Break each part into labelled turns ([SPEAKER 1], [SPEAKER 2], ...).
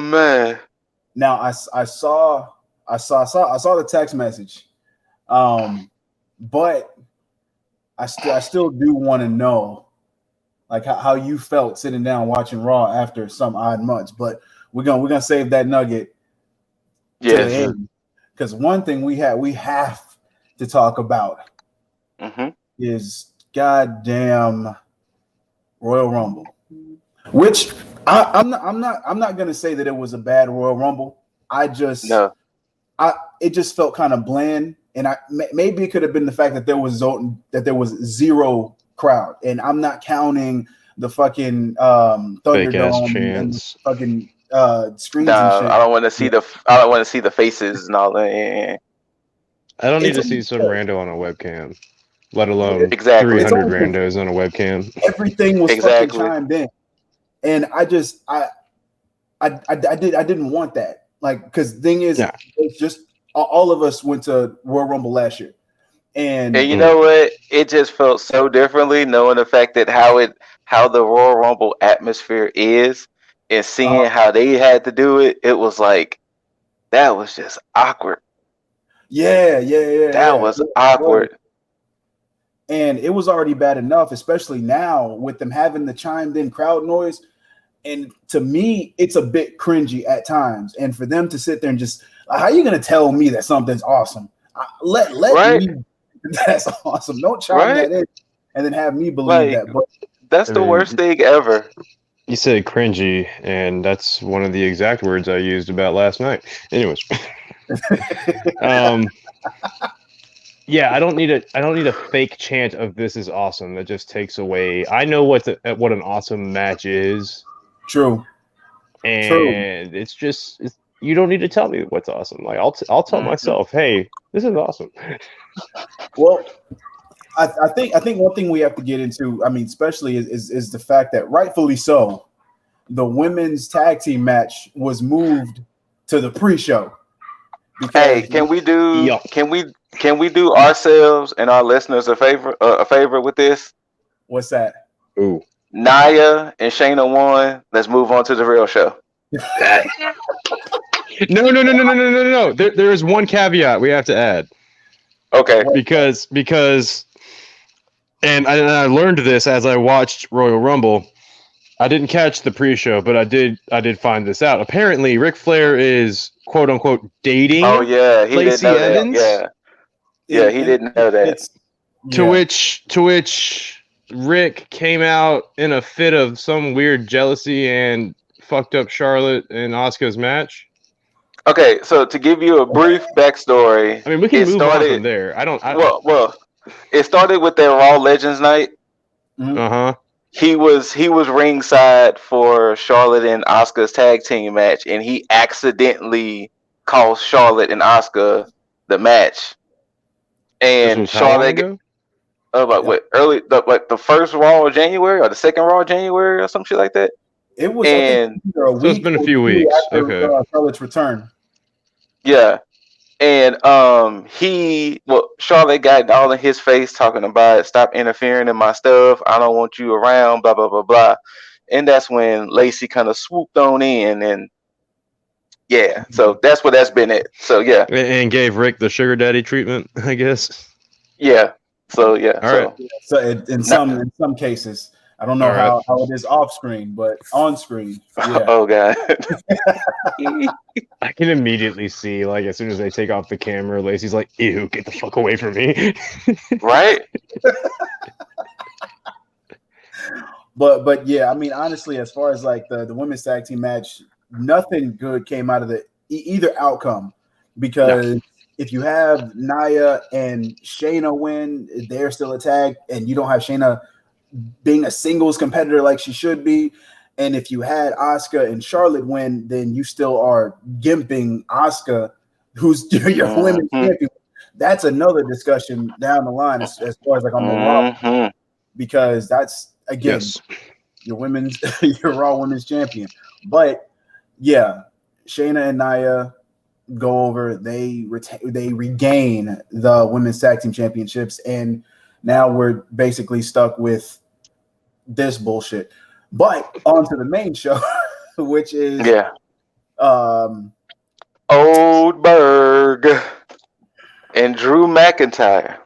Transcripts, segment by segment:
[SPEAKER 1] man.
[SPEAKER 2] Now I saw the text message, but I still do want to know like how you felt sitting down watching Raw after some odd months. But we're gonna save that nugget to the end, because one thing we have to talk about is goddamn Royal Rumble, which I'm not gonna say that it was a bad Royal Rumble. It just felt kind of bland, and maybe it could have been the fact that there was zero crowd, and I'm not counting the fucking Thunderdome and fucking screens and shit.
[SPEAKER 1] I don't want to see the faces and all that.
[SPEAKER 3] I don't need to see some rando on a webcam, let alone 300 randos on a webcam.
[SPEAKER 2] Everything was fucking chimed in, and I didn't want that. Like, because the thing is, it's just all of us went to Royal Rumble last year, and
[SPEAKER 1] you know what? It just felt so differently knowing the fact that how the Royal Rumble atmosphere is, and seeing how they had to do it. It was like that was just awkward.
[SPEAKER 2] Yeah.
[SPEAKER 1] That was awkward.
[SPEAKER 2] And it was already bad enough, especially now with them having the chimed in crowd noise. And to me, it's a bit cringy at times. And for them to sit there and just, how are you going to tell me that something's awesome? Let me, that's awesome. Don't chime that in and then have me believe that. But
[SPEAKER 1] that's the worst thing ever.
[SPEAKER 3] You said cringy, and that's one of the exact words I used about last night. Anyways. Yeah, I don't need a fake chant of "this is awesome" that just takes away. I know what an awesome match is.
[SPEAKER 2] True.
[SPEAKER 3] And it's just you don't need to tell me what's awesome. Like I'll tell myself, hey, this is awesome.
[SPEAKER 2] Well, I think one thing we have to get into, I mean, especially is the fact that rightfully so, the women's tag team match was moved to the pre-show.
[SPEAKER 1] Hey, can we do ourselves and our listeners a favor with this?
[SPEAKER 2] What's that?
[SPEAKER 3] Ooh.
[SPEAKER 1] Nia and Shayna won. Let's move on to the real show.
[SPEAKER 3] No. There is one caveat we have to add.
[SPEAKER 1] Okay.
[SPEAKER 3] Because and I learned this as I watched Royal Rumble. I didn't catch the pre-show, but I did find this out. Apparently, Ric Flair is quote unquote dating.
[SPEAKER 1] Oh yeah, he
[SPEAKER 3] Lacey
[SPEAKER 1] didn't know
[SPEAKER 3] Evans.
[SPEAKER 1] That. Yeah, he didn't know that.
[SPEAKER 3] To which Rick came out in a fit of some weird jealousy and fucked up Charlotte and Asuka's match.
[SPEAKER 1] Okay, so to give you a brief backstory,
[SPEAKER 3] I mean, we can move on from there.
[SPEAKER 1] Well, it started with their Raw Legends night. He was ringside for Charlotte and Asuka's tag team match, and he accidentally cost Charlotte and Asuka the match. And Charlotte, the first Raw of January or the second Raw of January or some shit like that.
[SPEAKER 2] It was,
[SPEAKER 3] so it's been a few weeks. Okay.
[SPEAKER 2] Charlotte's return.
[SPEAKER 1] Yeah. And Charlotte got all in his face talking about stop interfering in my stuff. I don't want you around, blah, blah, blah, blah. And that's when Lacey kind of swooped on in and so that's what that's been it. So yeah.
[SPEAKER 3] And gave Rick the sugar daddy treatment, I guess.
[SPEAKER 1] Yeah. So yeah.
[SPEAKER 3] All right.
[SPEAKER 2] So in some cases, I don't know how it is off screen, but on screen. Yeah.
[SPEAKER 1] Oh god.
[SPEAKER 3] I can immediately see, like, as soon as they take off the camera, Lacey's like, ew, get the fuck away from me.
[SPEAKER 1] Right?
[SPEAKER 2] But yeah, I mean, honestly, as far as like the women's tag team match, nothing good came out of either outcome, because if you have Nia and Shayna win, they're still a tag, and you don't have Shayna being a singles competitor like she should be. And if you had Asuka and Charlotte win, then you still are gimping Asuka, who's your women's champion. That's another discussion down the line as far as like on the Raw, because that's again your Raw women's champion. But yeah, Shayna and Nia go over. They regain the women's tag team championships, and now we're basically stuck with this bullshit. But on to the main show, which is
[SPEAKER 1] Goldberg and Drew McIntyre.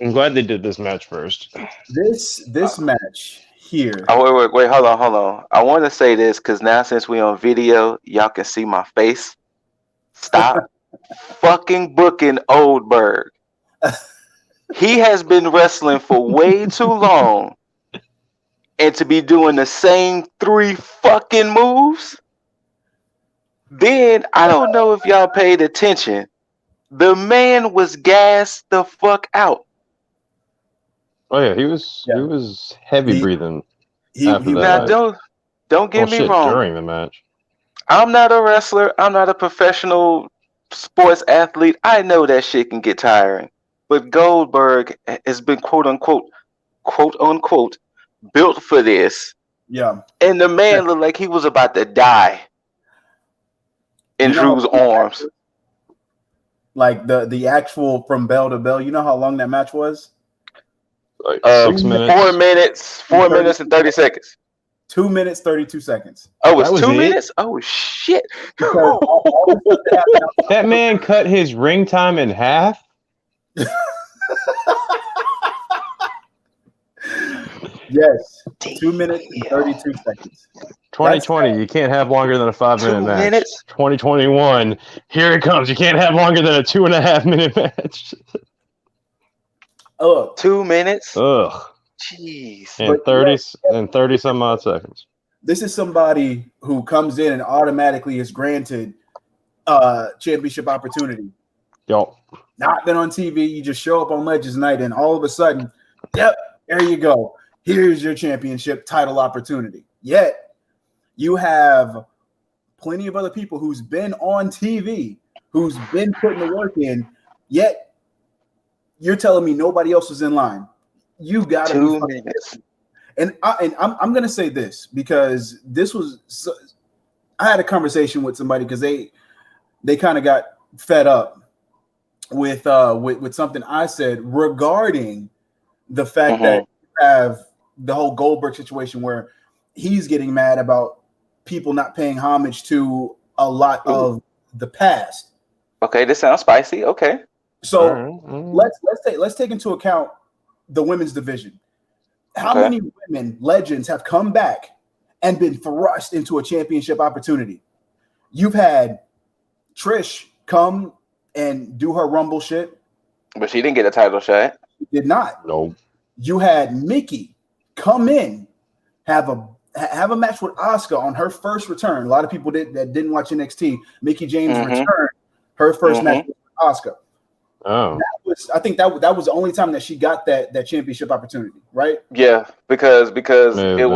[SPEAKER 3] I'm glad they did this match first.
[SPEAKER 2] This match here.
[SPEAKER 1] Oh, wait, hold on. I want to say this because now since we on video, y'all can see my face. Stop fucking booking Goldberg. He has been wrestling for way too long, and to be doing the same 3 fucking moves. Then I don't know if y'all paid attention. The man was gassed the fuck out.
[SPEAKER 3] Oh yeah, he was heavy breathing after that.
[SPEAKER 1] Now don't get me wrong.
[SPEAKER 3] During the match.
[SPEAKER 1] I'm not a wrestler. I'm not a professional sports athlete. I know that shit can get tiring. But Goldberg has been quote unquote built for this.
[SPEAKER 2] Yeah.
[SPEAKER 1] And the man looked like he was about to die in Drew's arms.
[SPEAKER 2] Like the actual from bell to bell. You know how long that match was?
[SPEAKER 3] Like 6 minutes.
[SPEAKER 1] 4 minutes and 30 seconds.
[SPEAKER 2] 2 minutes, 32 seconds.
[SPEAKER 1] Oh, it was 2 minutes? Oh, shit.
[SPEAKER 3] That man cut his ring time in half?
[SPEAKER 2] Yes. 2 minutes and 32 seconds.
[SPEAKER 3] 2020, you can't have longer than a 5-minute match. Minutes? 2021, here it comes. You can't have longer than a 2.5-minute match.
[SPEAKER 1] 2 minutes?
[SPEAKER 3] Ugh.
[SPEAKER 1] Jeez.
[SPEAKER 3] And 30 some odd seconds.
[SPEAKER 2] This is somebody who comes in and automatically is granted championship opportunity.
[SPEAKER 3] Yo.
[SPEAKER 2] Not been on TV. You just show up on Legends Night and all of a sudden, yep, there you go. Here's your championship title opportunity. Yet you have plenty of other people who's been on TV, who's been putting the work in, yet you're telling me nobody else is in line. You got
[SPEAKER 1] 2 minutes.
[SPEAKER 2] And I'm going to say this because this was I had a conversation with somebody because they kind of got fed up with something I said regarding the fact that you have the whole Goldberg situation where he's getting mad about people not paying homage to a lot of the past.
[SPEAKER 1] Okay, this sounds spicy. Okay.
[SPEAKER 2] So let's take into account the women's division. How many women legends have come back and been thrust into a championship opportunity? You've had Trish come and do her Rumble shit,
[SPEAKER 1] but she didn't get a title shot.
[SPEAKER 2] She did not.
[SPEAKER 3] No.
[SPEAKER 2] You had Mickey come in, have a match with Asuka on her first return. A lot of people that didn't watch NXT. Mickey James returned her first match with Asuka.
[SPEAKER 3] Oh,
[SPEAKER 2] I think that was the only time that she got that championship opportunity, right?
[SPEAKER 1] Yeah, because it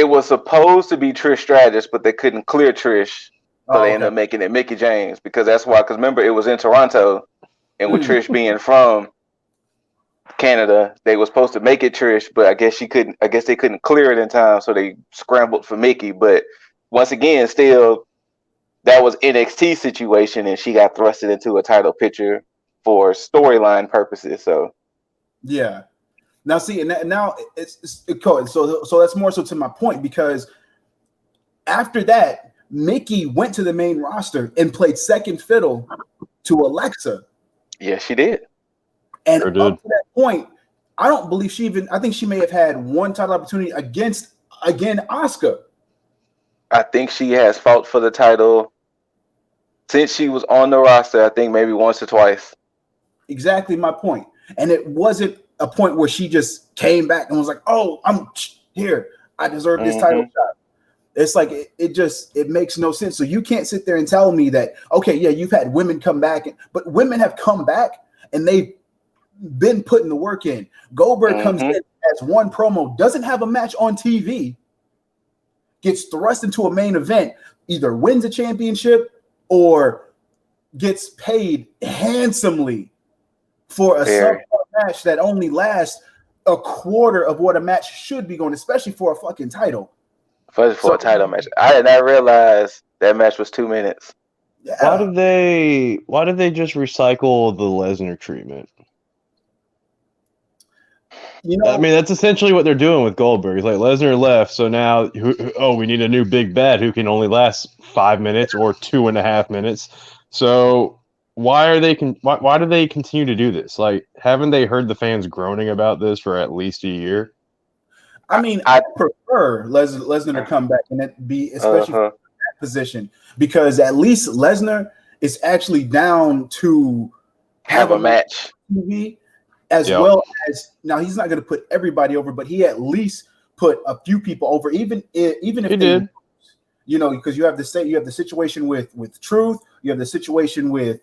[SPEAKER 1] was supposed to be Trish Stratus, but they couldn't clear Trish, so they ended up making it Mickey James because that's why. Because remember, it was in Toronto, and with Trish being from Canada, they were supposed to make it Trish, but I guess they couldn't clear it in time, so they scrambled for Mickey. But once again, still, that was NXT situation, and she got thrusted into a title picture for storyline purposes. So
[SPEAKER 2] yeah, now see, and now it's cool. So that's more so to my point because after that, Mickey went to the main roster and played second fiddle to Alexa.
[SPEAKER 1] Yeah, she did.
[SPEAKER 2] And up to that point, I don't believe I think she may have had one title opportunity against Asuka.
[SPEAKER 1] I think she has fought for the title since she was on the roster. I think maybe once or twice.
[SPEAKER 2] Exactly my point. And it wasn't a point where she just came back and was like, "Oh, I'm here. I deserve this title shot." It's like it makes no sense. So you can't sit there and tell me that, okay, yeah, you've had women come back, but women have come back and they've been putting the work in. Goldberg comes in as one promo, doesn't have a match on TV, gets thrust into a main event, either wins a championship or gets paid handsomely for a subpar match that only lasts a quarter of what a match should be going, especially for a fucking title.
[SPEAKER 1] For a title match. I did not realize that match was 2 minutes.
[SPEAKER 2] Yeah.
[SPEAKER 3] Why did they just recycle the Lesnar treatment?
[SPEAKER 2] You know,
[SPEAKER 3] I mean, that's essentially what they're doing with Goldberg. It's like Lesnar left, so now, we need a new big bad who can only last 5 minutes or 2.5 minutes. So why are they? Why do they continue to do this? Like, haven't they heard the fans groaning about this for at least a year?
[SPEAKER 2] I mean, I prefer Lesnar to come back and it be especially from that position because at least Lesnar is actually down to
[SPEAKER 1] have a match.
[SPEAKER 2] TV as well as now he's not going to put everybody over, but he at least put a few people over, even if
[SPEAKER 3] He
[SPEAKER 2] they
[SPEAKER 3] did.
[SPEAKER 2] You know, because you have the situation with Truth, you have the situation with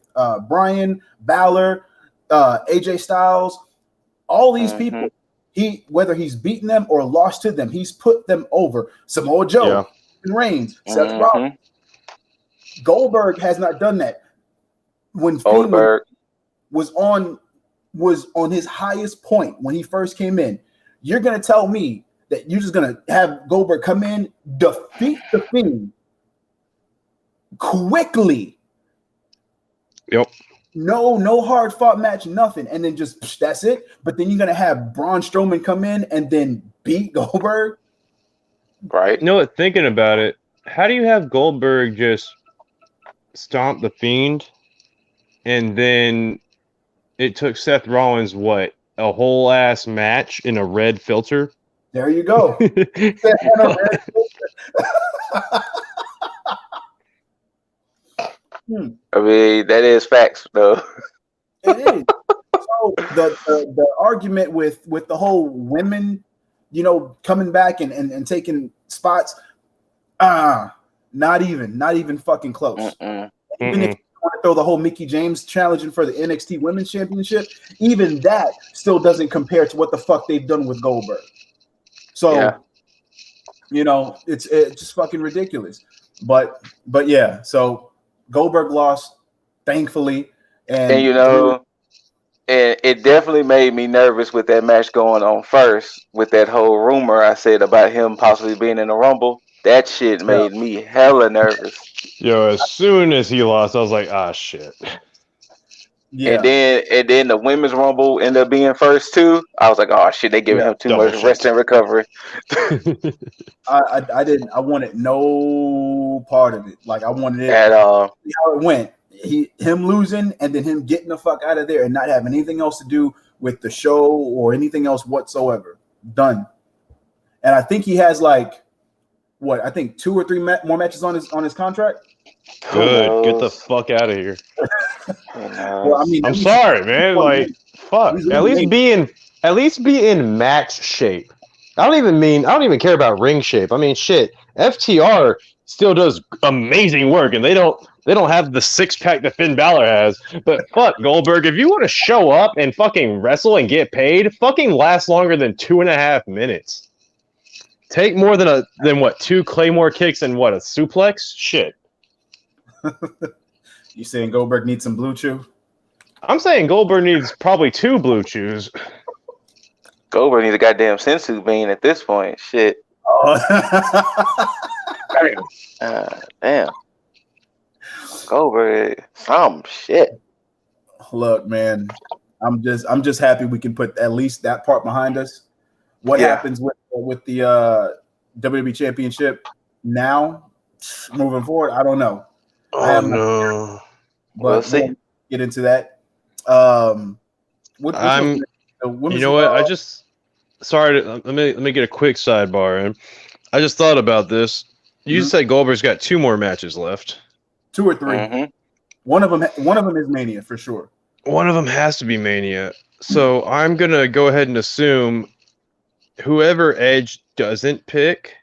[SPEAKER 2] Bryan, Balor, AJ Styles, all these people. Whether he's beaten them or lost to them, he's put them over. Samoa Joe, Reigns, Seth Rollins. Goldberg has not done that. When Fiend was on his highest point when he first came in, you're gonna tell me that you're just gonna have Goldberg come in, defeat the Fiend quickly.
[SPEAKER 3] Yep.
[SPEAKER 2] No hard fought match, nothing, and then just that's it. But then you're gonna have Braun Strowman come in and then beat Goldberg,
[SPEAKER 1] right?
[SPEAKER 3] You know what? Thinking about it, how do you have Goldberg just stomp the Fiend, and then it took Seth Rollins a whole ass match in a red filter?
[SPEAKER 2] There you go.
[SPEAKER 1] I mean, that is facts, though.
[SPEAKER 2] It is. So the argument with the whole women, coming back and taking spots, not even fucking close. Even if you want to throw the whole Mickie James challenging for the NXT Women's Championship, even that still doesn't compare to what the fuck they've done with Goldberg. So, it's just fucking ridiculous. But yeah, so Goldberg lost, thankfully, and
[SPEAKER 1] and it definitely made me nervous with that match going on first. With that whole rumor I said about him possibly being in the Rumble, that shit made me hella nervous.
[SPEAKER 3] Yo, as soon as he lost, I was like, shit.
[SPEAKER 1] Yeah. And then the women's Rumble ended up being first too. I was like, oh shit, they giving him too much rest and recovery.
[SPEAKER 2] I wanted no part of it. Like I wanted it
[SPEAKER 1] at all.
[SPEAKER 2] See how it went. Him losing and then him getting the fuck out of there and not having anything else to do with the show or anything else whatsoever. Done. And I think he has like 2 or 3 more matches on his contract.
[SPEAKER 3] Good. Get the fuck out of here.
[SPEAKER 2] Well, I mean,
[SPEAKER 3] I'm sorry, man. Like, fuck. At least be in match shape. I don't even care about ring shape. I mean, shit. FTR still does amazing work, and they don't have the 6-pack that Finn Balor has. But fuck, Goldberg, if you want to show up and fucking wrestle and get paid, fucking last longer than 2.5 minutes. Take more than 2 Claymore kicks and a suplex? Shit.
[SPEAKER 2] You saying Goldberg needs some blue chew?
[SPEAKER 3] I'm saying Goldberg needs probably 2 blue chews.
[SPEAKER 1] Goldberg needs a goddamn sensu bean at this point. Shit. Damn. Goldberg, some shit.
[SPEAKER 2] Look, man, I'm just happy we can put at least that part behind us. What happens with the WWE Championship now, moving forward? I don't know.
[SPEAKER 3] Oh no!
[SPEAKER 2] But we'll see. Get into that.
[SPEAKER 3] You know what? Let me get a quick sidebar in. I just thought about this. You said Goldberg's got 2 more matches left.
[SPEAKER 2] 2 or 3. One of them is Mania for sure.
[SPEAKER 3] One of them has to be Mania. So I'm gonna go ahead and assume whoever Edge doesn't pick,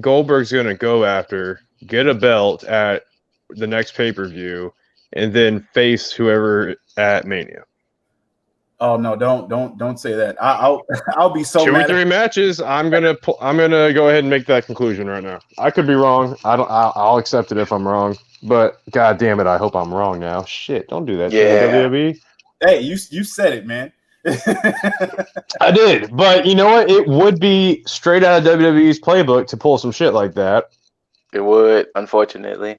[SPEAKER 3] Goldberg's gonna go after, get a belt at the next pay-per-view, and then face whoever at Mania.
[SPEAKER 2] Oh no! Don't say that. I'll be so
[SPEAKER 3] 2
[SPEAKER 2] mad.
[SPEAKER 3] or 3 matches. I'm gonna go ahead and make that conclusion right now. I could be wrong. I'll accept it if I'm wrong. But god damn it, I hope I'm wrong now. Shit, don't do that.
[SPEAKER 2] Yeah. WWE. Hey, you said it, man.
[SPEAKER 3] I did, but you know what? It would be straight out of WWE's playbook to pull some shit like that.
[SPEAKER 1] It would, unfortunately.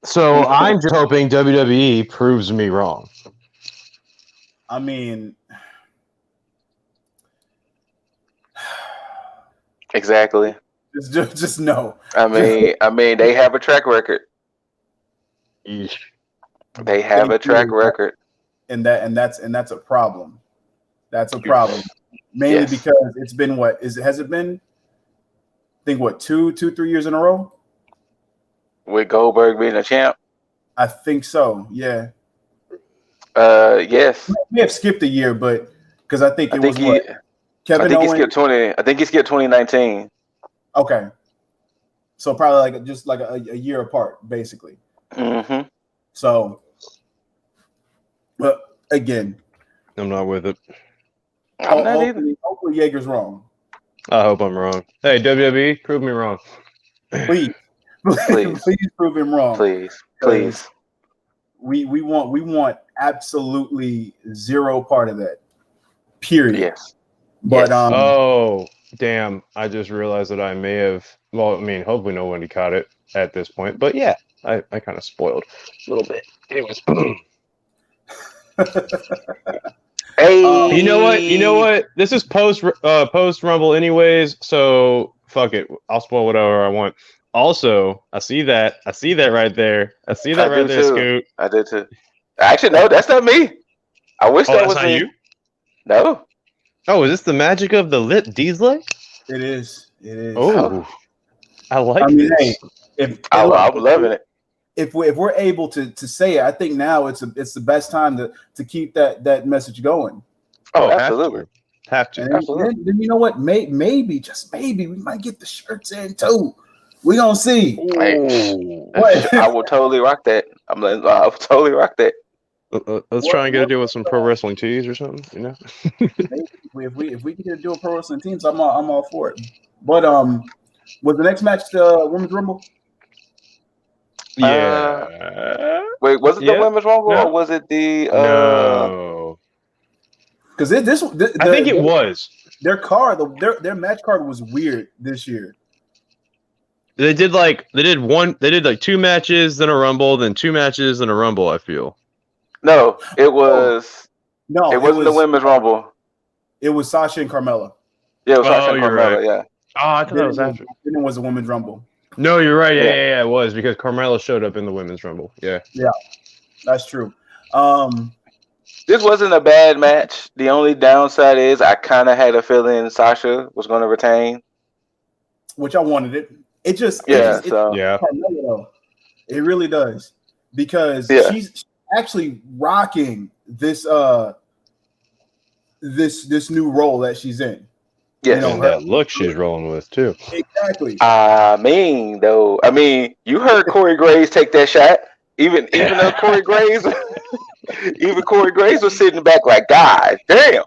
[SPEAKER 3] So I'm just hoping WWE proves me wrong.
[SPEAKER 2] I mean,
[SPEAKER 1] Exactly.
[SPEAKER 2] Just no.
[SPEAKER 1] I mean, they have a track record.
[SPEAKER 3] Eesh.
[SPEAKER 1] They have a track record,
[SPEAKER 2] and that's a problem. That's a problem. Mainly
[SPEAKER 1] Yes.
[SPEAKER 2] because it's been has it been? I think 3 years in a row.
[SPEAKER 1] With Goldberg being a champ.
[SPEAKER 2] I think so. Yeah.
[SPEAKER 1] Yes.
[SPEAKER 2] We have skipped a year, but because I think Kevin
[SPEAKER 1] Owens.
[SPEAKER 2] He skipped
[SPEAKER 1] 20. I think he skipped 2019.
[SPEAKER 2] Okay. So probably just like a year apart, basically.
[SPEAKER 1] Mm-hmm.
[SPEAKER 2] So, but again,
[SPEAKER 3] I'm not with it.
[SPEAKER 1] I'm not either.
[SPEAKER 2] Hopefully Jaeger's wrong.
[SPEAKER 3] I hope I'm wrong. Hey, WWE, prove me wrong.
[SPEAKER 2] Please prove him wrong.
[SPEAKER 1] Please.
[SPEAKER 2] We want absolutely zero part of that. Period.
[SPEAKER 1] Yes.
[SPEAKER 2] But
[SPEAKER 3] oh damn! I just realized that I may have. Well, I mean, hopefully nobody caught it at this point. But yeah, I kind of spoiled a little bit. Anyways.
[SPEAKER 1] Hey.
[SPEAKER 3] You know what? This is post Rumble anyways, so fuck it. I'll spoil whatever I want. Also, I see that right there. I see that right there, Scoot.
[SPEAKER 1] I did too. Actually, no, that's not me. I wish that was me.
[SPEAKER 3] You?
[SPEAKER 1] No.
[SPEAKER 3] Oh, is this the magic of the lit Diesel?
[SPEAKER 2] It is.
[SPEAKER 3] Oh, I like this.
[SPEAKER 2] Hey,
[SPEAKER 1] I'm loving it.
[SPEAKER 2] If we're able to say it, I think now it's the best time to keep that message going.
[SPEAKER 1] Oh, absolutely.
[SPEAKER 2] Have to. And then you know what? Maybe just maybe we might get the shirts in too. We gonna see.
[SPEAKER 1] I will totally rock that. I'll totally rock that.
[SPEAKER 3] Let's try and get a deal with some pro wrestling tees or something. You know,
[SPEAKER 2] if we can do a pro wrestling teams, I'm all for it. But was the next match the Women's Rumble?
[SPEAKER 3] Yeah.
[SPEAKER 1] Wait, was it the Women's Rumble or was it the?
[SPEAKER 3] No.
[SPEAKER 2] Because I think it was. Their match card was weird this year.
[SPEAKER 3] They did like 2 matches, then a Rumble, then 2 matches, then a Rumble. I feel.
[SPEAKER 1] No, it was. No, it wasn't the Women's Rumble.
[SPEAKER 2] It was Sasha and Carmella.
[SPEAKER 1] Yeah, it was Sasha and Carmella. Right. Yeah.
[SPEAKER 3] Oh, I thought that was after.
[SPEAKER 2] Then it was the Women's Rumble.
[SPEAKER 3] No, you're right. Yeah, it was because Carmella showed up in the Women's Rumble. Yeah,
[SPEAKER 2] that's true.
[SPEAKER 1] This wasn't a bad match. The only downside is I kind of had a feeling Sasha was going to retain,
[SPEAKER 2] which I wanted it. It Carmella, though. It really does because she's actually rocking this this new role that she's in.
[SPEAKER 3] Yeah, and that look she's rolling with too.
[SPEAKER 2] Exactly.
[SPEAKER 1] You heard Corey Graves take that shot. Even though Corey Graves, was sitting back like, God damn.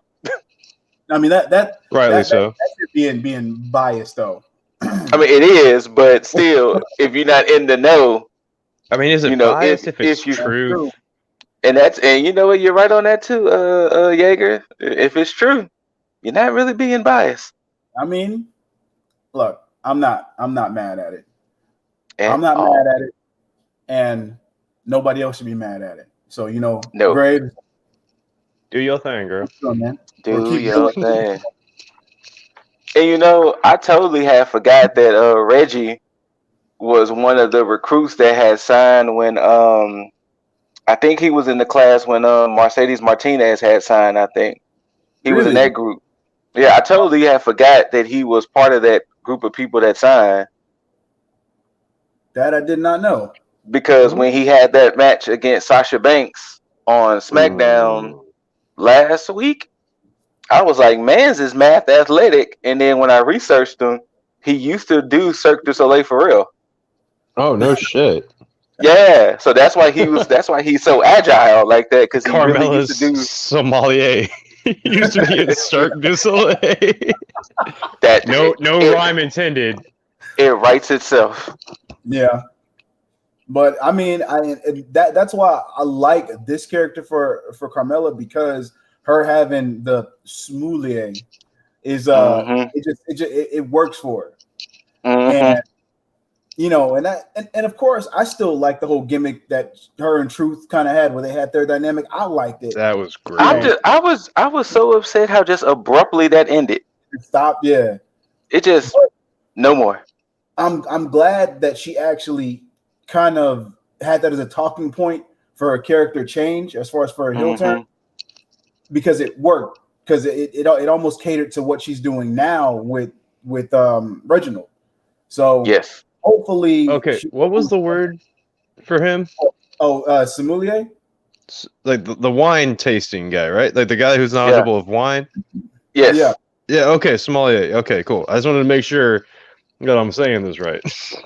[SPEAKER 2] I mean that
[SPEAKER 3] rightly so.
[SPEAKER 2] That's being biased though.
[SPEAKER 1] I mean it is, but still, if you're not in the know,
[SPEAKER 3] I mean, is it biased if it's true?
[SPEAKER 1] And you know what, you're right on that too, Jaeger. If it's true, you're not really being biased.
[SPEAKER 2] I mean, look, I'm not mad at it. I'm not mad at it, and nobody else should be mad at it. So Graves,
[SPEAKER 3] do your thing, girl.
[SPEAKER 1] Do your thing. And I totally had forgot that Reggie was one of the recruits that had signed when I think he was in the class when Mercedes Martinez had signed. I think he was in that group. Yeah, I totally had forgot that he was part of that group of people that signed.
[SPEAKER 2] That I did not know.
[SPEAKER 1] Because when he had that match against Sasha Banks on SmackDown last week, I was like, man's is math athletic. And then when I researched him, he used to do Cirque du Soleil for real.
[SPEAKER 3] Oh, no shit.
[SPEAKER 1] Yeah, so that's why he's so agile like that, because he really used to do
[SPEAKER 3] sommelier. He used to be in Cirque du Soleil. No rhyme intended.
[SPEAKER 1] It writes itself.
[SPEAKER 2] Yeah. But I mean, that's why I like this character for Carmella, because her having the sommelier is it works for her. And and of course I still like the whole gimmick that her and Truth kind of had, where they had their dynamic. I liked it.
[SPEAKER 3] That was great.
[SPEAKER 1] I was so upset how just abruptly that ended.
[SPEAKER 2] It stopped. Yeah.
[SPEAKER 1] It just No more.
[SPEAKER 2] I'm glad that she actually kind of had that as a talking point for her character change as far as for her heel turn, because it worked, because it almost catered to what she's doing now with Reginald. So
[SPEAKER 1] yes,
[SPEAKER 2] hopefully.
[SPEAKER 3] Okay, what was the word for him?
[SPEAKER 2] Sommelier.
[SPEAKER 3] Like the wine tasting guy, right? Like the guy who's knowledgeable of wine.
[SPEAKER 1] Yes.
[SPEAKER 3] Yeah. Okay, sommelier. Okay, cool. I just wanted to make sure that I'm saying this right.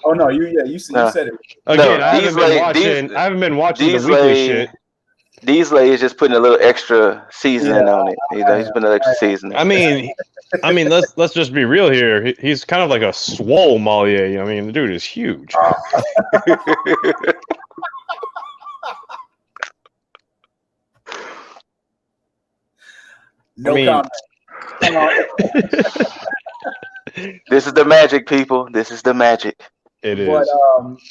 [SPEAKER 2] Oh no, you said it.
[SPEAKER 3] Again, I haven't been watching the weekly shit.
[SPEAKER 1] Diesley is just putting a little extra seasoning on it. He's putting a little extra seasoning.
[SPEAKER 3] I mean, let's just be real here. He's kind of like a swole Mollier. I mean, the dude is huge.
[SPEAKER 2] Comment.
[SPEAKER 1] This is the magic, people. This is the magic.
[SPEAKER 3] It is.
[SPEAKER 2] But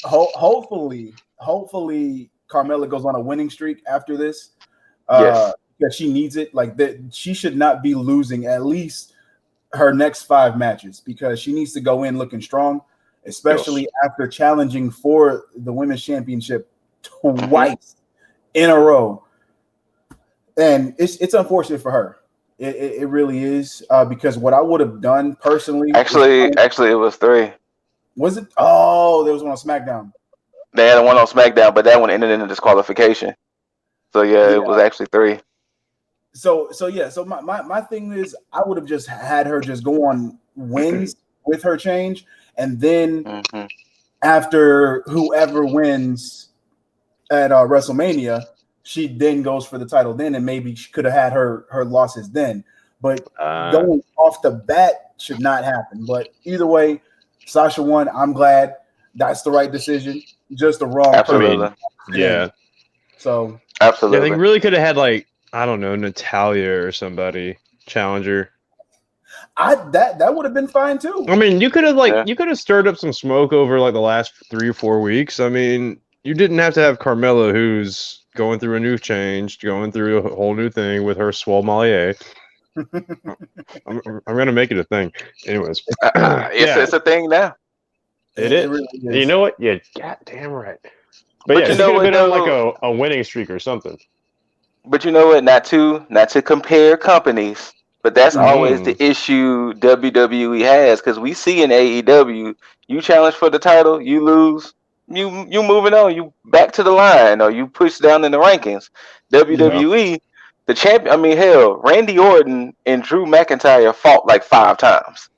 [SPEAKER 2] hopefully Carmella goes on a winning streak after this.
[SPEAKER 1] Yes.
[SPEAKER 2] Because she needs it. Like that, she should not be losing at least her next 5 matches, because she needs to go in looking strong, especially after challenging for the women's championship twice in a row. And it's unfortunate for her. It really is, because what I would have done personally.
[SPEAKER 1] Actually, it was 3.
[SPEAKER 2] Was it? Oh, there was one on SmackDown.
[SPEAKER 1] They had one on SmackDown, but that one ended in a disqualification. So yeah, it was actually 3.
[SPEAKER 2] So my thing is, I would have just had her just go on wins with her change, and then after whoever wins at WrestleMania, she then goes for the title then, and maybe she could have had her losses then. But going off the bat should not happen. But either way, Sasha won. I'm glad. That's the right decision. Just the wrong.
[SPEAKER 1] Absolutely.
[SPEAKER 3] Yeah.
[SPEAKER 2] So
[SPEAKER 1] absolutely.
[SPEAKER 3] Yeah, they really could have had, like, I don't know, Natalia or somebody challenger.
[SPEAKER 2] That would have been fine too.
[SPEAKER 3] I mean, you could have stirred up some smoke over like the last 3 or 4 weeks. I mean, you didn't have to have Carmella, who's going through a new change, going through a whole new thing with her swole Mollier. I'm gonna make it a thing. Anyways,
[SPEAKER 1] it's a thing now.
[SPEAKER 3] It is. Really is. You know what? Yeah, goddamn right. But yeah,
[SPEAKER 1] you know
[SPEAKER 3] could have been on like a winning streak or something.
[SPEAKER 1] But you know what? Not to compare companies, but that's always the issue WWE has, because we see in AEW, you challenge for the title, you lose, you moving on, you back to the line, or you push down in the rankings. WWE, the champion. I mean, hell, Randy Orton and Drew McIntyre fought like 5 times.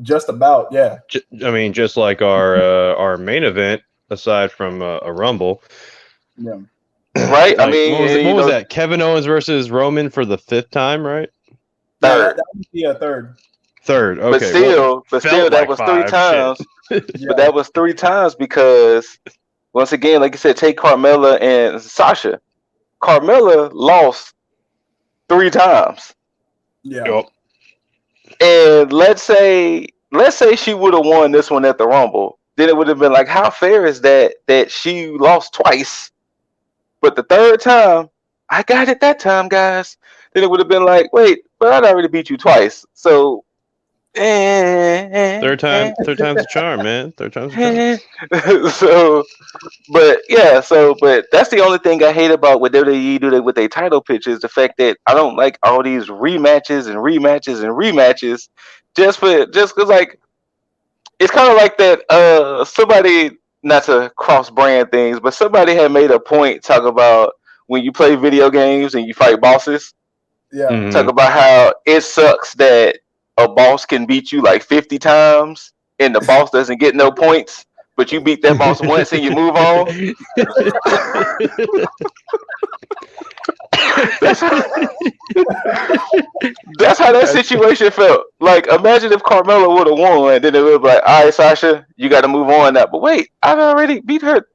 [SPEAKER 2] Just about, yeah.
[SPEAKER 3] I mean, just like our main event, aside from a Rumble.
[SPEAKER 2] Yeah.
[SPEAKER 1] Right?
[SPEAKER 3] Like,
[SPEAKER 1] I mean,
[SPEAKER 3] what was that? Kevin Owens versus Roman for the 5th time, right?
[SPEAKER 1] Third.
[SPEAKER 2] That was third.
[SPEAKER 3] Third. Okay.
[SPEAKER 1] But still, that was 3 times. But that was 3 times because, once again, like you said, take Carmella and Sasha. Carmella lost 3 times.
[SPEAKER 2] Yeah.
[SPEAKER 3] Yep.
[SPEAKER 1] And let's say she would have won this one at the Rumble, then it would have been like, how fair is that she lost twice? But the 3rd time, I got it that time, guys. Then it would have been like, wait, but I'd already beat you twice. So,
[SPEAKER 3] third time's the charm, man. 3rd time's the
[SPEAKER 1] charm. But that's the only thing I hate about what WWE do with their title pitches, the fact that I don't like all these rematches and rematches and rematches just because, like, it's kind of like that. Somebody, not to cross brand things, but somebody had made a point talk about when you play video games and you fight bosses.
[SPEAKER 2] Yeah.
[SPEAKER 1] Talk about how it sucks that a boss can beat you like 50 times and the boss doesn't get no points, but you beat that boss once and you move on. That's how that situation felt. Like, imagine if Carmella would have won, then it would be like, all right, Sasha, you got to move on now. But wait, I've already beat her.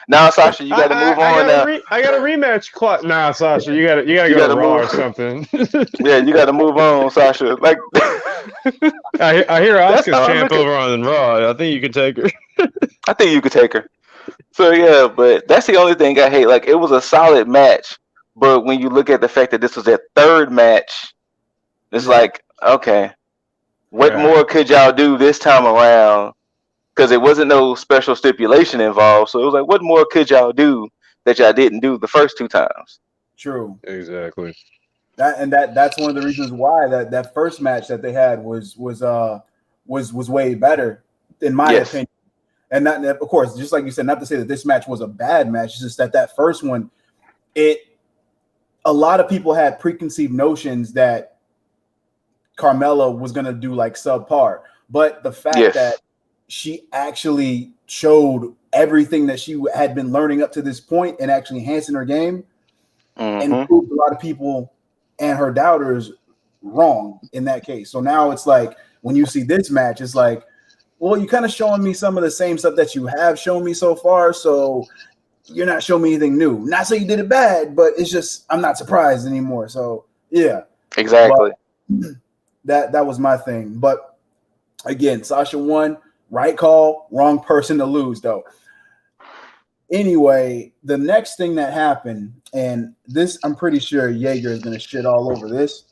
[SPEAKER 1] Now, Sasha, you got to move on now.
[SPEAKER 3] I got a rematch. Nah, Sasha, you got to go to Raw or something.
[SPEAKER 1] Yeah, you got to move on, Sasha. Like,
[SPEAKER 3] I hear Asuka's champ over on Raw. I think you could take her.
[SPEAKER 1] I think you could take her. So yeah, but that's the only thing I hate. Like, it was a solid match. But when you look at the fact that this was their 3rd match, it's like, okay. What more could y'all do this time around? Because it wasn't no special stipulation involved. So it was like, what more could y'all do that y'all didn't do the first 2 times?
[SPEAKER 2] True.
[SPEAKER 3] Exactly.
[SPEAKER 2] That's one of the reasons why that first match that they had was way better, in my opinion. And not, of course, just like you said, not to say that this match was a bad match, it's just that first one, a lot of people had preconceived notions that Carmella was going to do like subpar, but the fact that she actually showed everything that she had been learning up to this point and actually enhancing her game, and proved a lot of people and her doubters wrong in that case. So now it's like, when you see this match, it's like, well, you're kind of showing me some of the same stuff that you have shown me so far, so you're not showing me anything new. Not saying you did it bad, but it's just, I'm not surprised anymore. So yeah,
[SPEAKER 1] exactly.
[SPEAKER 2] But that was my thing. But again, Sasha won. Right call, wrong person to lose, though. Anyway, the next thing that happened, and this, I'm pretty sure Jaeger is going to shit all over this.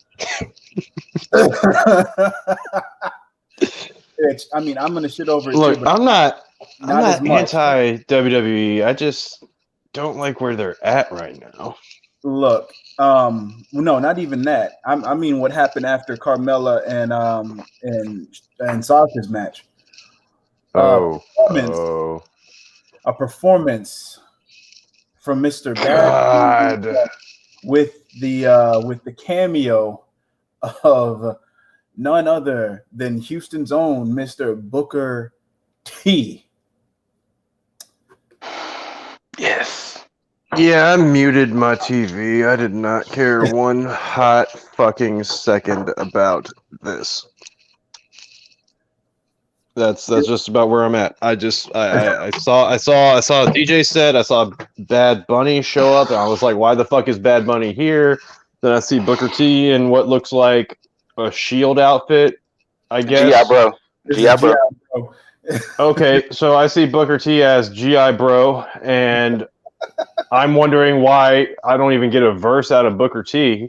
[SPEAKER 2] I mean, I'm going to shit over it
[SPEAKER 3] Look,
[SPEAKER 2] too. But
[SPEAKER 3] I'm not
[SPEAKER 2] as much.
[SPEAKER 3] anti WWE. I just don't like where they're at right now.
[SPEAKER 2] Look, no, not even that. I mean, what happened after Carmella and Sasha's match? A performance from Mr. Bad with the cameo of none other than Houston's own Mr. Booker T.
[SPEAKER 1] Yes.
[SPEAKER 3] Yeah, I muted my TV. I did not care one hot fucking second about this. That's just about where I'm at. I saw a DJ set. I saw Bad Bunny show up, and I was like, "Why the fuck is Bad Bunny here?" Then I see Booker T in what looks like a Shield outfit, I guess.
[SPEAKER 1] GI bro.
[SPEAKER 3] Okay, so I see Booker T as GI bro, and I'm wondering why I don't even get a verse out of Booker T.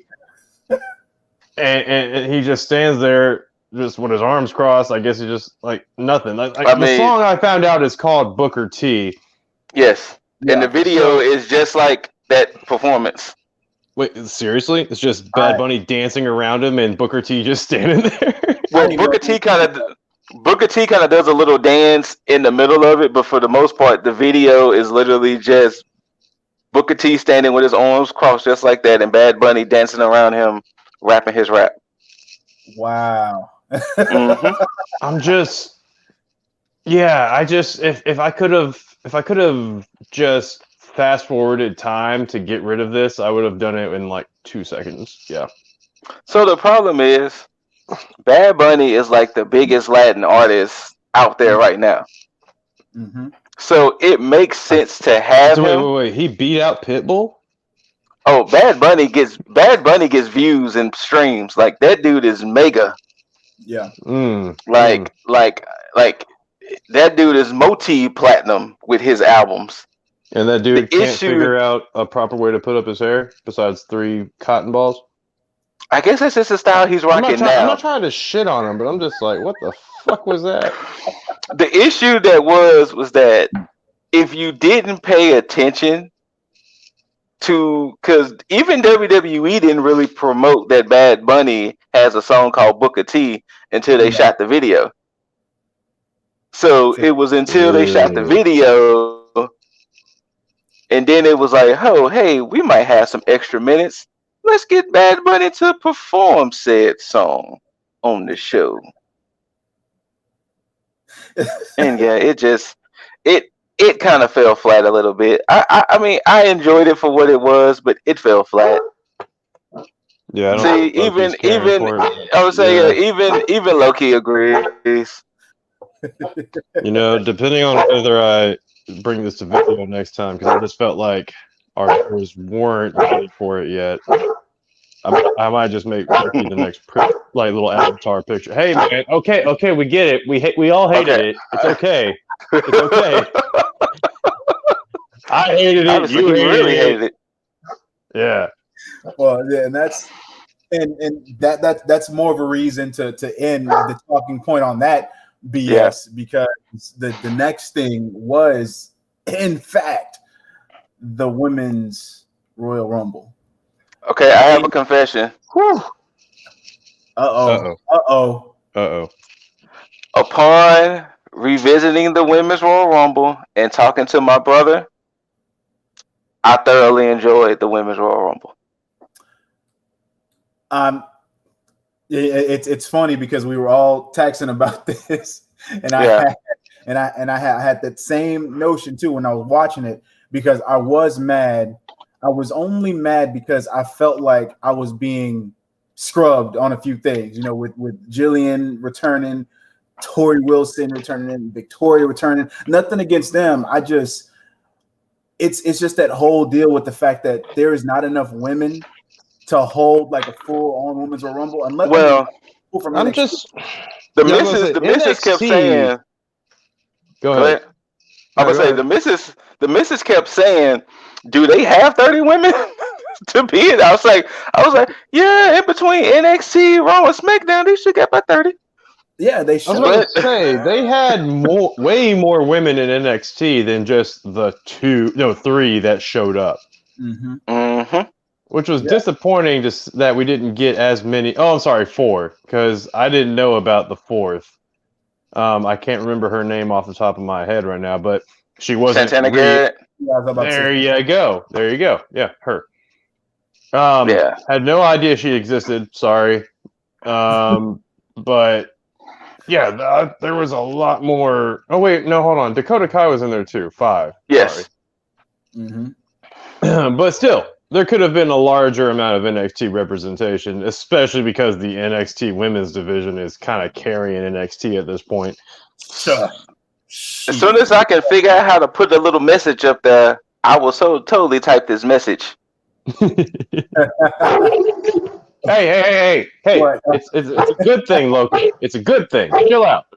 [SPEAKER 3] And he just stands there just with his arms crossed. I guess he just like nothing. The song I found out is called Booker T.
[SPEAKER 1] Yes. And the video is just like that performance.
[SPEAKER 3] Wait, seriously? It's just Bad Bunny dancing around him and Booker T just standing there?
[SPEAKER 1] Well, Booker T kind of does a little dance in the middle of it, but for the most part, the video is literally just Booker T standing with his arms crossed just like that, and Bad Bunny dancing around him, rapping his rap.
[SPEAKER 2] Wow.
[SPEAKER 3] I'm just, if I could have just fast forwarded time to get rid of this, I would have done it in like 2 seconds. Yeah.
[SPEAKER 1] So the problem is, Bad Bunny is like the biggest Latin artist out there right now. So it makes sense to have him.
[SPEAKER 3] Wait. He beat out Pitbull?
[SPEAKER 1] Oh, Bad Bunny gets views and streams. Like, that dude is mega.
[SPEAKER 2] Yeah.
[SPEAKER 1] Like that dude is multi-platinum with his albums.
[SPEAKER 3] And that dude can't figure out a proper way to put up his hair besides 3 cotton balls?
[SPEAKER 1] I guess that's just the style he's rocking now.
[SPEAKER 3] I'm not trying to shit on him, but I'm just like, what the fuck was that?
[SPEAKER 1] The issue that was that if you didn't pay attention to, because even WWE didn't really promote that Bad Bunny has a song called Booker T until they shot the video. So it was until they shot the video, and then it was like, oh, hey, we might have some extra minutes. Let's get Bad Bunny to perform said song on the show. And yeah, it kind of fell flat a little bit. I mean, I enjoyed it for what it was, but it fell flat.
[SPEAKER 3] Yeah.
[SPEAKER 1] See, even I would say even Loki agrees.
[SPEAKER 3] Depending on whether I bring this to video next time, because I just felt like our viewers weren't ready for it yet. I might just make Loki the next little avatar picture. Hey man, okay, we get it. We all hated it. It's okay. It's okay. I hated it.
[SPEAKER 1] Honestly, you really hated it.
[SPEAKER 3] Yeah.
[SPEAKER 2] Well, yeah, and that's And that's more of a reason to end the talking point on that BS because the next thing was, in fact, the women's Royal Rumble.
[SPEAKER 1] Okay, I have a confession.
[SPEAKER 2] Uh-oh.
[SPEAKER 1] Upon revisiting the women's Royal Rumble and talking to my brother, I thoroughly enjoyed the women's Royal Rumble.
[SPEAKER 2] It's funny because we were all texting about this, and I had that same notion too when I was watching it because I was mad. I was only mad because I felt like I was being scrubbed on a few things, with Jillian returning, Tori Wilson returning, Victoria returning. Nothing against them. It's just that whole deal with the fact that there is not enough women to hold like a full-on women's Royal Rumble. Unless
[SPEAKER 1] the missus kept saying.
[SPEAKER 3] Go ahead.
[SPEAKER 1] I would say the missus kept saying, "Do they have 30 women to be in?" I was like, yeah, in between NXT, Raw, and SmackDown, they should get about 30.
[SPEAKER 2] Yeah, they should.
[SPEAKER 3] I was about to say they had way more women in NXT than just the 3 that showed up. Which was disappointing that we didn't get as many. Oh, I'm sorry, 4, because I didn't know about the 4th. I can't remember her name off the top of my head right now, but she wasn't.
[SPEAKER 1] Santana Garrett.
[SPEAKER 3] There you go. Yeah, her. Had no idea she existed. Sorry. But yeah, there was a lot more. Oh wait, no, hold on. Dakota Kai was in there too. 5.
[SPEAKER 1] Yes.
[SPEAKER 3] Sorry. But still, there could have been a larger amount of NXT representation, especially because the NXT women's division is kind of carrying NXT at this point.
[SPEAKER 1] As soon as I can figure out how to put a little message up there, I will totally type this message.
[SPEAKER 3] Hey! It's a good thing, Loki. It's a good thing. Chill out.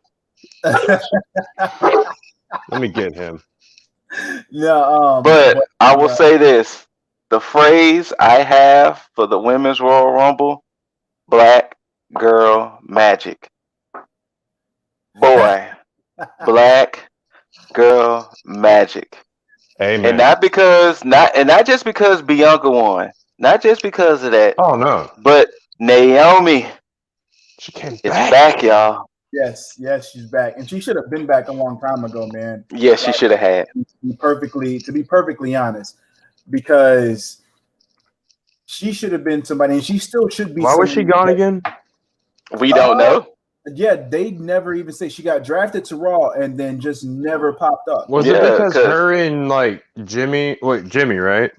[SPEAKER 3] Let me get him.
[SPEAKER 2] Yeah,
[SPEAKER 1] but I will say this: the phrase I have for the women's Royal Rumble, "Black Girl Magic." Boy, Black Girl Magic.
[SPEAKER 3] Amen.
[SPEAKER 1] And not just because Bianca won, not just because of that.
[SPEAKER 3] Oh no!
[SPEAKER 1] But Naomi,
[SPEAKER 3] she came
[SPEAKER 1] back, y'all.
[SPEAKER 2] Yes, she's back, and she should have been back a long time ago, man.
[SPEAKER 1] Yes, she should have had.
[SPEAKER 2] To be perfectly honest, because she should have been somebody, and she still should be.
[SPEAKER 3] Why was she gone again?
[SPEAKER 1] We don't know.
[SPEAKER 2] Yeah, they never even say she got drafted to Raw and then just never popped up.
[SPEAKER 3] Was it because her and like Jimmy, right?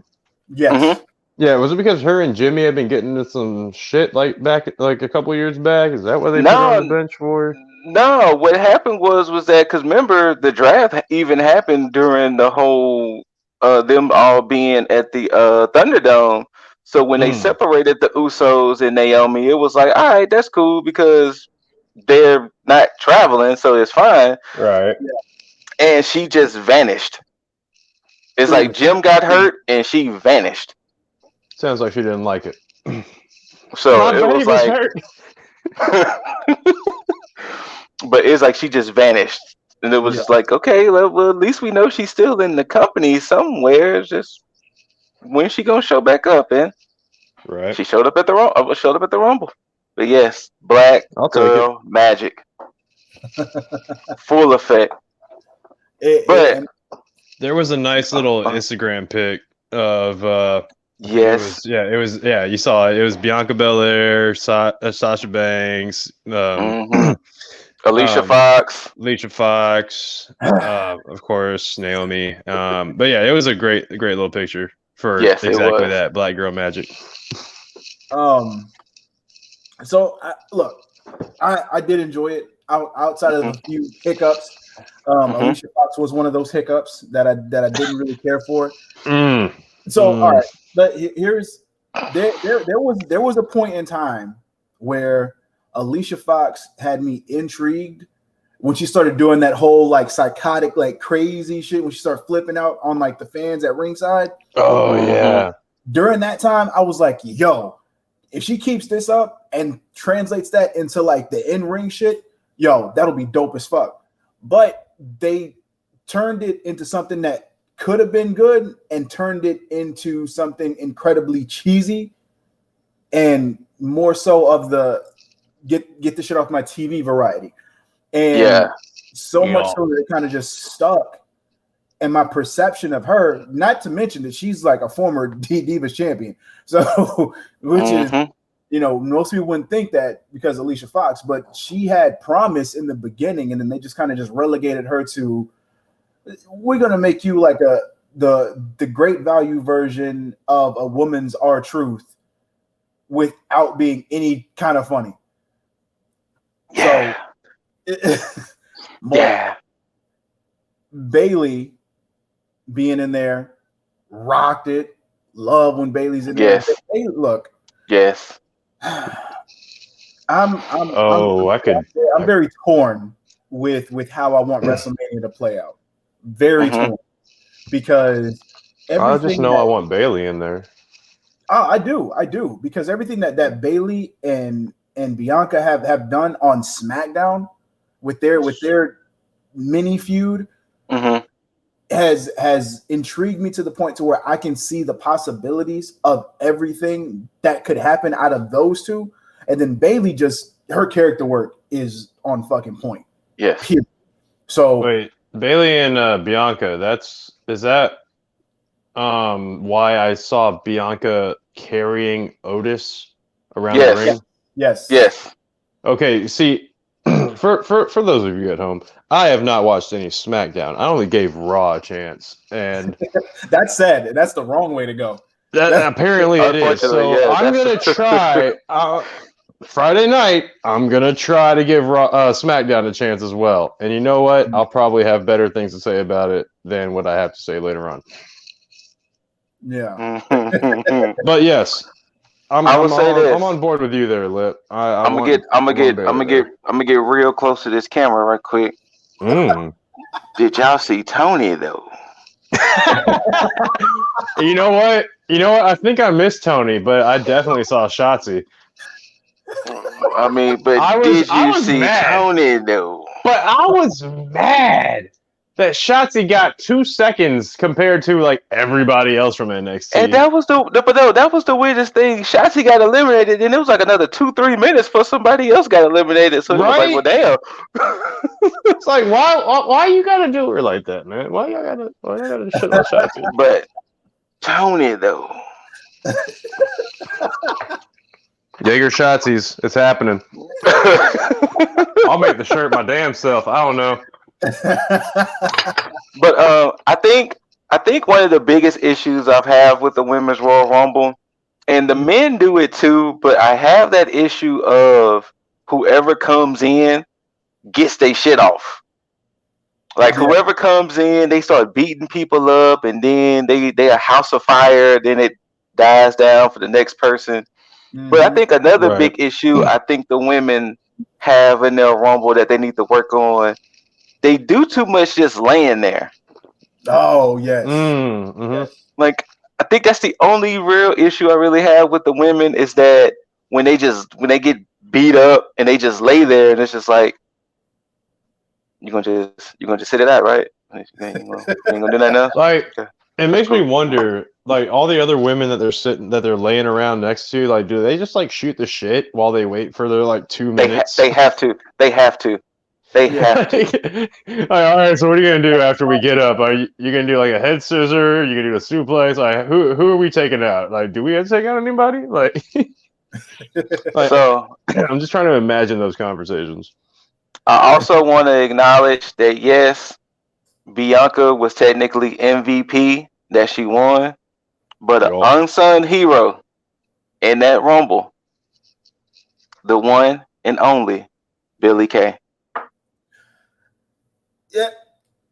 [SPEAKER 2] Yes.
[SPEAKER 1] Mm-hmm.
[SPEAKER 3] Yeah, was it because her and Jimmy had been getting into some shit like a couple years back? Is that what they put her on the bench for?
[SPEAKER 1] No, what happened was that because remember the draft even happened during the whole them all being at the Thunderdome. So when they separated the Usos and Naomi, it was like, all right, that's cool because they're not traveling, so it's fine.
[SPEAKER 3] Right.
[SPEAKER 1] And she just vanished. It's like Jim got hurt and she vanished.
[SPEAKER 3] Sounds like she didn't like it.
[SPEAKER 1] So it was like hurt. But it's like she just vanished. And it was just like, okay, well, at least we know she's still in the company somewhere. It's just when she gonna show back up, and
[SPEAKER 3] right.
[SPEAKER 1] She showed up at the Rumble. But yes, Black Girl Magic. Full effect. But
[SPEAKER 3] there was a nice little Instagram pic of
[SPEAKER 1] yes.
[SPEAKER 3] It was you saw it. It was Bianca Belair, Sasha Banks,
[SPEAKER 1] Alicia Fox,
[SPEAKER 3] of course, Naomi. But yeah, it was a great little picture for exactly that, Black Girl Magic.
[SPEAKER 2] So look, I did enjoy it. Outside of a few hiccups, Alicia Fox was one of those hiccups that I didn't really care for. So all right, but there was a point in time where Alicia Fox had me intrigued when she started doing that whole like psychotic, like crazy shit, when she started flipping out on like the fans at ringside.
[SPEAKER 3] Oh yeah.
[SPEAKER 2] During that time, I was like, yo, if she keeps this up and translates that into like the in-ring shit, yo, that'll be dope as fuck. But they turned it into something that could have been good and turned it into something incredibly cheesy and more so of the get the shit off my TV variety. And so much so that it kind of just stuck. And my perception of her, not to mention that she's like a former Divas champion. So, which is, you know, most people wouldn't think that because of Alicia Fox, but she had promise in the beginning, and then they just kind of just relegated her to, we're gonna make you like the great value version of a woman's R-Truth without being any kind of funny.
[SPEAKER 1] Yeah.
[SPEAKER 2] So, Bayley being in there, rocked it. Love when Bayley's in there. Hey, look.
[SPEAKER 1] Yes.
[SPEAKER 2] I'm very torn with how I want WrestleMania to play out. Very torn. Because
[SPEAKER 3] I just know I want Bayley in there.
[SPEAKER 2] I do. Because everything that Bayley and Bianca have done on SmackDown with their mini feud has intrigued me to the point to where I can see the possibilities of everything that could happen out of those two. And then Bayley, just her character work is on fucking point.
[SPEAKER 1] Yes.
[SPEAKER 2] So
[SPEAKER 3] wait, Bayley and Bianca, is that why I saw Bianca carrying Otis around the ring?
[SPEAKER 2] Yes.
[SPEAKER 3] Okay, see, for those of you at home, I have not watched any SmackDown. I only gave Raw a chance, and
[SPEAKER 2] that's sad. That's the wrong way to go.
[SPEAKER 3] Apparently it is. So I'm gonna try Friday night. I'm gonna try to give SmackDown a chance as well. And you know what? I'll probably have better things to say about it than what I have to say later on.
[SPEAKER 2] Yeah.
[SPEAKER 3] But yes. I'm on board with you there, Lip.
[SPEAKER 1] I'm gonna get real close to this camera right quick. Did y'all see Tony though?
[SPEAKER 3] You know what? I think I missed Tony, but I definitely saw Shotzi.
[SPEAKER 1] I mean, but did you see Tony though?
[SPEAKER 3] But I was mad that Shotzi got 2 seconds compared to like everybody else from NXT.
[SPEAKER 1] And that was the weirdest thing. Shotzi got eliminated, and it was like another 2-3 minutes for somebody else got eliminated. So it was like, well, damn.
[SPEAKER 3] It's like, why you gotta do her like that, man? Why you gotta shit on Shotzi?
[SPEAKER 1] But Tony though.
[SPEAKER 3] Jaeger Shotzi's, it's happening. I'll make the shirt my damn self. I don't know.
[SPEAKER 1] But I think one of the biggest issues I've had with the Women's Royal Rumble, and the men do it too, but I have that issue of whoever comes in gets their shit off. Like whoever comes in, they start beating people up, and then they a house of fire. Then it dies down for the next person. But I think another big issue I think the women have in their Rumble that they need to work on. They do too much just laying there.
[SPEAKER 2] Oh, yes.
[SPEAKER 1] Like, I think that's the only real issue I really have with the women is that when they get beat up and they just lay there and it's just like, you're gonna just sit it out, right? You ain't gonna do that now?
[SPEAKER 3] Like, it makes me wonder, like, all the other women that they're laying around next to, like, do they just like shoot the shit while they wait for their like 2 minutes?
[SPEAKER 1] They have to.
[SPEAKER 3] Like, all right, so what are you gonna do after we get up? Are you gonna do like a head scissor? You gonna do a suplex? Like, who are we taking out? Like, do we have to take out anybody? Like, so I'm just trying to imagine those conversations.
[SPEAKER 1] I also want to acknowledge that yes, Bianca was technically MVP, that she won, but an unsung hero in that Rumble, the one and only Billie Kay.
[SPEAKER 2] Yeah,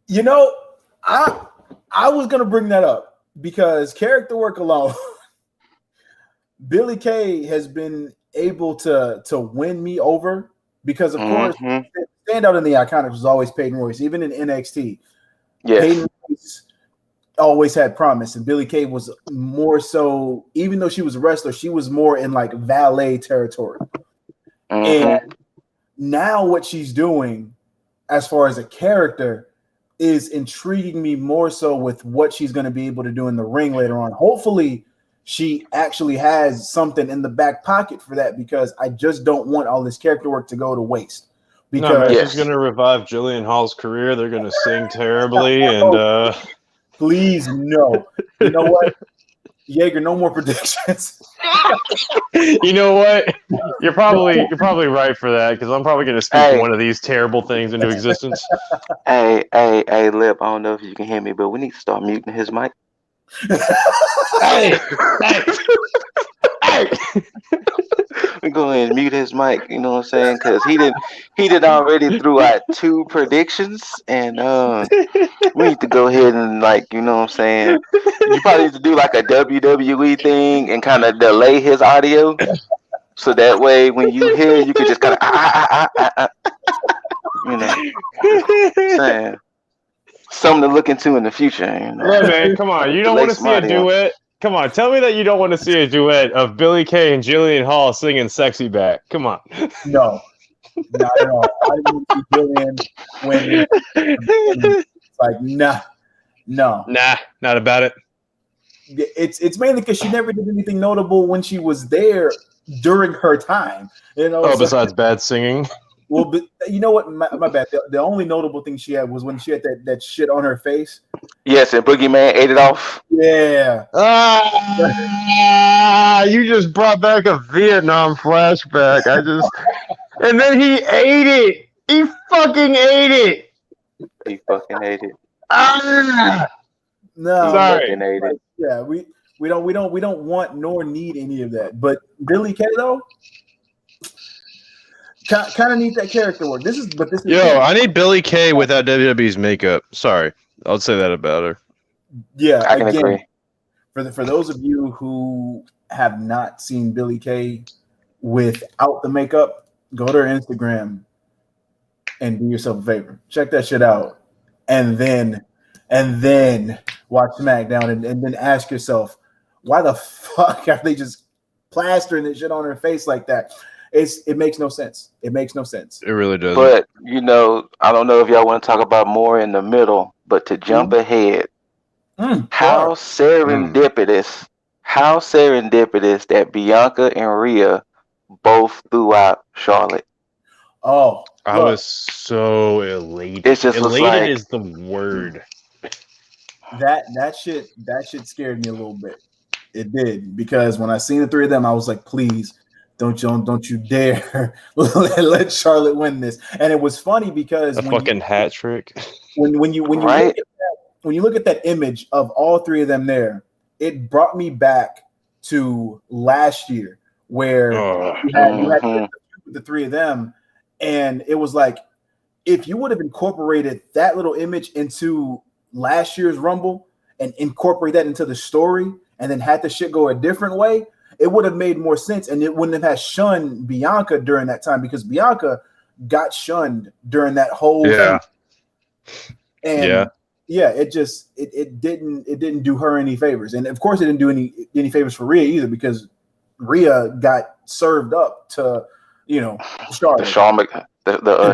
[SPEAKER 2] you know, I was gonna bring that up because character work alone, Billie Kay has been able to win me over because of course standout in the Iconics was always Peyton Royce, even in NXT.
[SPEAKER 1] Yes.
[SPEAKER 2] Peyton Royce, always had promise, and Billie Kay was more so. Even though she was a wrestler, she was more in like valet territory. And now what she's doing, as far as a character, is intriguing me more so with what she's going to be able to do in the ring later on. Hopefully, she actually has something in the back pocket for that, because I just don't want all this character work to go to waste. Because
[SPEAKER 3] no, man, she's going to revive Jillian Hall's career. They're going to sing terribly, and
[SPEAKER 2] please no. You know what, Jaeger? No more predictions.
[SPEAKER 3] You know what? You're probably right for that, because I'm probably going to speak one of these terrible things into existence.
[SPEAKER 1] Hey, Lip, I don't know if you can hear me, but we need to start muting his mic.
[SPEAKER 3] Hey.
[SPEAKER 1] We go ahead and mute his mic, you know what I'm saying? Because he did already threw out 2 predictions, and we need to go ahead and, like, you know what I'm saying? You probably need to do like a WWE thing and kind of delay his audio, so that way when you hear, you can just kind of you know, saying something to look into in the future. You know?
[SPEAKER 3] Yeah, man, come on. You don't want to see a duet? Come on, tell me that you don't want to see a duet of Billie Kay and Jillian Hall singing "Sexy Back." Come on.
[SPEAKER 2] No, not at all. I didn't see Jillian when it's like, no,
[SPEAKER 3] not about it.
[SPEAKER 2] It's mainly because she never did anything notable when she was there during her time. You know.
[SPEAKER 3] Besides bad singing.
[SPEAKER 2] Well, but you know what? My bad. The only notable thing she had was when she had that shit on her face.
[SPEAKER 1] Yes, and Boogeyman ate it off.
[SPEAKER 2] Yeah.
[SPEAKER 3] You just brought back a Vietnam flashback. And then he ate it. He fucking ate it.
[SPEAKER 1] He fucking ate it.
[SPEAKER 2] No,
[SPEAKER 3] sorry.
[SPEAKER 2] Ate it. Yeah, we don't want nor need any of that. But Billie Kay though, kind of need that character work.
[SPEAKER 3] I need Billie Kay without WWE's makeup. Sorry, I'll say that about her.
[SPEAKER 2] Yeah,
[SPEAKER 1] I can agree.
[SPEAKER 2] For those of you who have not seen Billie Kay without the makeup, go to her Instagram and do yourself a favor. Check that shit out, and then watch SmackDown, and then ask yourself, why the fuck are they just plastering this shit on her face like that? It makes no sense. It makes no sense.
[SPEAKER 3] It really does.
[SPEAKER 1] But you know, I don't know if y'all want to talk about more in the middle, but to jump ahead, how serendipitous that Bianca and Rhea both threw out Charlotte.
[SPEAKER 2] Oh,
[SPEAKER 3] I was so elated.
[SPEAKER 1] It just
[SPEAKER 3] elated is the word.
[SPEAKER 2] That shit scared me a little bit. It did, because when I seen the 3 of them, I was like, please don't you dare let Charlotte win this. And it was funny because
[SPEAKER 3] a fucking hat trick.
[SPEAKER 2] When you look at that image of all 3 of them there, it brought me back to last year where you had the 3 of them, and it was like, if you would have incorporated that little image into last year's Rumble and incorporate that into the story, and then had the shit go a different way, it would have made more sense, and it wouldn't have had shunned Bianca during that time, because Bianca got shunned during that whole thing. And it didn't do her any favors, and of course it didn't do any favors for Rhea either, because Rhea got served up to Charlotte.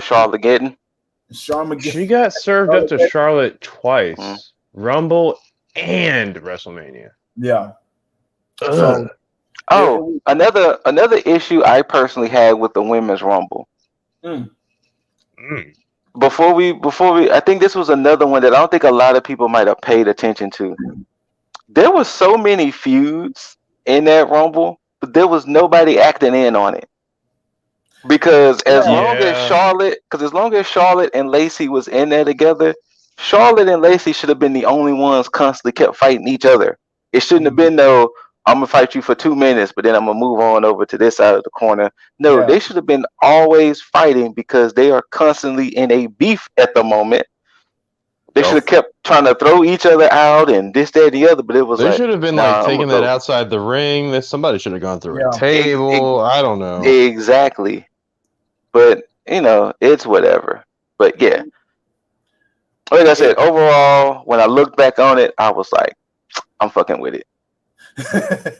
[SPEAKER 1] Charlotte getting.
[SPEAKER 3] She got served up to Charlotte twice, Rumble and WrestleMania.
[SPEAKER 2] Yeah.
[SPEAKER 1] Another issue I personally had with the women's Rumble. Before we, I think this was another one that I don't think a lot of people might have paid attention to. There was so many feuds in that Rumble, but there was nobody acting in on it. Because as long as Charlotte and Lacey was in there together, Charlotte and Lacey should have been the only ones constantly kept fighting each other. It shouldn't have been no, I'm gonna fight you for 2 minutes, but then I'm gonna move on over to this side of the corner. No, they should have been always fighting, because they are constantly in a beef at the moment. They should have kept trying to throw each other out and this, that, and the other, but it was
[SPEAKER 3] should have been taking that outside the ring. Somebody should have gone through a table. I don't know.
[SPEAKER 1] Exactly. But it's whatever. But yeah. Like I said, overall, when I look back on it, I was like, I'm fucking with it.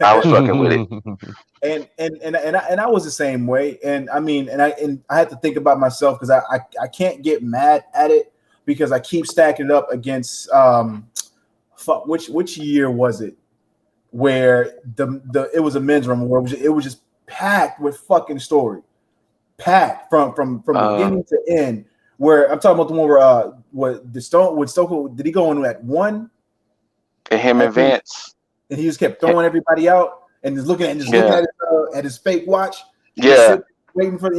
[SPEAKER 1] I was fucking with it.
[SPEAKER 2] And I was the same way. And I mean, and I had to think about myself because I can't get mad at it because I keep stacking it up against which year was it where the it was a men's room where it was just packed with fucking story, packed from beginning to end. Where I'm talking about the one where Stone did he go on at one?
[SPEAKER 1] And him and Vince,
[SPEAKER 2] and he just kept throwing everybody out and just looking at his fake watch.
[SPEAKER 1] Yeah,
[SPEAKER 2] waiting for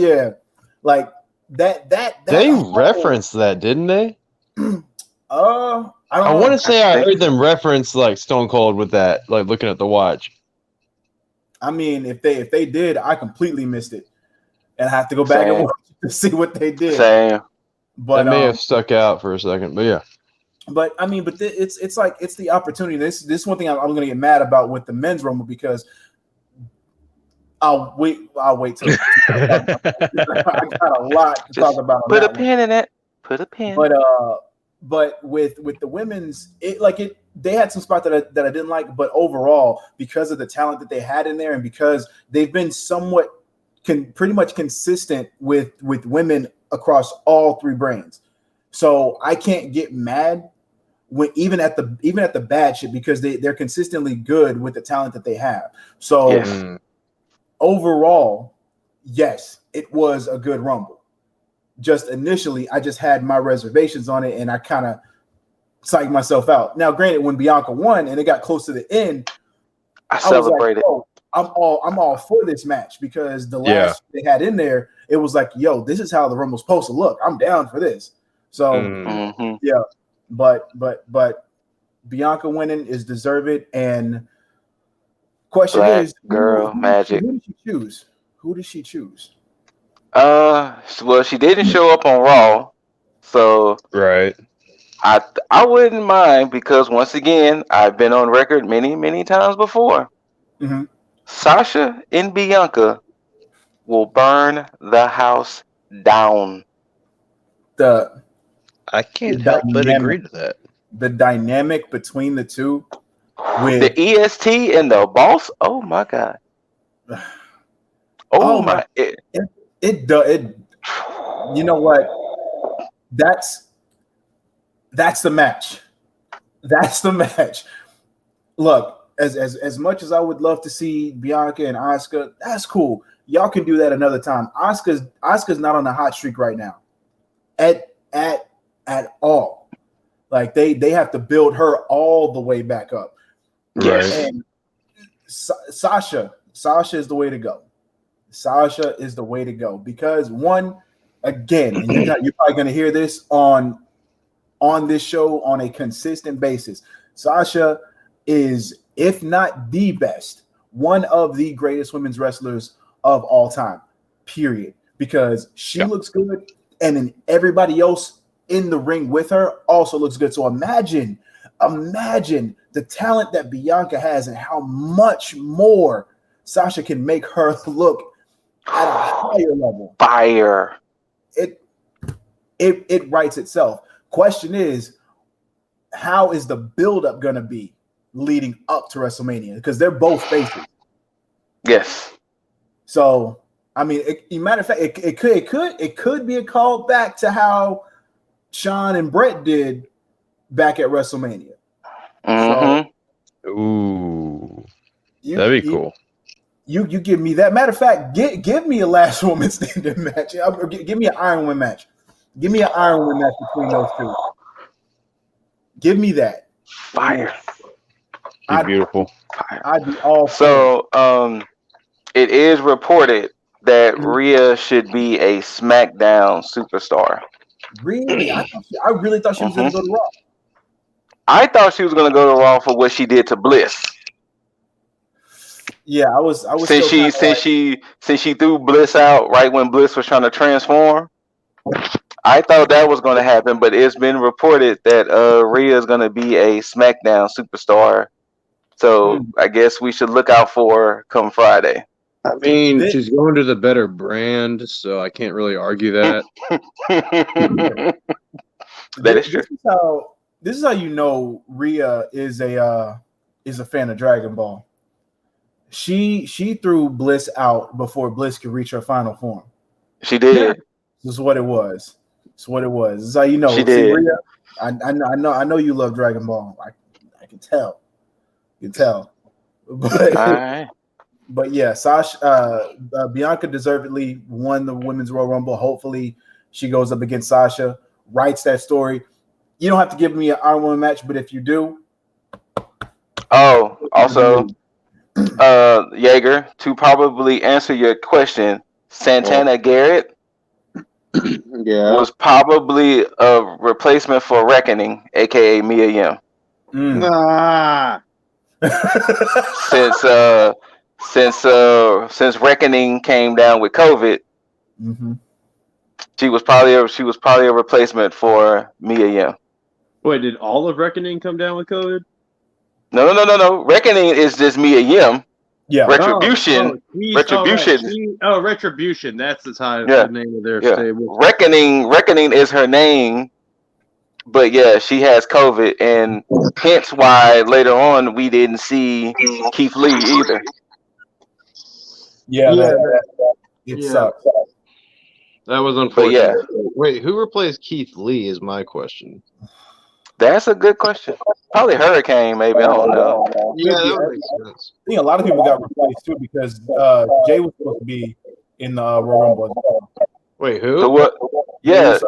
[SPEAKER 2] like that.
[SPEAKER 3] They referenced that, didn't they?
[SPEAKER 2] I
[SPEAKER 3] want to say I heard them reference like Stone Cold with that, like looking at the watch.
[SPEAKER 2] I mean, if they did, I completely missed it, and I have to go back and watch to see what they did.
[SPEAKER 1] Same.
[SPEAKER 2] But
[SPEAKER 3] that may have stuck out for a second, but yeah.
[SPEAKER 2] But I mean, it's like it's the opportunity. This one thing I'm going to get mad about with the men's rumble because I'll wait till I got a lot to talk about.
[SPEAKER 1] Put a pin in it. Put a pin.
[SPEAKER 2] But with the women's, they had some spots that I didn't like, but overall, because of the talent that they had in there, and because they've been somewhat pretty much consistent with women across all three brands, so I can't get mad when even at the bad shit because they're consistently good with the talent that they have. So overall, yes, it was a good rumble. Just initially, I just had my reservations on it, and I kind of psyched myself out. Now, granted, when Bianca won and it got close to the end,
[SPEAKER 1] I celebrated.
[SPEAKER 2] Was like, oh, I'm all for this match because the last they had in there, it was like, yo, this is how the Rumble's supposed to look. I'm down for this. So yeah, but Bianca winning is deserved. And question is,
[SPEAKER 1] girl magic.
[SPEAKER 2] Who did she choose? Who did she choose?
[SPEAKER 1] Well, she didn't show up on Raw, so
[SPEAKER 3] right.
[SPEAKER 1] I wouldn't mind because once again, I've been on record many times before.
[SPEAKER 2] Mm-hmm.
[SPEAKER 1] Sasha and Bianca will burn the house down.
[SPEAKER 3] I can't help but agree to that.
[SPEAKER 2] The dynamic between the two, with
[SPEAKER 1] the EST and the boss. Oh my god. Oh my!
[SPEAKER 2] It. You know what? That's the match. That's the match. Look, as much as I would love to see Bianca and Asuka, that's cool. Y'all can do that another time. Asuka's not on a hot streak right now, at all. Like they have to build her all the way back up.
[SPEAKER 1] Yes.
[SPEAKER 2] And Sasha is the way to go. Sasha is the way to go because one, again, and you're probably going to hear this on this show on a consistent basis. Sasha is, if not the best, one of the greatest women's wrestlers of all time, period. Because she looks good, and then everybody else in the ring with her also looks good. So imagine the talent that Bianca has and how much more Sasha can make her look at a higher level.
[SPEAKER 1] Fire.
[SPEAKER 2] It writes itself. Question is, how is the buildup going to be leading up to WrestleMania? Because they're both faces.
[SPEAKER 1] Yes.
[SPEAKER 2] So, I mean, matter of fact, it could be a call back to how Shawn and Brett did back at WrestleMania.
[SPEAKER 1] Mm-hmm.
[SPEAKER 3] So, ooh, that'd be cool.
[SPEAKER 2] You give me that. Matter of fact, give me a last woman standing match. Give me an Iron Woman match. Give me an Iron Woman match between those two. Give me that.
[SPEAKER 1] Fire.
[SPEAKER 3] Beautiful.
[SPEAKER 2] I'd be all
[SPEAKER 1] so. It is reported that Rhea should be a SmackDown superstar.
[SPEAKER 2] Really? I really thought she was going to go to Raw.
[SPEAKER 1] I thought she was going to go to Raw for what she did to Bliss.
[SPEAKER 2] Yeah, I was.
[SPEAKER 1] Since she threw Bliss out right when Bliss was trying to transform, I thought that was going to happen. But it's been reported that Rhea is going to be a SmackDown superstar. So I guess we should look out for her come Friday.
[SPEAKER 3] I mean, she's going to the better brand, so I can't really argue that.
[SPEAKER 1] That is true.
[SPEAKER 2] This is how you know Rhea is a fan of Dragon Ball. She threw Bliss out before Bliss could reach her final form.
[SPEAKER 1] She did. Yeah.
[SPEAKER 2] This is what it was. This is how you know.
[SPEAKER 1] She did.
[SPEAKER 2] Rhea, I know you love Dragon Ball. I can tell. You can tell. But, all right. But yeah, Sasha, Bianca deservedly won the Women's Royal Rumble. Hopefully, she goes up against Sasha, writes that story. You don't have to give me an Iron Woman match, but if you do.
[SPEAKER 1] Oh, also, Jaeger, to probably answer your question, Santana Garrett was probably a replacement for Reckoning, aka Mia Yim.
[SPEAKER 4] Nah.
[SPEAKER 1] Since Reckoning came down with COVID, she was probably a replacement for Mia Yim.
[SPEAKER 4] Wait, did all of Reckoning come down with COVID?
[SPEAKER 1] No. Reckoning is just Mia Yim.
[SPEAKER 2] Yeah.
[SPEAKER 1] Retribution.
[SPEAKER 4] Retribution. Retribution. That's the name of their stable.
[SPEAKER 1] Reckoning is her name. But yeah, she has COVID, and hence why later on we didn't see Keith Lee either.
[SPEAKER 2] Yeah, it sucks.
[SPEAKER 3] That was unfortunate. Wait, who replaced Keith Lee is my question.
[SPEAKER 1] That's a good question. Probably Hurricane, maybe. I don't know.
[SPEAKER 3] Yeah, that would make sense.
[SPEAKER 2] I think a lot of people got replaced too because Jay was supposed to be in the Royal Rumble as well.
[SPEAKER 3] Wait, who?
[SPEAKER 1] So what? Yeah.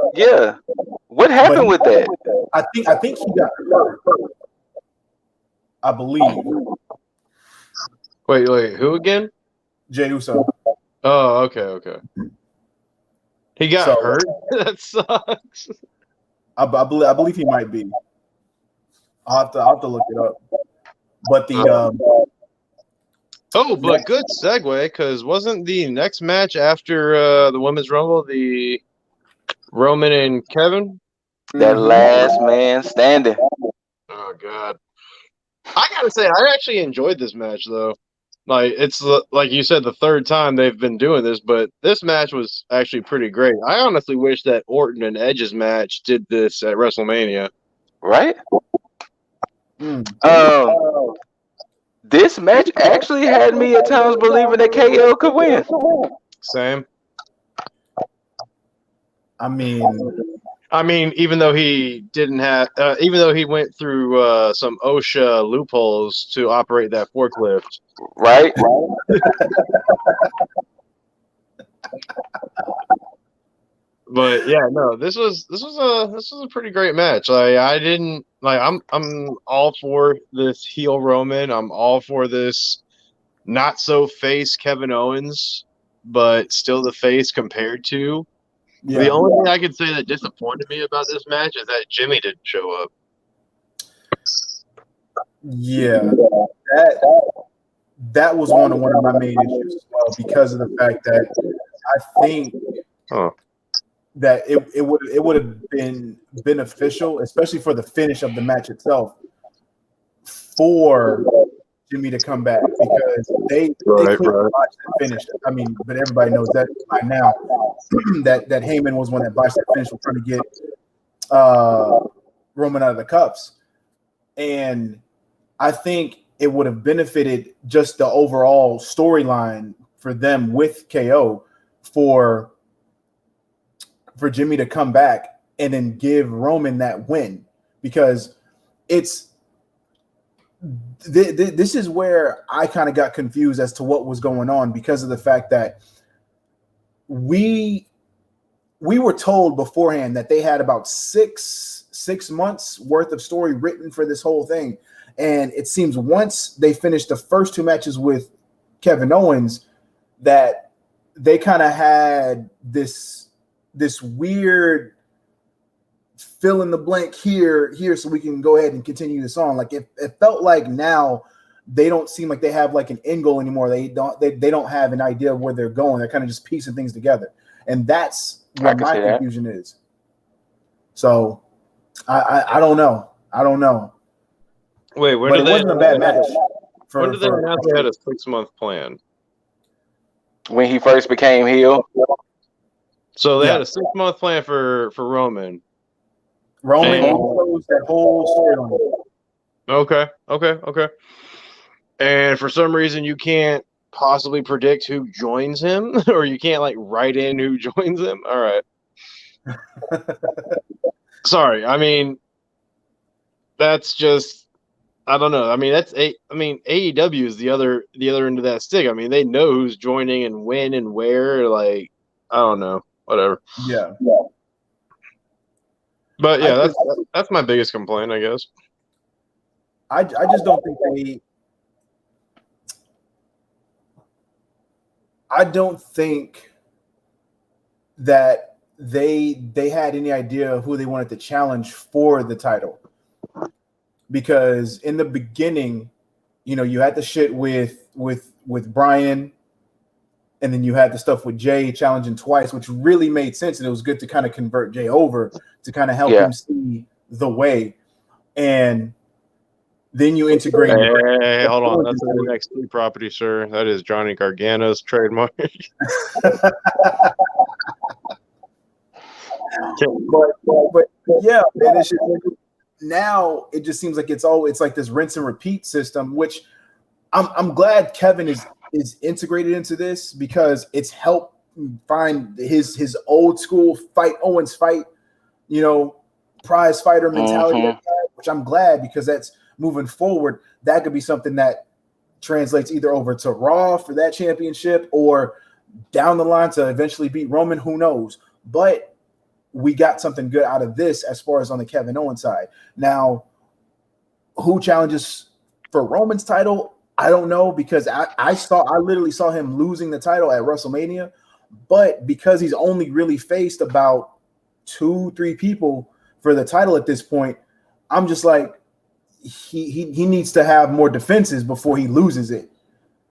[SPEAKER 1] What happened with that?
[SPEAKER 2] I think he got hurt. I believe.
[SPEAKER 3] Wait, who again?
[SPEAKER 2] Jey Uso.
[SPEAKER 3] Oh, okay. He got hurt? That sucks.
[SPEAKER 2] I believe he might be. I'll have to look it up. But
[SPEAKER 3] but good segue, because wasn't the next match after the Women's Rumble the Roman and Kevin?
[SPEAKER 1] That last man standing.
[SPEAKER 3] Oh God! I gotta say, I actually enjoyed this match though. Like it's like you said, the third time they've been doing this, but this match was actually pretty great. I honestly wish that Orton and Edge's match did this at WrestleMania.
[SPEAKER 1] Right? This match actually had me at times believing that KO could win.
[SPEAKER 3] Same.
[SPEAKER 2] I mean,
[SPEAKER 3] even though he didn't have, even though he went through some OSHA loopholes to operate that forklift,
[SPEAKER 1] right?
[SPEAKER 3] But yeah, no, this was a pretty great match. I'm all for this heel Roman. I'm all for this not so face Kevin Owens, but still the face compared to. Yeah. The only thing I could say that disappointed me about this match is that Jimmy didn't show up.
[SPEAKER 2] Yeah, that was one of my main issues as well, because of the fact that I think that it would have been beneficial, especially for the finish of the match itself, for Jimmy to come back, because they couldn't botch that finish. I mean, but everybody knows that by now that Heyman was one that botched that finish. We're trying to get Roman out of the cuffs, and I think it would have benefited just the overall storyline for them with KO for Jimmy to come back and then give Roman that win, because this is where I kind of got confused as to what was going on, because of the fact that we were told beforehand that they had about six months worth of story written for this whole thing. And it seems once they finished the first two matches with Kevin Owens, that they kind of had this weird fill in the blank here, so we can go ahead and continue this on. Like it felt like now they don't seem like they have like an end goal anymore. They don't have an idea of where they're going. They're kind of just piecing things together, and that's what my confusion is. So I don't know.
[SPEAKER 3] Wait,
[SPEAKER 2] but it wasn't a bad match.
[SPEAKER 3] When did they announce they had a 6-month plan?
[SPEAKER 1] When he first became heel.
[SPEAKER 3] So they had a 6-month plan for Roman.
[SPEAKER 2] Roman closed that whole
[SPEAKER 3] storyline. Okay. And for some reason, you can't possibly predict who joins him, or you can't like write in who joins him. All right. Sorry. I mean, that's just. I don't know. I mean, AEW is the other end of that stick. I mean, they know who's joining and when and where. Like, I don't know. Whatever.
[SPEAKER 2] Yeah.
[SPEAKER 3] But yeah, that's my biggest complaint, I guess.
[SPEAKER 2] I just don't think they. I don't think that they had any idea of who they wanted to challenge for the title, because in the beginning, you know, you had the shit with Brian, and then you had the stuff with Jay challenging twice, which really made sense, and it was good to kind of convert Jay over to kind of help him see the way. And then you integrate.
[SPEAKER 3] Hey, hold on. That's the next new property, sir. That is Johnny Gargano's trademark.
[SPEAKER 2] but yeah, man, it's just, now it just seems like it's like this rinse and repeat system, which I'm glad Kevin is integrated into this, because it's helped find his old school fight, Owens fight, you know, prize fighter mentality, which I'm glad, because that's moving forward. That could be something that translates either over to Raw for that championship, or down the line to eventually beat Roman. Who knows? But we got something good out of this as far as on the Kevin Owens side. Now, who challenges for Roman's title? I don't know, because I literally saw him losing the title at WrestleMania, but because he's only really faced about 2-3 people for the title at this point, I'm just like, he needs to have more defenses before he loses it.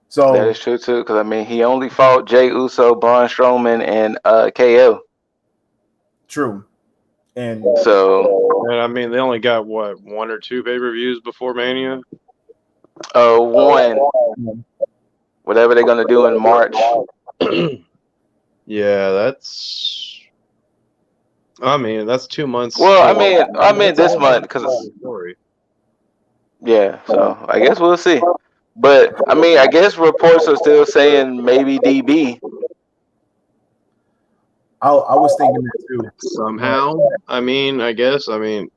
[SPEAKER 2] So
[SPEAKER 1] that is true too, because I mean, he only fought Jey Uso, Braun Strowman, and KO.
[SPEAKER 2] True. And
[SPEAKER 3] I mean, they only got what, 1 or 2 pay-per-views before Mania?
[SPEAKER 1] One. Whatever they're gonna do in March.
[SPEAKER 3] Yeah, that's. I mean, that's 2 months.
[SPEAKER 1] Well, I mean this month, because it's story. Yeah, so I guess we'll see. But I mean, I guess reports are still saying maybe DB.
[SPEAKER 2] I was thinking that too.
[SPEAKER 3] Somehow, I mean, I guess. I mean,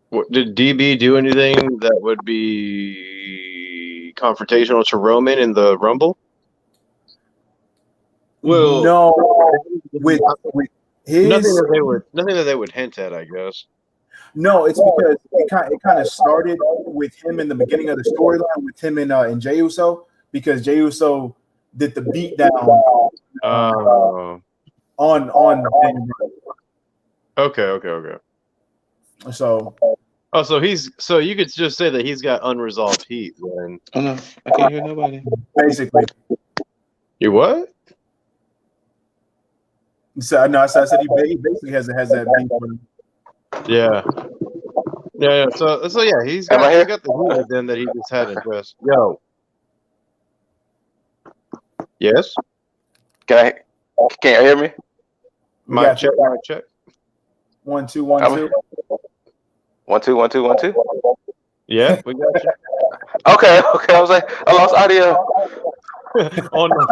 [SPEAKER 3] what, did DB do anything that would be confrontational to Roman in the Rumble?
[SPEAKER 2] Well, no, with his
[SPEAKER 3] nothing that they would hint at, I guess.
[SPEAKER 2] No, it's because it kind of started with him in the beginning of the storyline with him and Jey Uso, because Jey Uso did the beatdown on
[SPEAKER 3] Okay.
[SPEAKER 2] So
[SPEAKER 3] so you could just say that he's got unresolved heat then.
[SPEAKER 1] Oh no, I can't hear nobody.
[SPEAKER 2] Basically.
[SPEAKER 3] You what?
[SPEAKER 2] So no, I said he basically has that beat with him.
[SPEAKER 3] Yeah. So yeah, he's got the heat then that he just hadn't addressed. Yo. Yes.
[SPEAKER 1] Can you hear me?
[SPEAKER 3] Mic check.
[SPEAKER 2] 1 2 1 2.
[SPEAKER 1] 1 2 1 2 1 2.
[SPEAKER 3] Yeah, we got you.
[SPEAKER 1] Okay. I was like, I lost audio.
[SPEAKER 3] Oh no.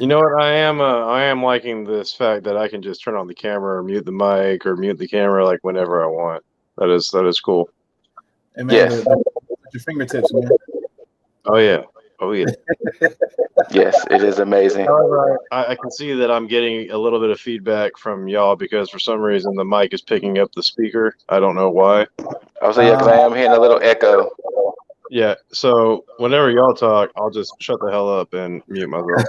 [SPEAKER 3] You know what? I am liking this fact that I can just turn on the camera or mute the mic or mute the camera like whenever I want. That is cool.
[SPEAKER 2] Hey man, yes. Your fingertips, man.
[SPEAKER 3] Oh yeah.
[SPEAKER 1] Yes, it is amazing.
[SPEAKER 3] However, I can see that I'm getting a little bit of feedback from y'all because for some reason the mic is picking up the speaker. I don't know why.
[SPEAKER 1] I was like, yeah, because I am hearing a little echo.
[SPEAKER 3] Yeah, so whenever y'all talk, I'll just shut the hell up and mute myself.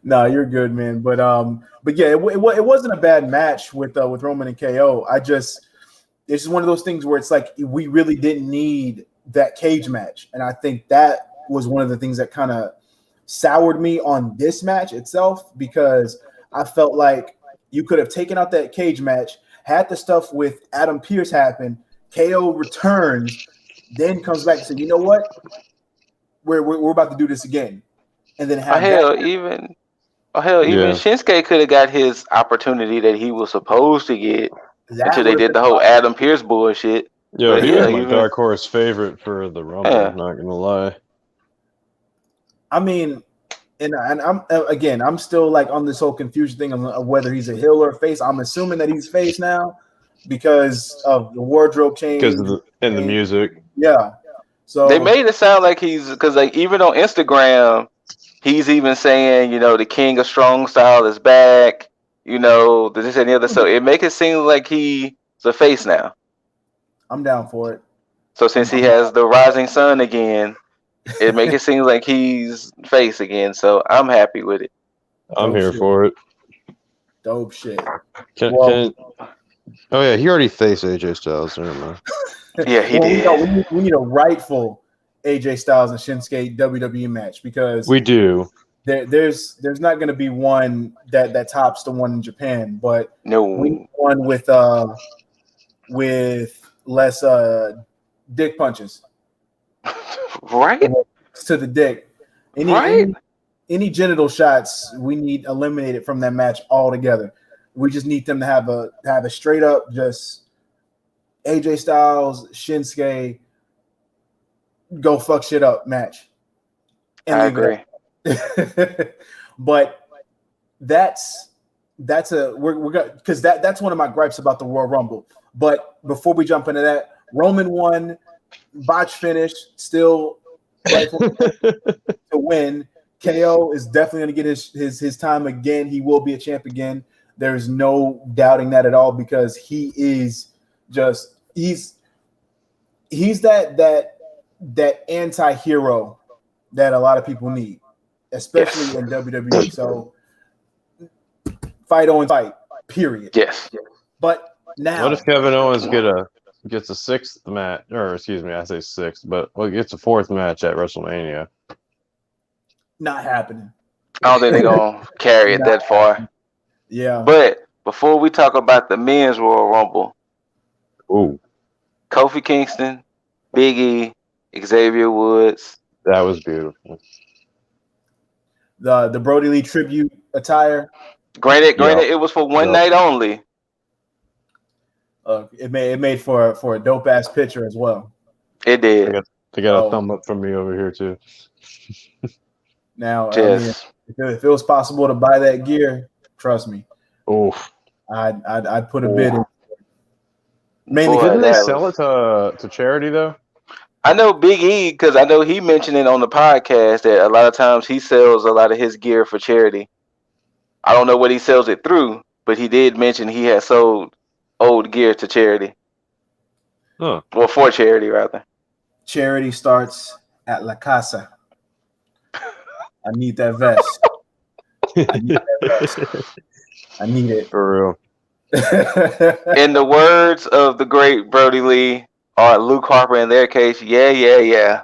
[SPEAKER 2] No, you're good, man. But yeah, it wasn't a bad match with Roman and KO. It's just one of those things where it's like we really didn't need that cage match, and I think that was one of the things that kind of soured me on this match itself, because I felt like you could have taken out that cage match, had the stuff with Adam Pearce happen, KO returns, then comes back and said, you know what, we're about to do this again, and then have
[SPEAKER 1] Oh hell, even Shinsuke could have got his opportunity that he was supposed to get until they did the whole Adam Pearce bullshit.
[SPEAKER 3] Yo, he was my dark horse favorite for the Rumble. Yeah. Not gonna lie.
[SPEAKER 2] I mean, and I'm still like on this whole confusion thing of whether he's a heel or a face. I'm assuming that he's face now because of the wardrobe change
[SPEAKER 3] and the music.
[SPEAKER 2] Yeah. So
[SPEAKER 1] they made it sound like he's because like even on Instagram, he's even saying, the King of Strong Style is back. This and the other. So it makes it seem like he's a face now.
[SPEAKER 2] I'm down for it.
[SPEAKER 1] So since he has the Rising Sun again, it makes it seem like he's face again. So I'm happy with it.
[SPEAKER 3] I'm here for it.
[SPEAKER 2] Dope shit.
[SPEAKER 3] Oh yeah, he already faced AJ Styles. Never mind.
[SPEAKER 1] Yeah, he did.
[SPEAKER 2] We need a rightful AJ Styles and Shinsuke WWE match because
[SPEAKER 3] we do.
[SPEAKER 2] There's not going to be one that tops the one in Japan, but
[SPEAKER 1] no,
[SPEAKER 2] we need one with less dick punches.
[SPEAKER 1] Right
[SPEAKER 2] to the dick. Any genital shots we need eliminated from that match altogether. We just need them to have a straight up just AJ Styles, Shinsuke, go fuck shit up match.
[SPEAKER 1] And I agree.
[SPEAKER 2] But that's we're gonna because that's one of my gripes about the Royal Rumble. But before we jump into that, Roman won, botch finish, still to win. KO is definitely going to get his time again. He will be a champ again. There's no doubting that at all because he is just he's that anti-hero that a lot of people need, especially in WWE. So fight Owens, fight, period.
[SPEAKER 1] Yes.
[SPEAKER 2] But now,
[SPEAKER 3] what if Kevin Owens gets a sixth match, or excuse me, I say sixth, but gets a fourth match at WrestleMania?
[SPEAKER 2] Not happening.
[SPEAKER 1] I don't think they're gonna carry it that far.
[SPEAKER 2] Yeah.
[SPEAKER 1] But before we talk about the men's Royal Rumble, Kofi Kingston, Big E, Xavier Woods.
[SPEAKER 3] That was beautiful.
[SPEAKER 2] The Brody Lee tribute attire.
[SPEAKER 1] Granted, it was for one night only.
[SPEAKER 2] It made for a dope ass picture as well.
[SPEAKER 1] It did.
[SPEAKER 3] They got a thumb up from me over here too.
[SPEAKER 2] Now, if it was possible to buy that gear, trust me. I'd put a bid in.
[SPEAKER 3] Mainly, didn't they sell it to charity though?
[SPEAKER 1] I know Big E because I know he mentioned it on the podcast that a lot of times he sells a lot of his gear for charity. I don't know what he sells it through, but he did mention he had sold old gear to charity.
[SPEAKER 3] Huh.
[SPEAKER 1] Well, for charity rather.
[SPEAKER 2] Charity starts at La Casa. I need that vest. I need it.
[SPEAKER 3] For real.
[SPEAKER 1] In the words of the great Brody Lee or Luke Harper in their case, yeah.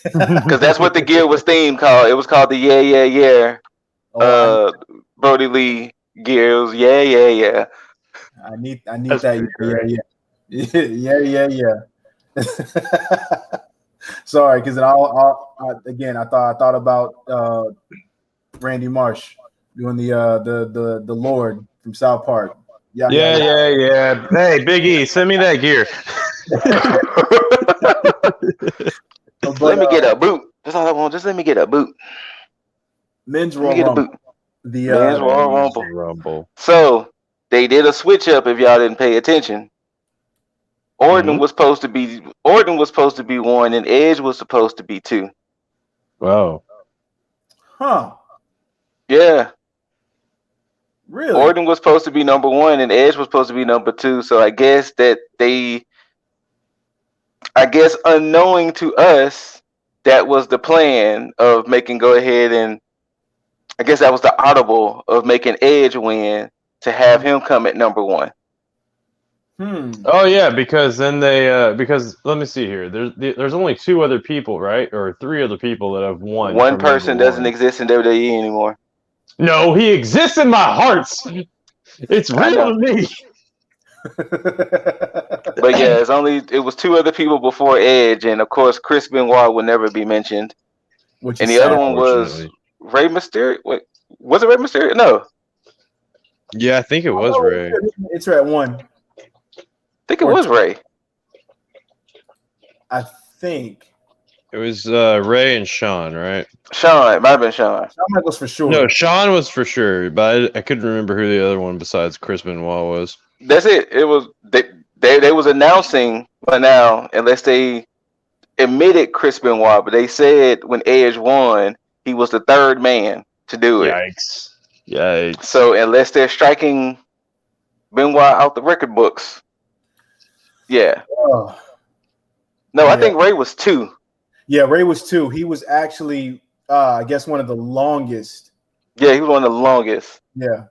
[SPEAKER 1] Because that's what the gear was themed called. It was called the yeah. Brody Lee gear. It was yeah.
[SPEAKER 2] I need that yeah. Sorry, because I thought about Randy Marsh doing the Lord from South Park.
[SPEAKER 3] Yeah. Hey, Big E, send me that gear.
[SPEAKER 1] Let me get a boot. That's all I want. Just let me get a boot.
[SPEAKER 2] Men's Royal Rumble.
[SPEAKER 1] Men's Royal Rumble. So they did a switch up. If y'all didn't pay attention, Orton was supposed to be 1, and Edge was supposed to be 2.
[SPEAKER 3] Wow.
[SPEAKER 2] Huh.
[SPEAKER 1] Yeah.
[SPEAKER 2] Really?
[SPEAKER 1] Orton was supposed to be number 1 and Edge was supposed to be number 2. So I guess unknowing to us, that was the plan of go ahead and I guess that was the audible of making Edge win to have him come at number 1.
[SPEAKER 3] Oh yeah, because then because let me see here. There's only 2 other people, right? Or 3 other people that have won.
[SPEAKER 1] One person doesn't exist in WWE anymore.
[SPEAKER 3] No, he exists in my hearts. It's real to me.
[SPEAKER 1] But yeah, it was 2 other people before Edge, and of course Chris Benoit will never be mentioned. And the other one was Rey Mysterio. Wait, Was it Rey Mysterio? No.
[SPEAKER 3] Yeah, I think it was Ray.
[SPEAKER 2] It's at 1.
[SPEAKER 1] I think it was Ray.
[SPEAKER 2] I think
[SPEAKER 3] it was Ray and Sean, right?
[SPEAKER 1] Sean, it might have been Sean.
[SPEAKER 2] Shawn Michaels for sure.
[SPEAKER 3] No, Sean was for sure, but I couldn't remember who the other one besides Chris Benoit was.
[SPEAKER 1] That's it. It was they was announcing by now, unless they admitted Chris Benoit, but they said when Edge won, he was the third man to do it.
[SPEAKER 3] Yikes.
[SPEAKER 1] So unless they're striking Benoit out the record books, yeah.
[SPEAKER 2] Oh.
[SPEAKER 1] No, I think Ray was 2.
[SPEAKER 2] Yeah, Ray was 2. He was actually, I guess, one of the longest.
[SPEAKER 1] Yeah, he was one of the longest.
[SPEAKER 2] Yeah.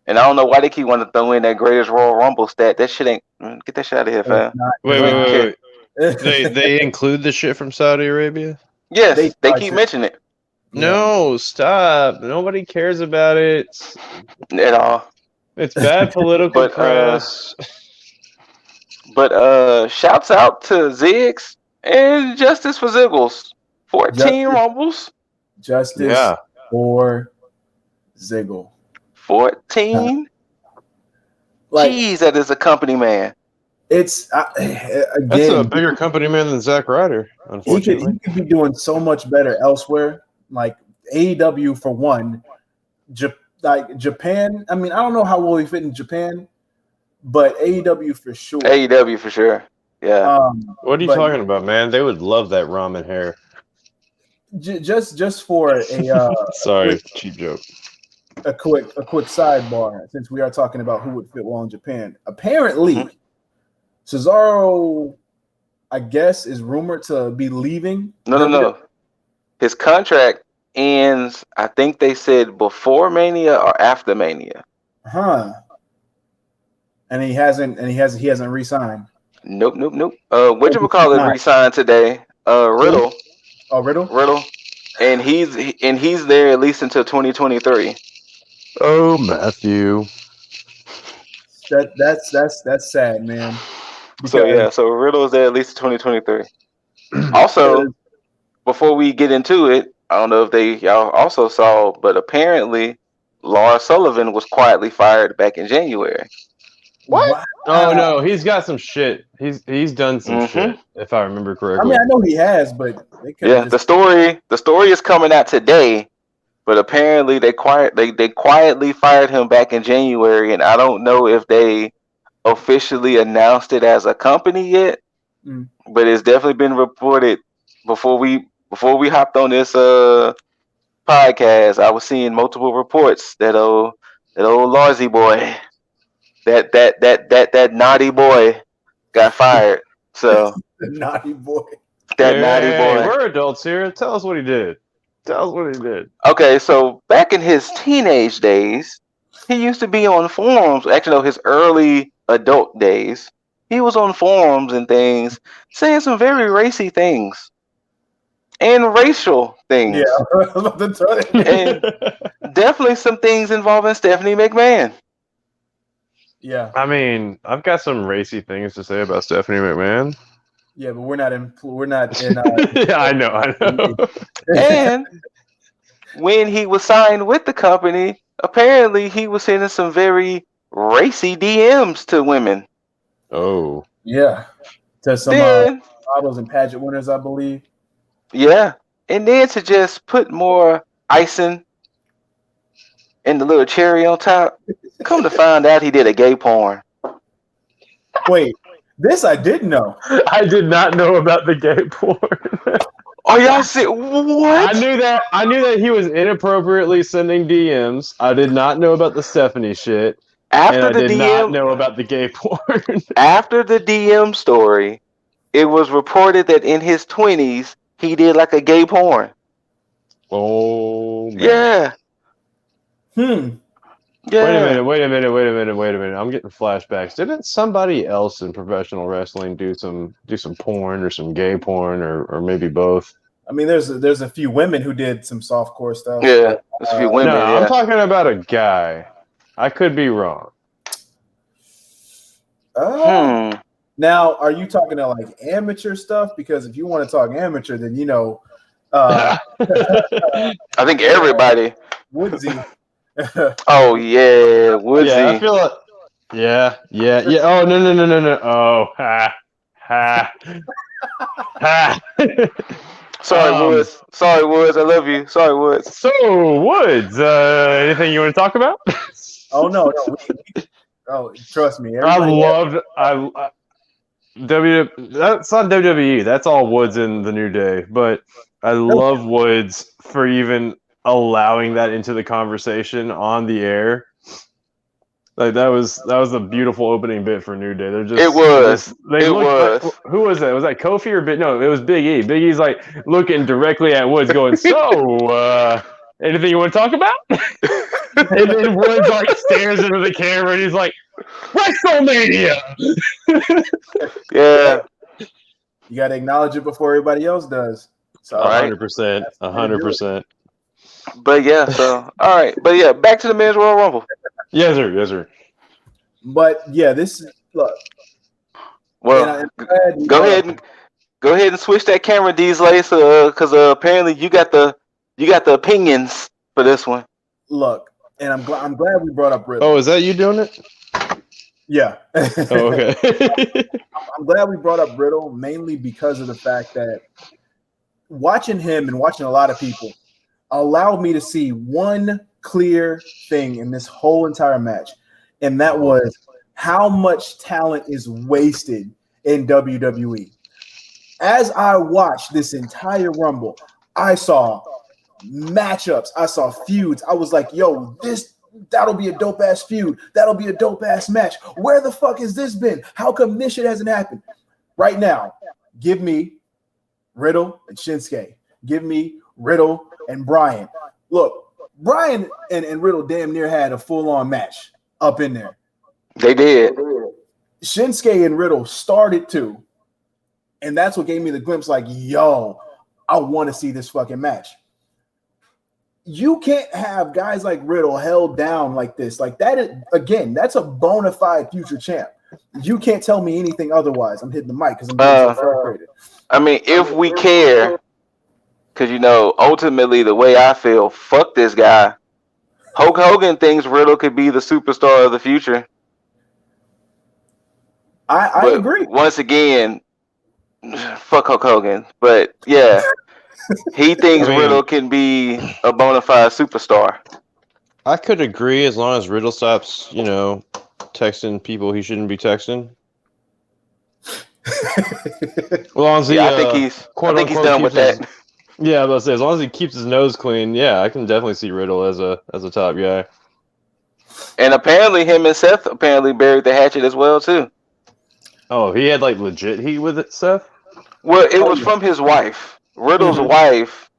[SPEAKER 1] And I don't know why they keep wanting to throw in that greatest Royal Rumble stat. That shit ain't. Get that shit out of here, fam.
[SPEAKER 3] Wait. they include the shit from Saudi Arabia?
[SPEAKER 1] Yes, they keep mentioning it.
[SPEAKER 3] No, stop. Nobody cares about it
[SPEAKER 1] at all.
[SPEAKER 3] It's bad political press.
[SPEAKER 1] But shouts out to Ziggs and Justice for Ziggles. 14 Rumbles.
[SPEAKER 2] Justice for Ziggle.
[SPEAKER 1] 14. Jeez, that is a company man.
[SPEAKER 2] It's again,
[SPEAKER 3] that's a bigger company man than Zack Ryder. Unfortunately,
[SPEAKER 2] he could be doing so much better elsewhere. Like AEW for one, like Japan. I mean, I don't know how well he fit in Japan, but AEW for sure.
[SPEAKER 1] AEW for sure. Yeah.
[SPEAKER 3] What are you talking about, man? They would love that ramen hair.
[SPEAKER 2] Just for a
[SPEAKER 3] sorry, cheap joke.
[SPEAKER 2] A quick sidebar, since we are talking about who would fit well in Japan. Apparently, Cesaro, I guess, is rumored to be leaving.
[SPEAKER 1] No. His contract ends, I think they said before Mania or after Mania.
[SPEAKER 2] Huh. And he hasn't re-signed.
[SPEAKER 1] Nope. Whatchamacallit re-signed today? Riddle.
[SPEAKER 2] Oh, Riddle?
[SPEAKER 1] Riddle. And he's there at least until 2023.
[SPEAKER 3] Oh, Matthew.
[SPEAKER 2] That's sad, man.
[SPEAKER 1] So Riddle is there at least 2023. Also, before we get into it, I don't know if y'all also saw, but apparently Lars Sullivan was quietly fired back in January.
[SPEAKER 2] What?
[SPEAKER 3] Oh no, he's got some shit. He's done some shit, if I remember correctly.
[SPEAKER 2] I mean, I know he has, but
[SPEAKER 1] the story is coming out today, but apparently they quietly fired him back in January, and I don't know if they officially announced it as a company yet, but it's definitely been reported before we hopped on this podcast. I was seeing multiple reports that old Larsy boy, that naughty boy got fired. So
[SPEAKER 2] the naughty boy.
[SPEAKER 1] Naughty boy.
[SPEAKER 3] We're adults here. Tell us what he did.
[SPEAKER 1] Okay, so back in his teenage days, he used to be on forums. Actually, no, his early adult days, he was on forums and things, saying some very racy things and racial things.
[SPEAKER 2] Yeah,
[SPEAKER 1] and definitely some things involving Stephanie McMahon.
[SPEAKER 2] Yeah,
[SPEAKER 3] I mean, I've got some racy things to say about Stephanie McMahon.
[SPEAKER 2] Yeah, but we're not in.
[SPEAKER 3] Yeah, I know.
[SPEAKER 1] And when he was signed with the company, apparently he was sending some very racy DMs to women.
[SPEAKER 3] Oh,
[SPEAKER 2] yeah, to some models and pageant winners, I believe.
[SPEAKER 1] Yeah, and then to just put more icing and the little cherry on top, come to find out he did a gay porn.
[SPEAKER 2] Wait, this I didn't know.
[SPEAKER 3] I did not know about the gay porn.
[SPEAKER 1] Oh, y'all see what?
[SPEAKER 3] I knew that he was inappropriately sending DMs. I did not know about the Stephanie shit.
[SPEAKER 1] After
[SPEAKER 3] I did not know about the gay porn.
[SPEAKER 1] After the DM story, it was reported that in his 20s he did like a gay porn.
[SPEAKER 3] Oh man.
[SPEAKER 1] Yeah.
[SPEAKER 3] Yeah. Wait a minute. I'm getting flashbacks. Didn't somebody else in professional wrestling do some porn or some gay porn or maybe both?
[SPEAKER 2] I mean, there's a few women who did some softcore stuff.
[SPEAKER 1] Yeah, there's a few women.
[SPEAKER 3] No, I'm talking about a guy. I could be wrong.
[SPEAKER 2] Now, are you talking to like amateur stuff? Because if you want to talk amateur, then I
[SPEAKER 1] think everybody.
[SPEAKER 2] Woodsy.
[SPEAKER 1] Oh yeah, Woodsy.
[SPEAKER 3] Yeah, I feel like. Yeah. Oh no. Oh, ha.
[SPEAKER 1] Sorry, Woods. Sorry, Woods. I love you. Sorry, Woods.
[SPEAKER 3] So, Woods, anything you want to talk about?
[SPEAKER 2] Oh no. Trust me.
[SPEAKER 3] I loved. That's not WWE. That's all Woods in the New Day. But I love Woods for even allowing that into the conversation on the air. Like that was a beautiful opening bit for New Day. They're just
[SPEAKER 1] it was.
[SPEAKER 3] Who was that? Was that Kofi or Big? No, it was Big E. Big E's like looking directly at Woods, going, "So, anything you want to talk about?" And then Woods like stares into the camera and he's like, "WrestleMania."
[SPEAKER 1] Yeah.
[SPEAKER 2] You got to acknowledge it before everybody else does. So
[SPEAKER 3] 100%, 100%.
[SPEAKER 1] But yeah, so all right, but yeah, back to the men's Royal Rumble.
[SPEAKER 3] Yes, sir.
[SPEAKER 2] But yeah, this look.
[SPEAKER 1] Well, go ahead and switch that camera, Deesley, because apparently you got the opinions for this one.
[SPEAKER 2] Look, and I'm glad we brought up Riddle.
[SPEAKER 3] Oh, is that you doing it?
[SPEAKER 2] Yeah.
[SPEAKER 3] Oh, okay.
[SPEAKER 2] I'm glad we brought up Riddle mainly because of the fact that watching him and watching a lot of people allowed me to see one clear thing in this whole entire match, and that was how much talent is wasted in WWE. As I watched this entire Rumble, I saw matchups, I saw feuds. I was like, yo, that'll be a dope ass feud. That'll be a dope ass match. Where the fuck has this been? How come this shit hasn't happened? Right now, give me Riddle and Shinsuke. Give me Riddle and Bryan. Look, Bryan and Riddle damn near had a full-on match up in there.
[SPEAKER 1] They did.
[SPEAKER 2] Shinsuke and Riddle started too. And that's what gave me the glimpse like, yo, I want to see this fucking match. You can't have guys like Riddle held down like this. Like that is, again, that's a bona fide future champ. You can't tell me anything otherwise. I'm hitting the mic because I'm getting so frustrated.
[SPEAKER 1] I mean, if we care, because ultimately the way I feel, fuck this guy. Hulk Hogan thinks Riddle could be the superstar of the future.
[SPEAKER 2] I agree.
[SPEAKER 1] Once again, fuck Hulk Hogan. But yeah, he thinks Riddle can be a bona fide superstar.
[SPEAKER 3] I could agree as long as Riddle stops, texting people he shouldn't be texting. As long as he,
[SPEAKER 1] I think he's done with that.
[SPEAKER 3] Yeah, I was about to say, as long as he keeps his nose clean, yeah, I can definitely see Riddle as a top guy.
[SPEAKER 1] And apparently, him and Seth buried the hatchet as well too.
[SPEAKER 3] Oh, he had like legit heat with it, Seth?
[SPEAKER 1] Well, it was from his wife. Riddle's wife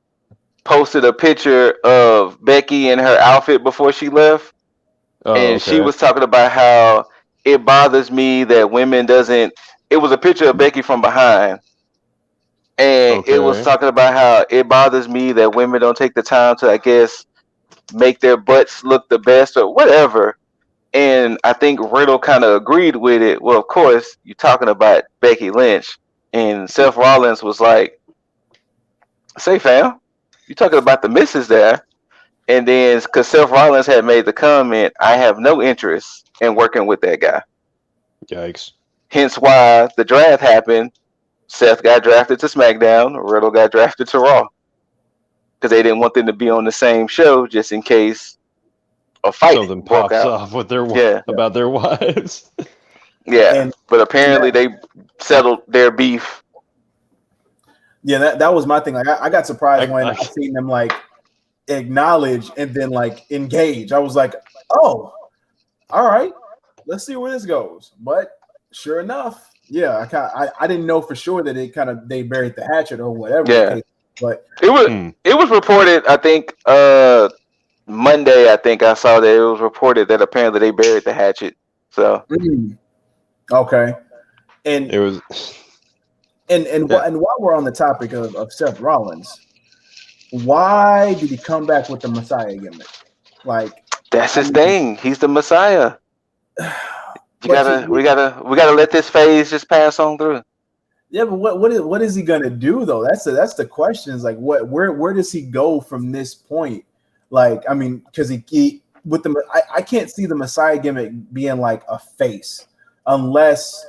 [SPEAKER 1] posted a picture of Becky in her outfit before she left. And she was talking about how it bothers me that women doesn't. It was a picture of Becky from behind. And it was talking about how it bothers me that women don't take the time to, I guess, make their butts look the best or whatever. And I think Riddle kind of agreed with it. Well, of course, you're talking about Becky Lynch. And Seth Rollins was like, say, fam, you're talking about the missus there. And then, because Seth Rollins had made the comment, I have no interest in working with that guy.
[SPEAKER 3] Yikes.
[SPEAKER 1] Hence why the draft happened. Seth got drafted to SmackDown. Riddle got drafted to Raw. Because they didn't want them to be on the same show just in case a fight
[SPEAKER 3] something pops off with their about their wives.
[SPEAKER 1] Yeah, but apparently they settled their beef.
[SPEAKER 2] Yeah, that was my thing. Like I got surprised when I seen them like acknowledge and then like engage. I was like, oh, all right, let's see where this goes. But sure enough, yeah, I didn't know for sure that they buried the hatchet or whatever.
[SPEAKER 1] Yeah,
[SPEAKER 2] but
[SPEAKER 1] it was reported. I think Monday. I think I saw that it was reported that apparently they buried the hatchet. So
[SPEAKER 2] okay, and
[SPEAKER 3] it was.
[SPEAKER 2] And while we're on the topic of Seth Rollins, why did he come back with the Messiah gimmick? Like
[SPEAKER 1] that's his thing. He's the Messiah. We gotta let this phase just pass on through.
[SPEAKER 2] Yeah, but what is he gonna do though? That's the question. Is like where does he go from this point? Like, I mean, because with the I can't see the Messiah gimmick being like a face unless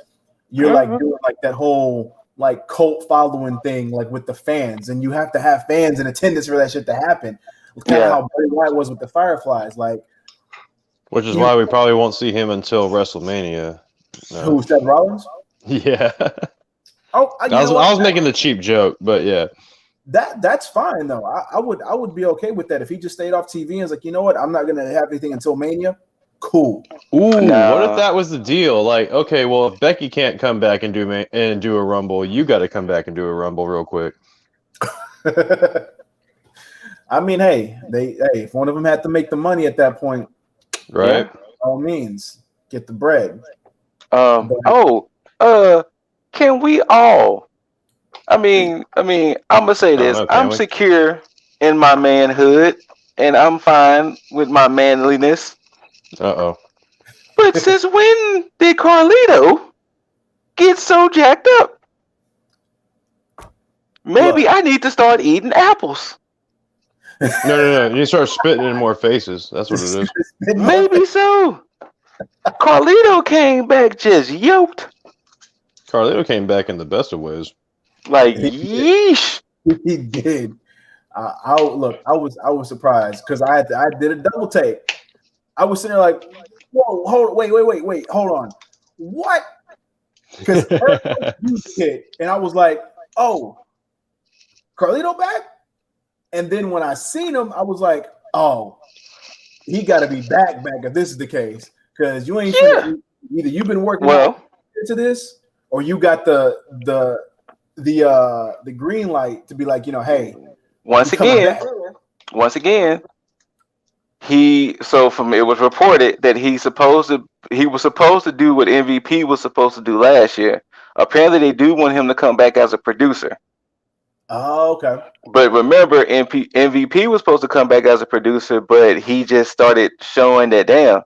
[SPEAKER 2] you're like doing like that whole like cult following thing like with the fans, and you have to have fans in attendance for that shit to happen. It's kind of how Bray Wyatt was with the Fireflies, like.
[SPEAKER 3] Which is why we probably won't see him until WrestleMania.
[SPEAKER 2] No. Who, Seth Rollins?
[SPEAKER 3] Yeah.
[SPEAKER 2] Oh,
[SPEAKER 3] I was making the cheap joke, but yeah.
[SPEAKER 2] That's fine though. I would be okay with that if he just stayed off TV and was like, you know what, I'm not gonna have anything until Mania. Cool.
[SPEAKER 3] Ooh, what if that was the deal? Like, okay, well, if Becky can't come back and do a Rumble, you got to come back and do a Rumble real quick.
[SPEAKER 2] I mean, hey, if one of them had to make the money at that point,
[SPEAKER 3] right?
[SPEAKER 2] By all means, get the bread.
[SPEAKER 1] Can we all? I mean, I'm gonna say this. I'm secure in my manhood, and I'm fine with my manliness. But since when did Carlito get so jacked up? Maybe I need to start eating apples.
[SPEAKER 3] No. You start spitting in more faces. That's what it is.
[SPEAKER 1] Maybe so. Carlito came back just yoked.
[SPEAKER 3] Carlito came back in the best of ways.
[SPEAKER 1] Like, yeesh.
[SPEAKER 2] He did. I was surprised because I did a double take. I was sitting there like, whoa, wait, hold on, what? Because and I was like, oh, Carlito back, and then when I seen him, I was like, oh, he got to be back if this is the case, because you ain't either you've been working into this or you got the green light to be like, hey.
[SPEAKER 1] Once again, it was reported that he was supposed to do what MVP was supposed to do last year. Apparently, they do want him to come back as a producer.
[SPEAKER 2] Oh, okay.
[SPEAKER 1] But remember, MVP was supposed to come back as a producer, but he just started showing that damn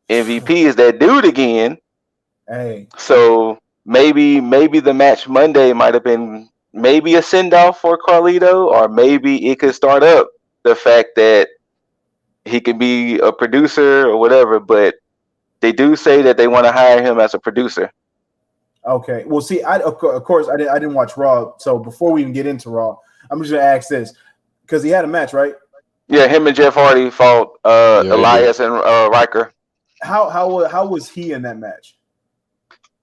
[SPEAKER 1] MVP is that dude again.
[SPEAKER 2] Hey.
[SPEAKER 1] So maybe the match Monday might have been maybe a send-off for Carlito, or maybe it could start up the fact that he could be a producer or whatever, but they do say that they want to hire him as a producer.
[SPEAKER 2] Okay. Well, see, of course, I didn't watch Raw, so before we even get into Raw, I'm just gonna ask this because he had a match, right?
[SPEAKER 1] Yeah, him and Jeff Hardy fought Elias and Riker.
[SPEAKER 2] How was he in that match?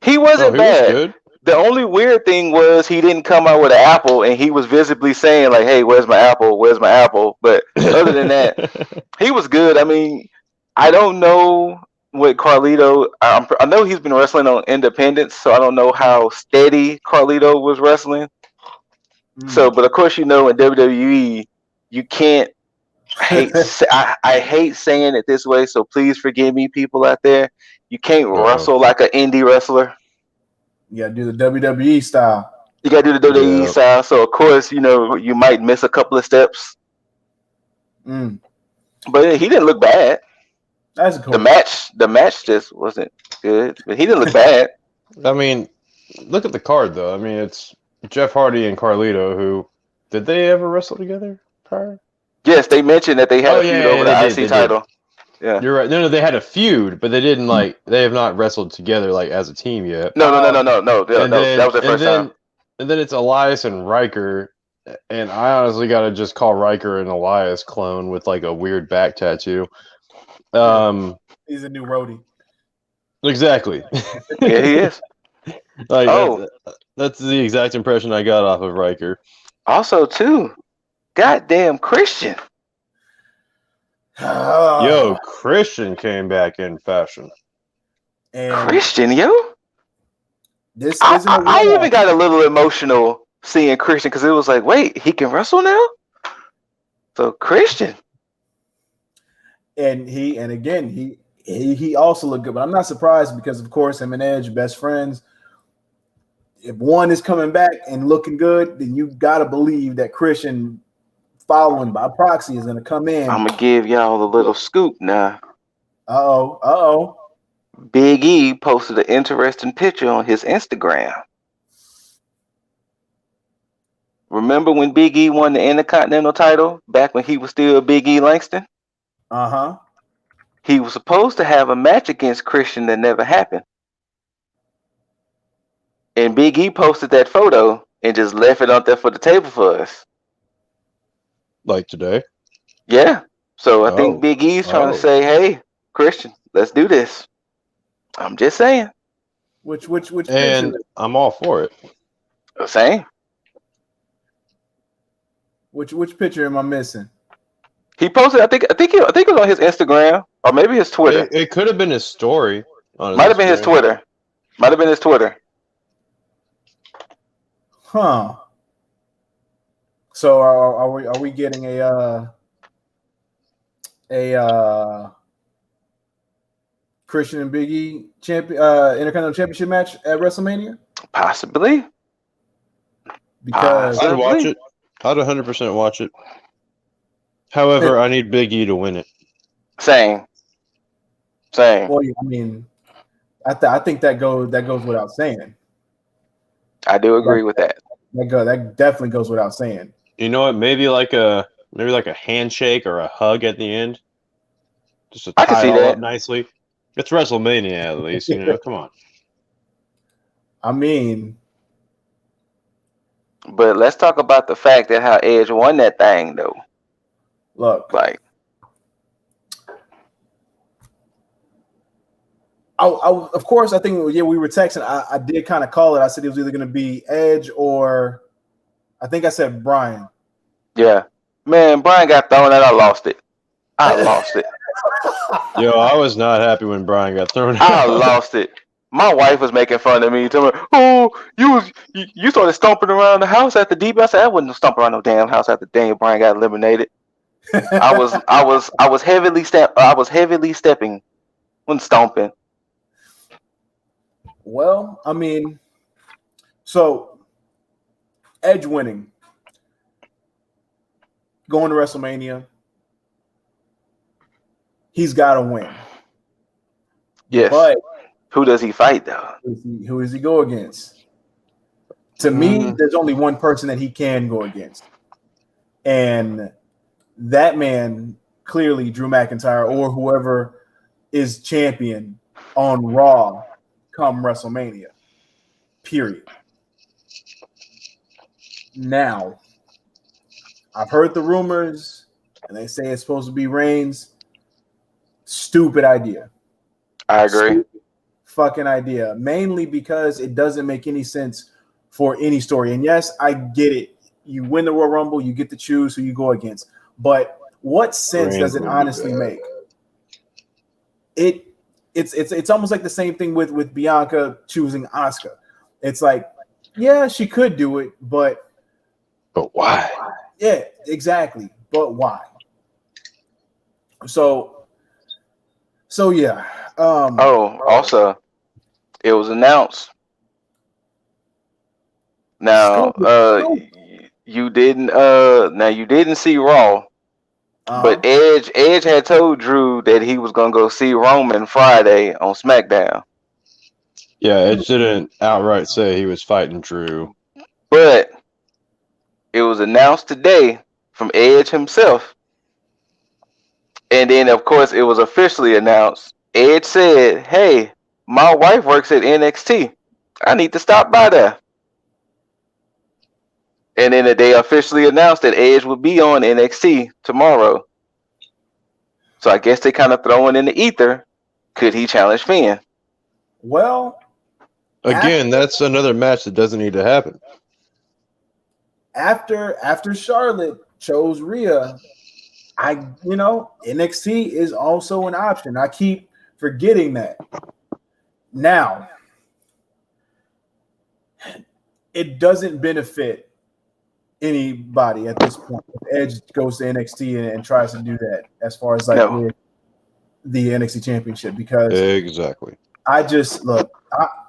[SPEAKER 1] He wasn't bad. Was good. The only weird thing was he didn't come out with an apple, and he was visibly saying like, "Hey, where's my apple? Where's my apple?" But other than that, he was good. I mean, I don't know what Carlito. I know he's been wrestling on Independence, so I don't know how steady Carlito was wrestling. So, but of course, in WWE, you can't hate. I hate saying it this way, so please forgive me, people out there. You can't wrestle like an indie wrestler.
[SPEAKER 2] You gotta do the WWE style.
[SPEAKER 1] You gotta do the WWE style. So of course, you might miss a couple of steps. But he didn't look bad.
[SPEAKER 2] That's cool.
[SPEAKER 1] The match just wasn't good, but he didn't look bad.
[SPEAKER 3] I mean, look at the card though. I mean, it's Jeff Hardy and Carlito. Who did they ever wrestle together prior?
[SPEAKER 1] Yes, they mentioned that they had a feud over the IC title. Yeah,
[SPEAKER 3] you're right. No, they had a feud, but they didn't they have not wrestled together as a team yet.
[SPEAKER 1] No. That was their first time.
[SPEAKER 3] And then it's Elias and Riker, and I honestly gotta just call Riker an Elias clone with a weird back tattoo.
[SPEAKER 2] He's a new roadie.
[SPEAKER 3] Exactly.
[SPEAKER 1] Yeah, he is.
[SPEAKER 3] That's the exact impression I got off of Riker.
[SPEAKER 1] Also, too, goddamn Christian.
[SPEAKER 3] Yo, Christian came back in fashion.
[SPEAKER 2] And
[SPEAKER 1] Christian, yo.
[SPEAKER 2] This
[SPEAKER 1] I even got a little emotional seeing Christian because it was like, wait, he can wrestle now? So Christian.
[SPEAKER 2] And he also looked good, but I'm not surprised because of course him and Edge best friends. If one is coming back and looking good, then you gotta believe that Christian, following by proxy, is gonna come in.
[SPEAKER 1] I'm gonna give y'all a little scoop now.
[SPEAKER 2] Uh-oh.
[SPEAKER 1] Big E posted an interesting picture on his Instagram. Remember when Big E won the Intercontinental title back when he was still Big E Langston?
[SPEAKER 2] Uh-huh.
[SPEAKER 1] he was supposed to have a match against Christian that never happened. And Big E posted that photo and just left it out there for the table for us.
[SPEAKER 3] Like today?
[SPEAKER 1] Yeah. So I think Big E's trying to say, hey, Christian, let's do this. I'm just saying.
[SPEAKER 2] Which
[SPEAKER 3] and I'm all for it.
[SPEAKER 1] Same.
[SPEAKER 2] Which picture am I missing?
[SPEAKER 1] He posted. I think it was on his Instagram or maybe his Twitter.
[SPEAKER 3] It could have been his story.
[SPEAKER 1] Might have been his Twitter. Might have been his Twitter.
[SPEAKER 2] Huh. So are we getting a Christian and Big E Intercontinental Championship match at WrestleMania?
[SPEAKER 1] Possibly.
[SPEAKER 2] Because
[SPEAKER 3] I'd watch it. I'd 100% watch it. However, I need Big E to win it.
[SPEAKER 1] Same.
[SPEAKER 2] Well, I mean, I think that goes without saying.
[SPEAKER 1] I do agree with that.
[SPEAKER 2] That definitely goes without saying.
[SPEAKER 3] You know what? Maybe like a handshake or a hug at the end, just to tie it all up nicely. It's WrestleMania, at least. You know, come on.
[SPEAKER 2] I mean,
[SPEAKER 1] but let's talk about the fact that how Edge won that thing, though.
[SPEAKER 2] Look,
[SPEAKER 1] like,
[SPEAKER 2] of course, I think we were texting. I did kind of call it. I said it was either going to be Edge or I think I said Brian.
[SPEAKER 1] Yeah, man, Brian got thrown out. I lost it.
[SPEAKER 3] Yo, I was not happy when Brian got thrown out.
[SPEAKER 1] I lost it. My wife was making fun of me, telling me, "Oh, you started stomping around the house at the deep." I said, "I wouldn't stomp around no damn house after Daniel Bryan got eliminated." I was heavily stepping when stomping.
[SPEAKER 2] Well, I mean, so Edge winning, going to WrestleMania, he's got to win.
[SPEAKER 1] Yes, but who does he fight though?
[SPEAKER 2] Who does he go against? To me, there's only one person that he can go against, and that man clearly Drew McIntyre or whoever is champion on Raw come WrestleMania. Period. Now, I've heard the rumors, and they say it's supposed to be Reigns. Stupid idea.
[SPEAKER 1] I agree.
[SPEAKER 2] Stupid fucking idea. Mainly because it doesn't make any sense for any story. And yes, I get it. You win the Royal Rumble, you get to choose who you go against. But what sense does it honestly make? It's almost like the same thing with Bianca choosing Asuka. It's like, yeah, she could do it, but
[SPEAKER 3] why?
[SPEAKER 2] Yeah, exactly. But why? So yeah.
[SPEAKER 1] Also, it was announced. Now, you didn't see Raw, but Edge had told Drew that he was gonna go see Roman Friday on SmackDown.
[SPEAKER 3] Yeah, Edge didn't outright say he was fighting Drew,
[SPEAKER 1] but it was announced today from Edge himself, and then of course it was officially announced. Edge said, "Hey, my wife works at NXT. I need to stop by there." And then they officially announced that Edge would be on NXT tomorrow. So I guess they kind of throwing in the ether. Could he challenge Finn?
[SPEAKER 2] Well,
[SPEAKER 3] again, that's another match that doesn't need to happen.
[SPEAKER 2] After Charlotte chose Rhea, NXT is also an option. I keep forgetting that. Now, it doesn't benefit anybody at this point. If Edge goes to NXT and tries to do that as far as with the NXT championship, because
[SPEAKER 3] exactly.
[SPEAKER 2] I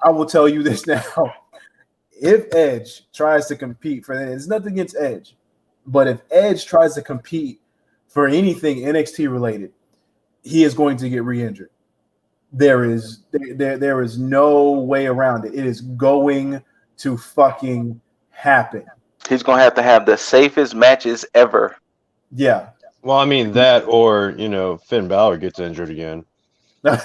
[SPEAKER 2] will tell you this now. If Edge tries to compete for that, it's nothing against Edge, but if Edge tries to compete for anything NXT related, he is going to get re-injured. There is no way around it. It is going to fucking happen.
[SPEAKER 1] He's gonna have to have the safest matches ever.
[SPEAKER 2] Yeah,
[SPEAKER 3] Well, I mean that, or Finn Balor gets injured again.
[SPEAKER 2] Yeah.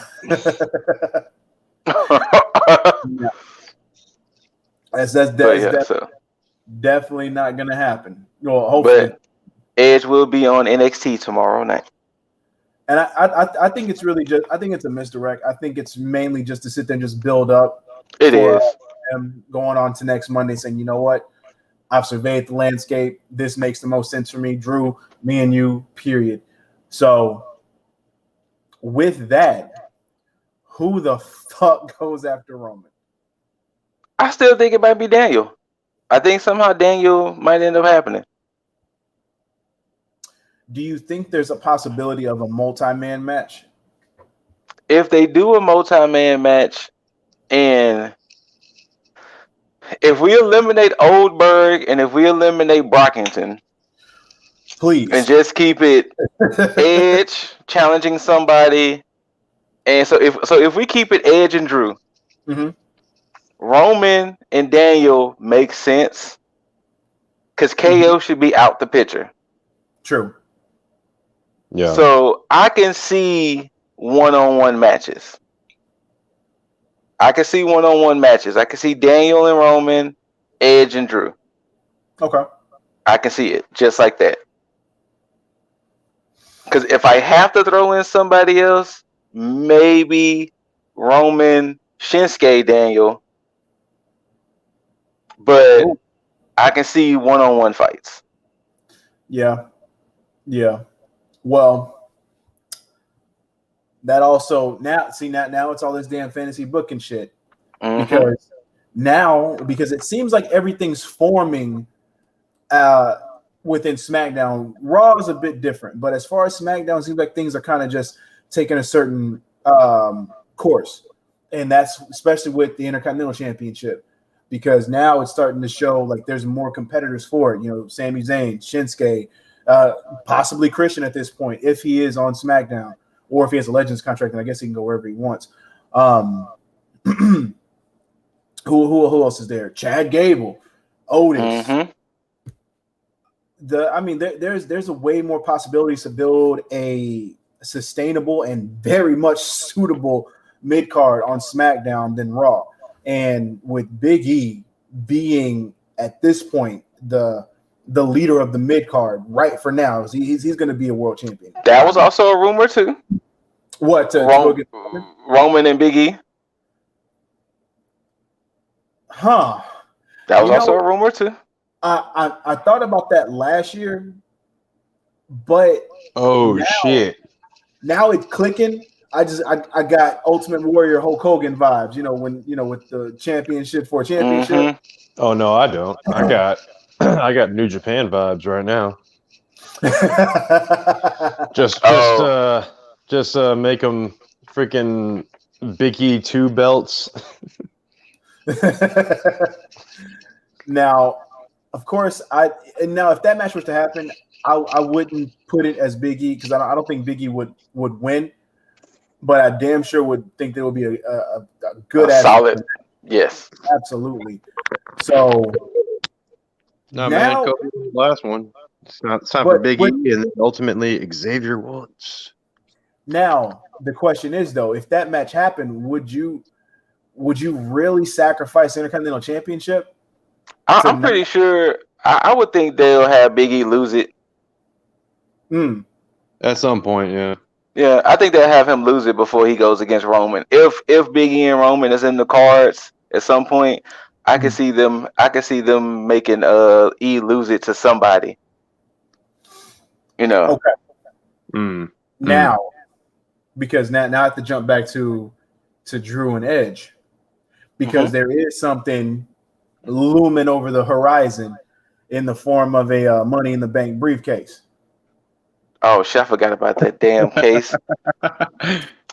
[SPEAKER 2] That's definitely not gonna happen. Well, hopefully.
[SPEAKER 1] But Edge will be on NXT tomorrow night.
[SPEAKER 2] And I think it's really just I think it's a misdirect. I think it's mainly just to sit there and just build up for him going on to next Monday, saying, you know what, I've surveyed the landscape. This makes the most sense for me, Drew, me and you, period. So with that, who the fuck goes after Roman?
[SPEAKER 1] I still think it might be Daniel. I think somehow Daniel might end up happening.
[SPEAKER 2] Do you think there's a possibility of a multi-man match?
[SPEAKER 1] If they do a multi-man match, and if we eliminate Oldberg and if we eliminate Brockington,
[SPEAKER 2] please,
[SPEAKER 1] and just keep it Edge challenging somebody, and so if we keep it Edge and Drew, Roman and Daniel makes sense because KO should be out the picture.
[SPEAKER 2] True.
[SPEAKER 3] Yeah.
[SPEAKER 1] So I can see one-on-one matches. I can see Daniel and Roman, Edge and Drew.
[SPEAKER 2] Okay.
[SPEAKER 1] I can see it just like that. Because if I have to throw in somebody else, maybe Roman, Shinsuke, Daniel. But I can see one-on-one fights.
[SPEAKER 2] Yeah. Well, that also now it's all this damn fantasy booking shit. Because it seems like everything's forming within SmackDown. Raw is a bit different, but as far as SmackDown, it seems like things are kind of just taking a certain course, and that's especially with the Intercontinental Championship, because now it's starting to show like there's more competitors for it. Sami Zayn, Shinsuke, possibly Christian at this point, if he is on SmackDown, or if he has a Legends contract, then I guess he can go wherever he wants. Who else is there? Chad Gable, Otis. There's a way more possibilities to build a sustainable and very much suitable mid card on SmackDown than Raw. And with Big E being at this point the leader of the mid card right for now, he's going to be a world champion.
[SPEAKER 1] That was also a rumor too.
[SPEAKER 2] What
[SPEAKER 1] Roman and Big E?
[SPEAKER 2] Huh?
[SPEAKER 1] That was also a rumor too.
[SPEAKER 2] I thought about that last year, but
[SPEAKER 3] shit!
[SPEAKER 2] Now it's clicking. I got Ultimate Warrior Hulk Hogan vibes. With the championship for championship.
[SPEAKER 3] Oh no, I don't. I got New Japan vibes right now. just make them freaking Big E 2 belts.
[SPEAKER 2] Now, of course, if that match was to happen, I wouldn't put it as Big E because I don't think Big E would win, but I damn sure would think there would be a good
[SPEAKER 1] solid. Yes,
[SPEAKER 2] absolutely. So
[SPEAKER 3] now, Kobe, last one. It's time for Big E, and then ultimately Xavier Woods.
[SPEAKER 2] Now the question is, though, if that match happened, would you really sacrifice the Intercontinental Championship?
[SPEAKER 1] I'm pretty sure. I would think they'll have Big E lose it.
[SPEAKER 3] At some point, yeah.
[SPEAKER 1] Yeah, I think they'll have him lose it before he goes against Roman. If Big E and Roman is in the cards at some point, I can see them. I can see them making E lose it to somebody.
[SPEAKER 2] Okay. Now, because now I have to jump back to Drew and Edge, because there is something looming over the horizon in the form of a Money in the Bank briefcase.
[SPEAKER 1] Oh shit! I forgot about that damn case.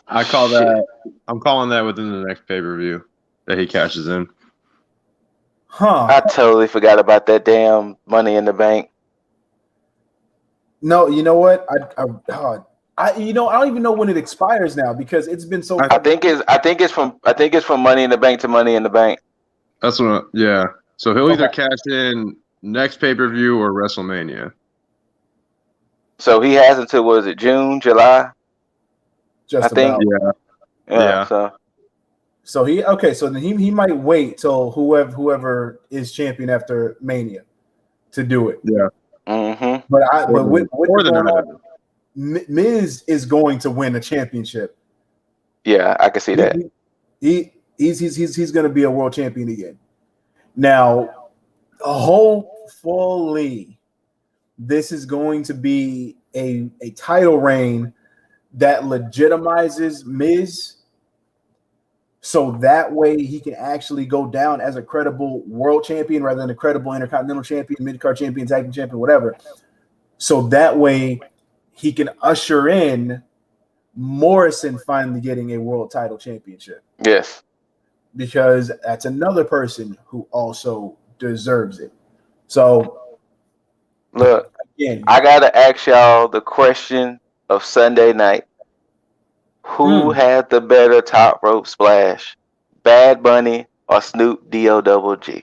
[SPEAKER 3] I'm calling that within the next pay-per-view that he cashes in.
[SPEAKER 1] I totally forgot about that damn Money in the Bank.
[SPEAKER 2] No, you know what? I don't even know when it expires now because it's been so.
[SPEAKER 1] I think it's from Money in the Bank to Money in the Bank.
[SPEAKER 3] That's what. Yeah. So he'll either cash in next pay-per-view or WrestleMania.
[SPEAKER 1] So he has until, was it June, July?
[SPEAKER 2] Just
[SPEAKER 1] I think.
[SPEAKER 2] about.
[SPEAKER 1] Yeah.
[SPEAKER 2] So then he might wait till whoever is champion after Mania to do it.
[SPEAKER 4] Yeah.
[SPEAKER 1] Mm-hmm.
[SPEAKER 2] But with
[SPEAKER 4] the
[SPEAKER 2] going on, Miz is going to win a championship.
[SPEAKER 1] Yeah, I can see that.
[SPEAKER 2] He's going to be a world champion again. Now, hopefully, this is going to be a title reign that legitimizes Miz, so that way he can actually go down as a credible world champion rather than a credible intercontinental champion, mid-card champion, tag team champion, whatever. So that way he can usher in Morrison finally getting a world title championship.
[SPEAKER 1] Yes.
[SPEAKER 2] Because that's another person who also deserves it. So,
[SPEAKER 1] look,
[SPEAKER 2] again,
[SPEAKER 1] I got to ask y'all the question of Sunday night. Who had the better top rope splash? Bad Bunny or Snoop D-O-double-G?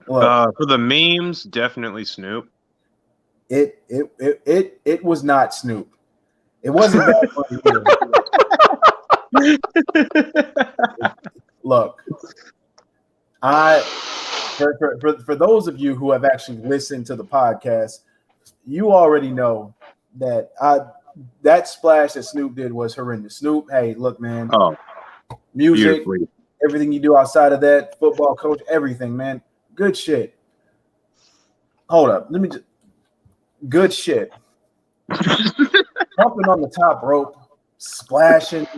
[SPEAKER 4] For the memes, definitely Snoop.
[SPEAKER 2] It was not Snoop. It wasn't Bad Bunny either. Look, for those of you who have actually listened to the podcast, you already know that that splash that Snoop did was horrendous. Snoop, hey, look, man.
[SPEAKER 4] Oh,
[SPEAKER 2] music, everything you do outside of that, football coach, everything, man. Good shit. Hold up. Let me just good shit. Jumping on the top rope, splashing.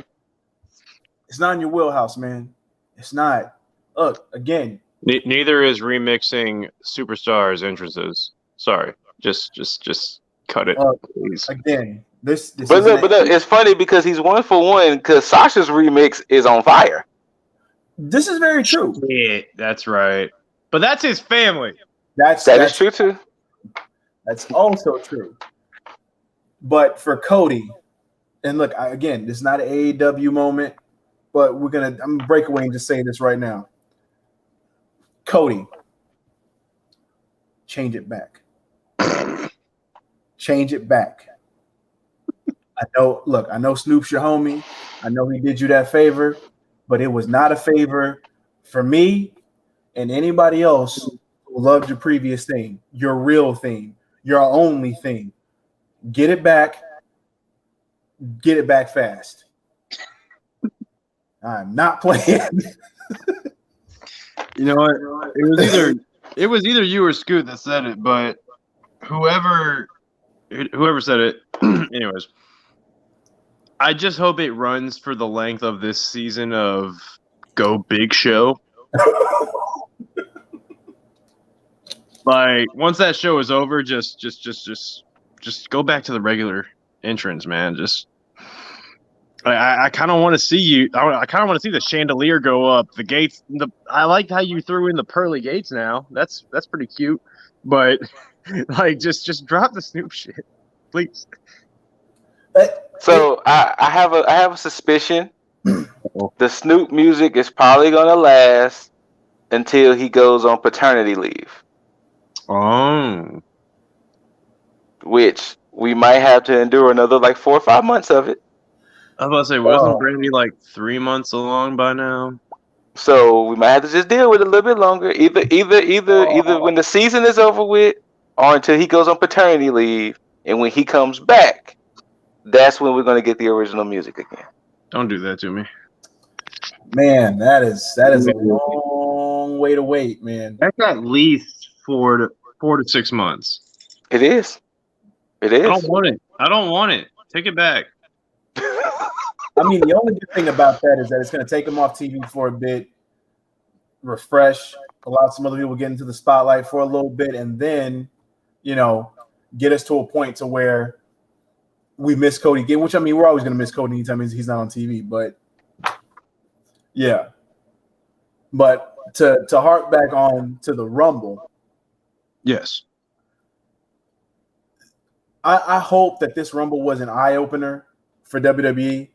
[SPEAKER 2] It's not in your wheelhouse, man. It's not. Look, again.
[SPEAKER 3] Neither is remixing Superstars entrances. Sorry. Just cut it, please.
[SPEAKER 2] Again, this
[SPEAKER 1] but look, it's funny because he's 1-for-1 because Sasha's remix is on fire.
[SPEAKER 2] This is very true.
[SPEAKER 4] Yeah, that's right. But that's his family.
[SPEAKER 1] That is true too.
[SPEAKER 2] That's also true. But for Cody, and look, again, this is not an AEW moment, but I'm gonna break away and just say this right now. Cody, change it back. Change it back. I know Snoop's your homie. I know he did you that favor, but it was not a favor for me and anybody else who loved your previous thing, your real thing, your only thing. Get it back. Get it back fast. I'm not playing.
[SPEAKER 4] You know what? It was either you or Scoot that said it, but whoever said it, anyways. I just hope it runs for the length of this season of Go Big Show. Like once that show is over, just go back to the regular entrance, man. Just I kind of want to see you. I kind of want to see the chandelier go up. The gates. I liked how you threw in the pearly gates. Now that's pretty cute. But like, just drop the Snoop shit, please.
[SPEAKER 1] So I have a suspicion. The Snoop music is probably gonna last until he goes on paternity leave.
[SPEAKER 3] Oh.
[SPEAKER 1] Which we might have to endure another like 4 or 5 months of it.
[SPEAKER 4] I was about to say, wasn't Brandy like 3 months along by now?
[SPEAKER 1] So we might have to just deal with it a little bit longer. Either when the season is over with, or until he goes on paternity leave, and when he comes back, that's when we're gonna get the original music again.
[SPEAKER 4] Don't do that to me,
[SPEAKER 2] man. That is a long way to wait, man.
[SPEAKER 4] That's at least 4 to 6 months.
[SPEAKER 1] It is. It is.
[SPEAKER 4] I don't want it. Take it back.
[SPEAKER 2] I mean, the only good thing about that is that it's going to take him off TV for a bit, refresh, allow some other people to get into the spotlight for a little bit, and then, get us to a point to where we miss Cody again, which, I mean, we're always going to miss Cody anytime he's not on TV, but yeah. But to hark back on to the Rumble.
[SPEAKER 4] Yes.
[SPEAKER 2] I hope that this Rumble was an eye-opener for WWE.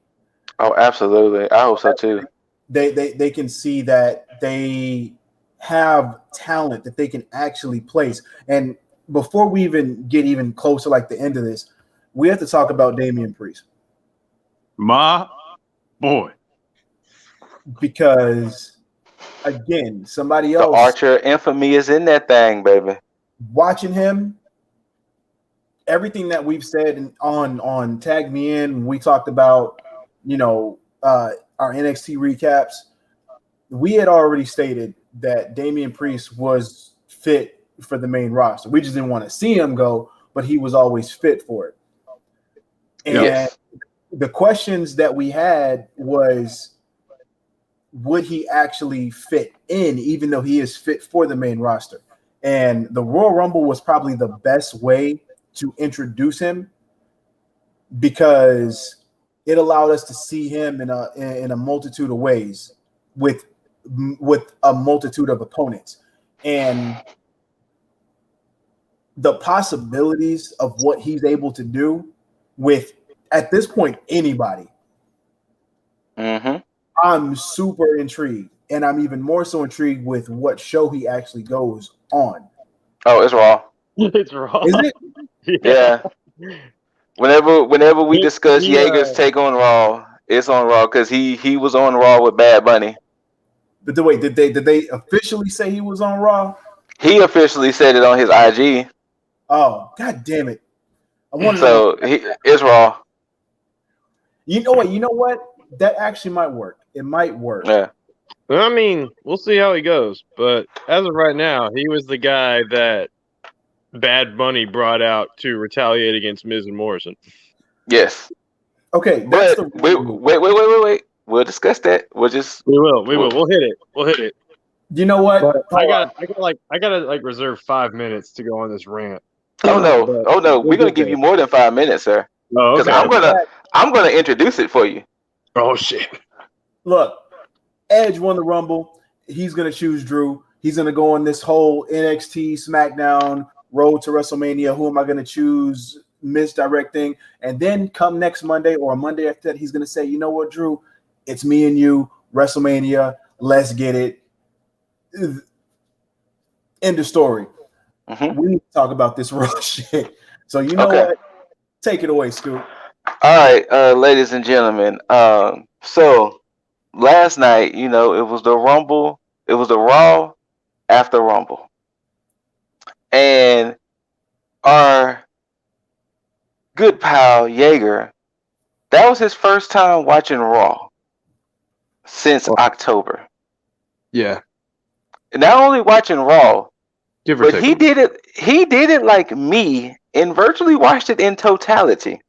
[SPEAKER 1] Oh, absolutely. I hope so too.
[SPEAKER 2] They can see that they have talent that they can actually place. And before we even get even close to like the end of this, we have to talk about Damian Priest.
[SPEAKER 4] My boy.
[SPEAKER 2] Because again, somebody
[SPEAKER 1] else. The Archer infamy is in that thing, baby.
[SPEAKER 2] Watching him, everything that we've said on Tag Me In, we talked about, our NXT recaps. We had already stated that Damian Priest was fit for the main roster. We just didn't want to see him go, but he was always fit for it. And the questions that we had was, would he actually fit in, even though he is fit for the main roster? And the Royal Rumble was probably the best way to introduce him, because it allowed us to see him in a multitude of ways with a multitude of opponents, and the possibilities of what he's able to do with, at this point, anybody.
[SPEAKER 1] Mm-hmm.
[SPEAKER 2] I'm super intrigued, and I'm even more so intrigued with what show he actually goes on.
[SPEAKER 1] Oh, it's Raw.
[SPEAKER 3] It's Raw.
[SPEAKER 2] Is it?
[SPEAKER 1] Yeah. Whenever we discuss Jaeger's take on Raw, it's on Raw, because he was on Raw with Bad Bunny.
[SPEAKER 2] But wait, did they officially say he was on Raw?
[SPEAKER 1] He officially said it on his IG.
[SPEAKER 2] Oh, god damn it!
[SPEAKER 1] It's Raw.
[SPEAKER 2] You know what? That actually might work. It might work.
[SPEAKER 1] Yeah.
[SPEAKER 3] I mean, we'll see how he goes. But as of right now, he was the guy that Bad Bunny brought out to retaliate against Miz and Morrison.
[SPEAKER 1] Yes.
[SPEAKER 2] Okay,
[SPEAKER 1] but wait. We'll discuss that. We will.
[SPEAKER 3] We'll hit it.
[SPEAKER 2] You know what?
[SPEAKER 3] I gotta reserve 5 minutes to go on this rant.
[SPEAKER 1] Oh no. We're gonna give you more than 5 minutes, sir.
[SPEAKER 3] Oh, okay.
[SPEAKER 1] I'm gonna introduce it for you.
[SPEAKER 3] Oh shit.
[SPEAKER 2] Look, Edge won the Rumble. He's gonna choose Drew. He's gonna go on this whole NXT SmackDown road to WrestleMania. Who am I gonna choose? Misdirecting. And then come next Monday or a Monday after that, he's gonna say, you know what, Drew? It's me and you, WrestleMania. Let's get it. End of story.
[SPEAKER 1] Mm-hmm.
[SPEAKER 2] We need to talk about this Raw shit. So you know what? Take it away, Scoop.
[SPEAKER 1] All right, ladies and gentlemen. So last night, it was the Rumble. It was the Raw after Rumble, and our good pal Jaeger, that was his first time watching Raw since October.
[SPEAKER 3] Yeah.
[SPEAKER 1] Not only watching Raw,
[SPEAKER 3] but
[SPEAKER 1] he did it. He did it like me and virtually watched it in totality.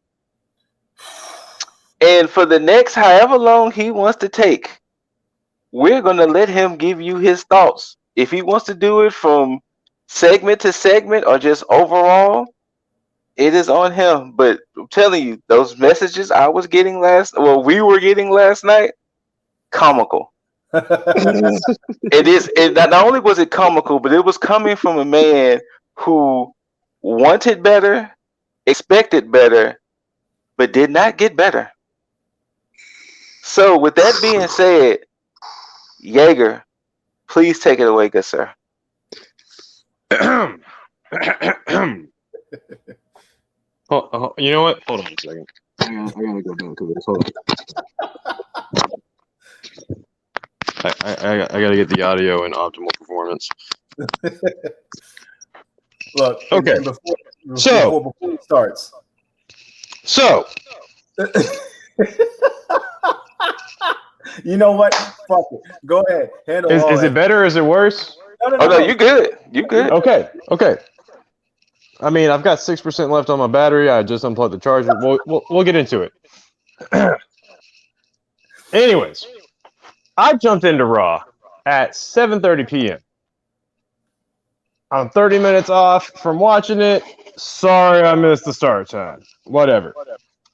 [SPEAKER 1] And for the next however long he wants to take, we're going to let him give you his thoughts. If he wants to do it from segment to segment or just overall, it is on him. But I'm telling you, those messages we were getting last night, comical. It not only was it comical, but it was coming from a man who wanted better, expected better, but did not get better. So with that being said, Jaeger, please take it away, good sir.
[SPEAKER 3] You know what? Hold on a second. I gotta go back to this. Hold on. I gotta get the audio in optimal performance.
[SPEAKER 2] Look,
[SPEAKER 3] okay.
[SPEAKER 2] Before it starts.
[SPEAKER 3] So.
[SPEAKER 2] You know what? Fuck it. Go ahead. Handle
[SPEAKER 3] is it better or is it worse?
[SPEAKER 2] No,
[SPEAKER 1] you good. You good.
[SPEAKER 3] Okay. I mean, I've got 6% left on my battery. I just unplugged the charger. We'll get into it. Anyways, I jumped into Raw at 7:30 p.m. I'm 30 minutes off from watching it. Sorry, I missed the start time. Whatever.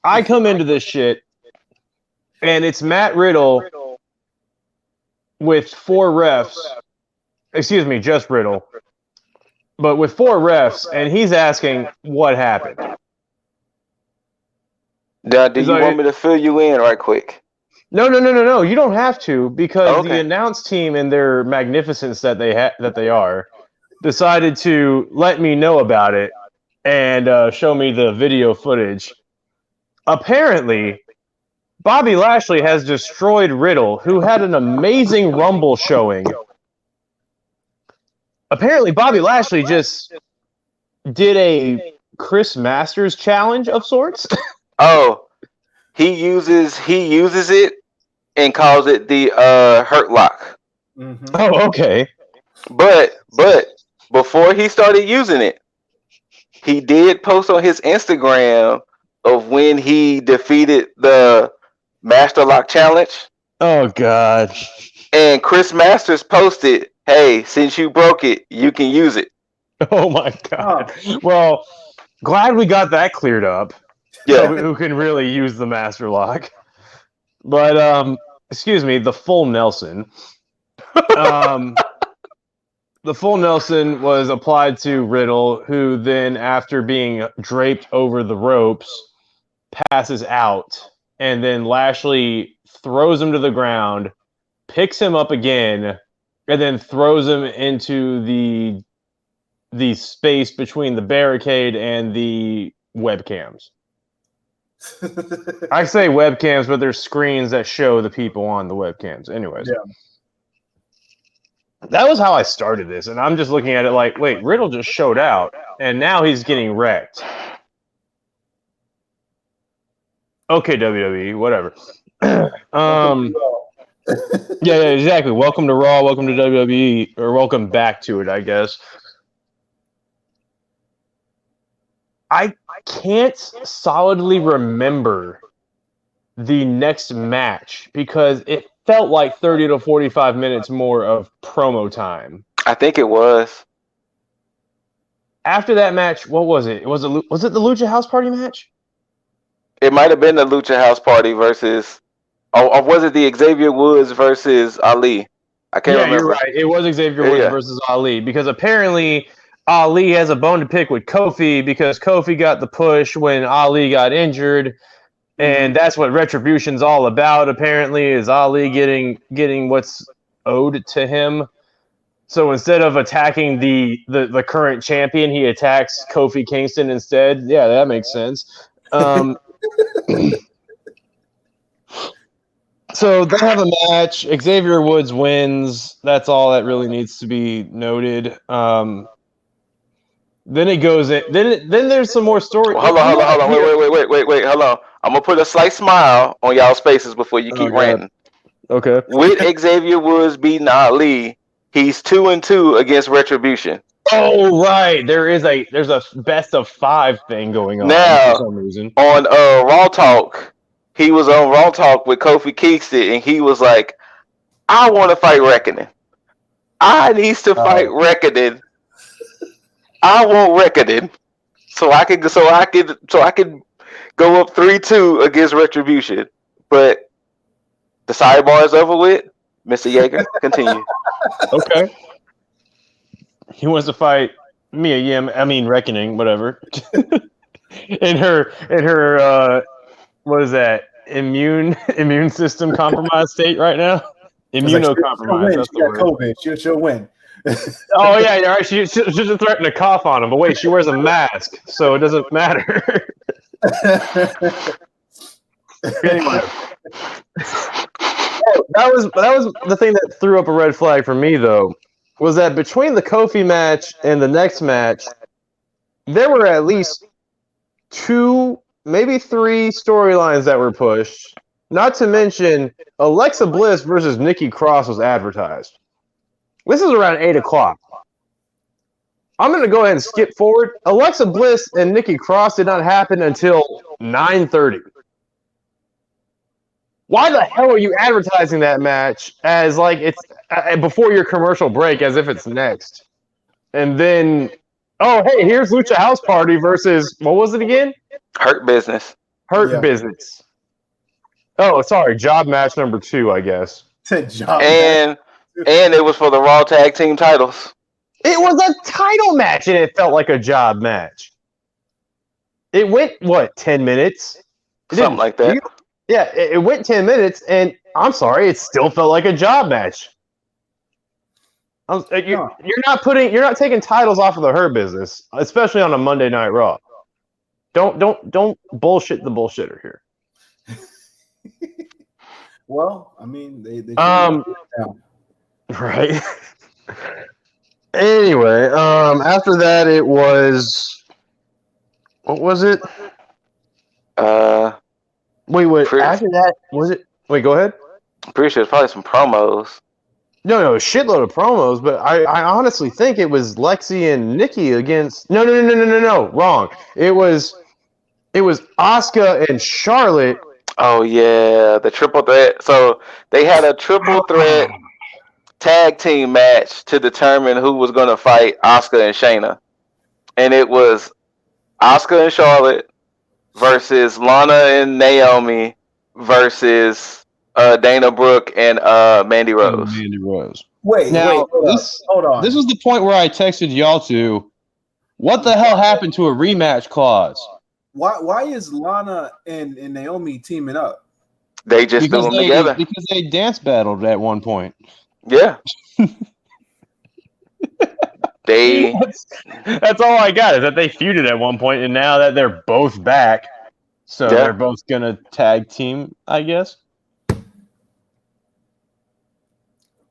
[SPEAKER 3] I come into this shit, and it's Matt Riddle with 4 refs. Excuse me, just Riddle. But with 4 refs, and he's asking what happened.
[SPEAKER 1] Now, do you want me to fill you in right quick?
[SPEAKER 3] No. You don't have to, because the announce team and their magnificence that they are, decided to let me know about it and show me the video footage. Apparently, Bobby Lashley has destroyed Riddle, who had an amazing Rumble showing. Apparently, Bobby Lashley just did a Chris Masters challenge of sorts.
[SPEAKER 1] Oh, he uses it and calls it the Hurt Lock.
[SPEAKER 2] Mm-hmm.
[SPEAKER 3] Oh, okay.
[SPEAKER 1] But before he started using it, he did post on his Instagram of when he defeated the Master Lock Challenge.
[SPEAKER 3] Oh, God.
[SPEAKER 1] And Chris Masters posted, "Hey, since you broke it, you can use it."
[SPEAKER 3] Oh, my God. Oh. Well, glad we got that cleared up.
[SPEAKER 1] Yeah.
[SPEAKER 3] So who can really use the Master Lock. But, excuse me, the full Nelson. The full Nelson was applied to Riddle, who then, after being draped over the ropes, passes out. And then Lashley throws him to the ground, picks him up again, and then throws him into the space between the barricade and the webcams. I say webcams, but there's screens that show the people on the webcams. Anyways.
[SPEAKER 2] Yeah.
[SPEAKER 3] That was how I started this, and I'm just looking at it like, wait, Riddle just showed out, and now he's getting wrecked. Okay, WWE, whatever. Yeah, exactly. Welcome to Raw, welcome to WWE, or welcome back to it, I guess. I can't solidly remember the next match because it felt like 30 to 45 minutes more of promo time.
[SPEAKER 1] I think it was.
[SPEAKER 3] After that match, what was it? Was it the Lucha House Party match?
[SPEAKER 1] It might have been the Lucha House Party versus, or was it the Xavier Woods versus Ali? I can't remember.
[SPEAKER 3] You're right. It was Xavier Woods versus Ali because apparently Ali has a bone to pick with Kofi because Kofi got the push when Ali got injured. And that's what Retribution's all about, apparently, is Ali getting what's owed to him. So instead of attacking the current champion, he attacks Kofi Kingston instead. Yeah, that makes sense. So they have a match. Xavier Woods wins. That's all that really needs to be noted. Then it goes in. Then there's some more story.
[SPEAKER 1] Well, hold on. Wait. Hold on. I'm gonna put a slight smile on y'all's faces before you keep ranting.
[SPEAKER 3] Okay.
[SPEAKER 1] With Xavier Woods beating Ali, he's 2-2 against Retribution.
[SPEAKER 3] Oh right, there's a best of 5 thing going on
[SPEAKER 1] now,
[SPEAKER 3] for some reason.
[SPEAKER 1] On Raw Talk, he was on Raw Talk with Kofi Kingston, and he was like, "I want to fight Reckoning. I needs to fight Reckoning. I want Reckoning, so I can go up 3-2 against Retribution." But the sidebar is over with. Mr. Yeager, continue.
[SPEAKER 3] Okay. He wants to fight Mia Yim. I mean Reckoning, whatever. in her what is that? Immune system compromised state right now. Immunocompromised. That's the word.
[SPEAKER 2] COVID. She'll win.
[SPEAKER 3] Oh yeah, you're right. She just threatened to cough on him, but wait, she wears a mask, so it doesn't matter. Anyway, that was the thing that threw up a red flag for me, though, was that between the Kofi match and the next match, there were at least 2, maybe 3 storylines that were pushed. Not to mention Alexa Bliss versus Nikki Cross was advertised. This is around 8 o'clock. I'm going to go ahead and skip forward. Alexa Bliss and Nikki Cross did not happen until 9:30. Why the hell are you advertising that match as like it's before your commercial break as if it's next? And then, oh, hey, here's Lucha House Party versus, what was it again?
[SPEAKER 1] Hurt Business.
[SPEAKER 3] Hurt Business. Oh, sorry, job match number 2, I guess.
[SPEAKER 1] And it was for the Raw Tag Team titles.
[SPEAKER 3] It was a title match, and it felt like a job match. It went, 10 minutes?
[SPEAKER 1] Something like that.
[SPEAKER 3] Yeah, it went 10 minutes, and I'm sorry, it still felt like a job match. You're not taking titles off of the Hurt Business, especially on a Monday Night Raw. Don't bullshit the bullshitter here.
[SPEAKER 2] Well, I mean, they
[SPEAKER 3] right. Anyway, after that it was, what was it? Wait. After that, was it? Wait, go ahead.
[SPEAKER 1] I'm pretty sure it's probably some promos.
[SPEAKER 3] No, a shitload of promos, but I honestly think it was Lexi and Nikki against. No, wrong. It was Asuka and Charlotte.
[SPEAKER 1] Oh yeah, the triple threat. So they had a triple threat tag team match to determine who was going to fight Asuka and Shayna, and it was Asuka and Charlotte versus Lana and Naomi versus Dana Brooke and Mandy Rose.
[SPEAKER 2] Wait, hold on.
[SPEAKER 5] This was the point where I texted y'all to, what the hell happened to a rematch clause?
[SPEAKER 2] Why is Lana and Naomi teaming up?
[SPEAKER 1] They just threw them together.
[SPEAKER 5] Because they dance battled at one point.
[SPEAKER 1] Yeah.
[SPEAKER 3] That's all I got, is that they feuded at one point, and now that they're both back, so they're both gonna tag team, I guess.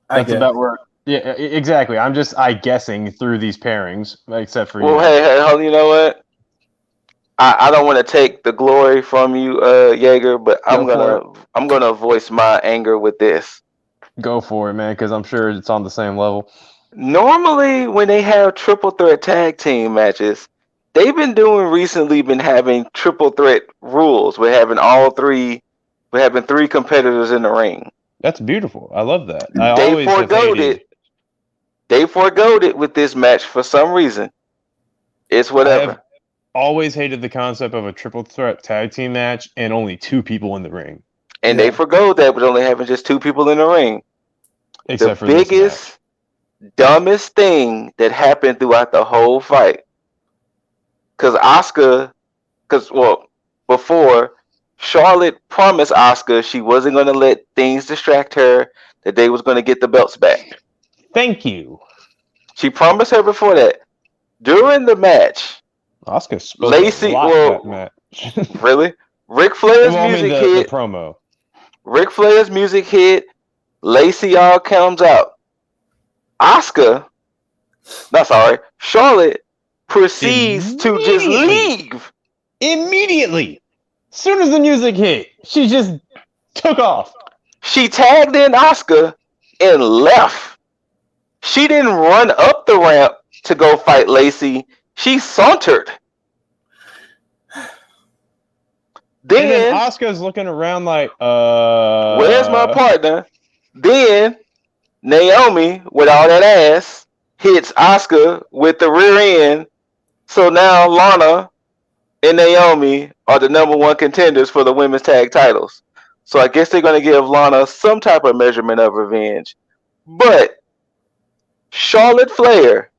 [SPEAKER 3] That's about where. Yeah, exactly. I'm just guessing through these pairings, except for you.
[SPEAKER 1] Well, hey, you know what? I don't want to take the glory from you, Jaeger, but I'm gonna voice my anger with this.
[SPEAKER 3] Go for it, man, because I'm sure it's on the same level.
[SPEAKER 1] Normally, when they have triple threat tag team matches, they've been having triple threat rules. We're having three competitors in the ring.
[SPEAKER 3] That's beautiful. I love that.
[SPEAKER 1] They forgoed it with this match for some reason. It's whatever.
[SPEAKER 3] I have always hated the concept of a triple threat tag team match and only two people in the ring.
[SPEAKER 1] And they forgo that with only having just two people in the ring.
[SPEAKER 3] Except for
[SPEAKER 1] the biggest, dumbest thing that happened throughout the whole fight. Before, Charlotte promised Asuka she wasn't going to let things distract her, that they was going to get the belts back.
[SPEAKER 3] Thank you.
[SPEAKER 1] She promised her before that. During the match,
[SPEAKER 3] Asuka spoke a lot that match.
[SPEAKER 1] Really? Ric Flair's music hit.
[SPEAKER 3] The promo.
[SPEAKER 1] Ric Flair's music hit. Lacey all comes out. Charlotte proceeds to just leave.
[SPEAKER 3] Immediately. As soon as the music hit, she just took off.
[SPEAKER 1] She tagged in Asuka and left. She didn't run up the ramp to go fight Lacey. She sauntered. Then
[SPEAKER 3] Asuka's looking around like,
[SPEAKER 1] where's my partner? Then Naomi, with all that ass, hits Asuka with the rear end. So now Lana and Naomi are the number one contenders for the women's tag titles. So I guess they're going to give Lana some type of measurement of revenge. But Charlotte Flair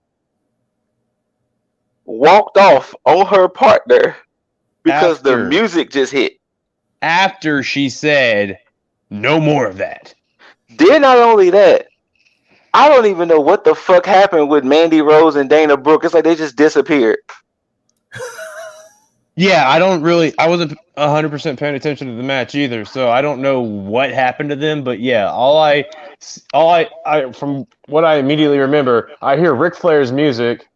[SPEAKER 1] walked off on her partner because the music just hit.
[SPEAKER 3] After she said, no more of that.
[SPEAKER 1] Then not only that, I don't even know what the fuck happened with Mandy Rose and Dana Brooke. It's like they just disappeared.
[SPEAKER 3] Yeah, I wasn't 100% paying attention to the match either, so I don't know what happened to them, but yeah, all I from what I immediately remember, I hear Ric Flair's music,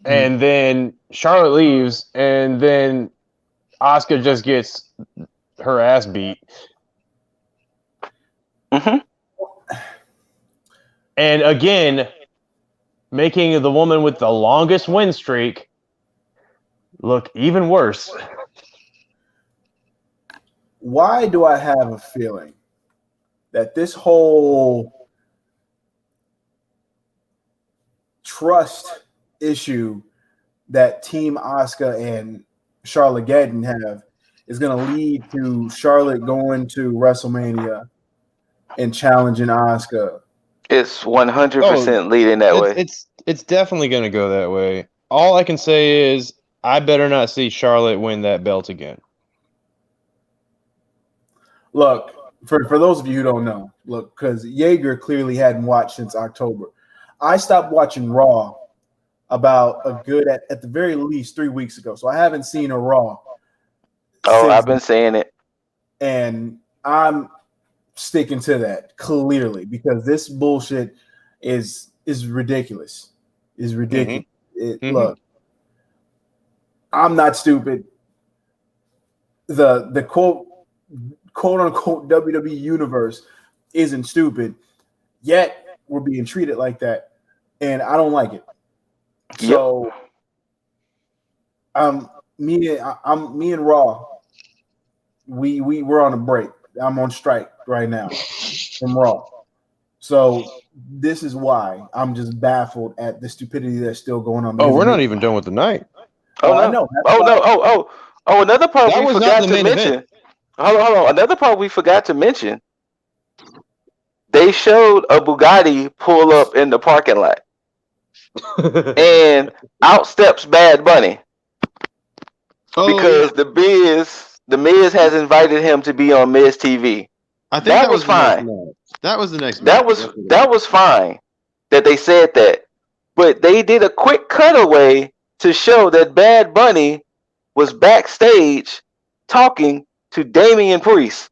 [SPEAKER 3] and then Charlotte leaves, and then Asuka just gets her ass beat.
[SPEAKER 1] Mm-hmm.
[SPEAKER 3] And again, making the woman with the longest win streak look even worse.
[SPEAKER 2] Why do I have a feeling that this whole trust issue that Team Asuka and Charlotte Gadden have is going to lead to Charlotte going to WrestleMania and challenging Asuka?
[SPEAKER 1] It's 100% leading that way.
[SPEAKER 3] It's definitely going to go that way. All I can say is I better not see Charlotte win that belt again.
[SPEAKER 2] Look, for those of you who don't know, because Jaeger clearly hadn't watched since October. I stopped watching Raw about a good at the very least 3 weeks ago. So I haven't seen a Raw.
[SPEAKER 1] Oh, I've been saying it.
[SPEAKER 2] And I'm sticking to that clearly because this bullshit is ridiculous. Is ridiculous. Look, I'm not stupid. The quote unquote WWE universe isn't stupid, yet we're being treated like that, and I don't like it. So, me and Raw, we're on a break. I'm on strike right now from Raw. So this is why I'm just baffled at the stupidity that's still going on.
[SPEAKER 3] Oh, we're not even done with the night.
[SPEAKER 1] Oh, no. I know. Oh, another part we forgot to mention. Hold on. Another part we forgot to mention. They showed a Bugatti pull up in the parking lot. And out steps Bad Bunny. Because the Miz has invited him to be on Miz TV.
[SPEAKER 4] I think that was fine. That was the next
[SPEAKER 1] match. That was fine that they said that. But they did a quick cutaway to show that Bad Bunny was backstage talking to Damian Priest.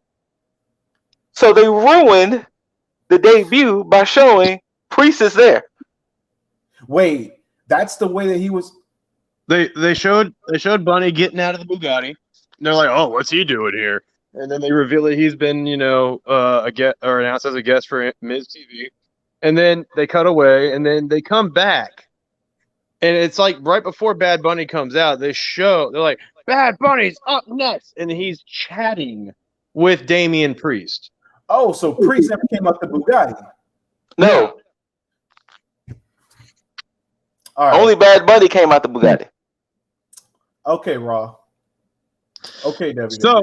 [SPEAKER 1] So they ruined the debut by showing Priest is there.
[SPEAKER 2] Wait, that's the way that he was.
[SPEAKER 4] They showed Bunny getting out of the Bugatti. And they're like, "Oh, what's he doing here?" And then they reveal that he's been, announced as a guest for Miz TV. And then they cut away, and then they come back, and it's like right before Bad Bunny comes out, they're like, "Bad Bunny's up next," and he's chatting with Damian Priest.
[SPEAKER 2] Oh, so Priest never came out the Bugatti?
[SPEAKER 1] No.
[SPEAKER 2] All right.
[SPEAKER 1] Only Bad Bunny came out the Bugatti.
[SPEAKER 2] Okay, Raw. Okay, WWE.
[SPEAKER 4] So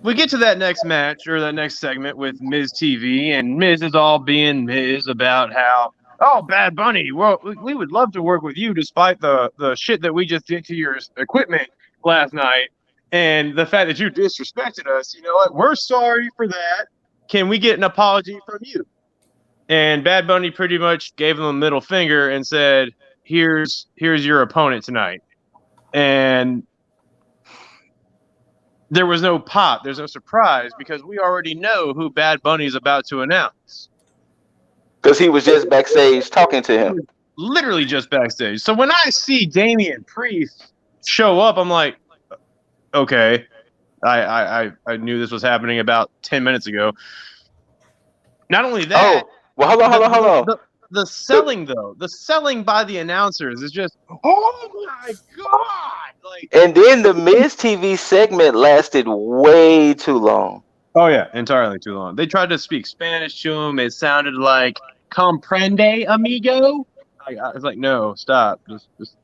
[SPEAKER 4] we get to that next match or that next segment with Miz TV, and Miz is all being Miz about how, oh, Bad Bunny, well, we would love to work with you despite the shit that we just did to your equipment last night and the fact that you disrespected us. You know what? We're sorry for that. Can we get an apology from you? And Bad Bunny pretty much gave him a middle finger and said, here's your opponent tonight. And there was no pop. There's no surprise because we already know who Bad Bunny's about to announce.
[SPEAKER 1] Because he was just backstage talking to him.
[SPEAKER 4] Literally just backstage. So when I see Damian Priest show up, I'm like, okay, I knew this was happening about 10 minutes ago. Not only that.
[SPEAKER 1] Oh, well, hold on.
[SPEAKER 4] The selling, though, the selling by the announcers is just, oh my God!
[SPEAKER 1] And then the Miz TV segment lasted way too long.
[SPEAKER 4] Oh, yeah, entirely too long. They tried to speak Spanish to him. It sounded like, comprende, amigo? I was like, no, stop. Just.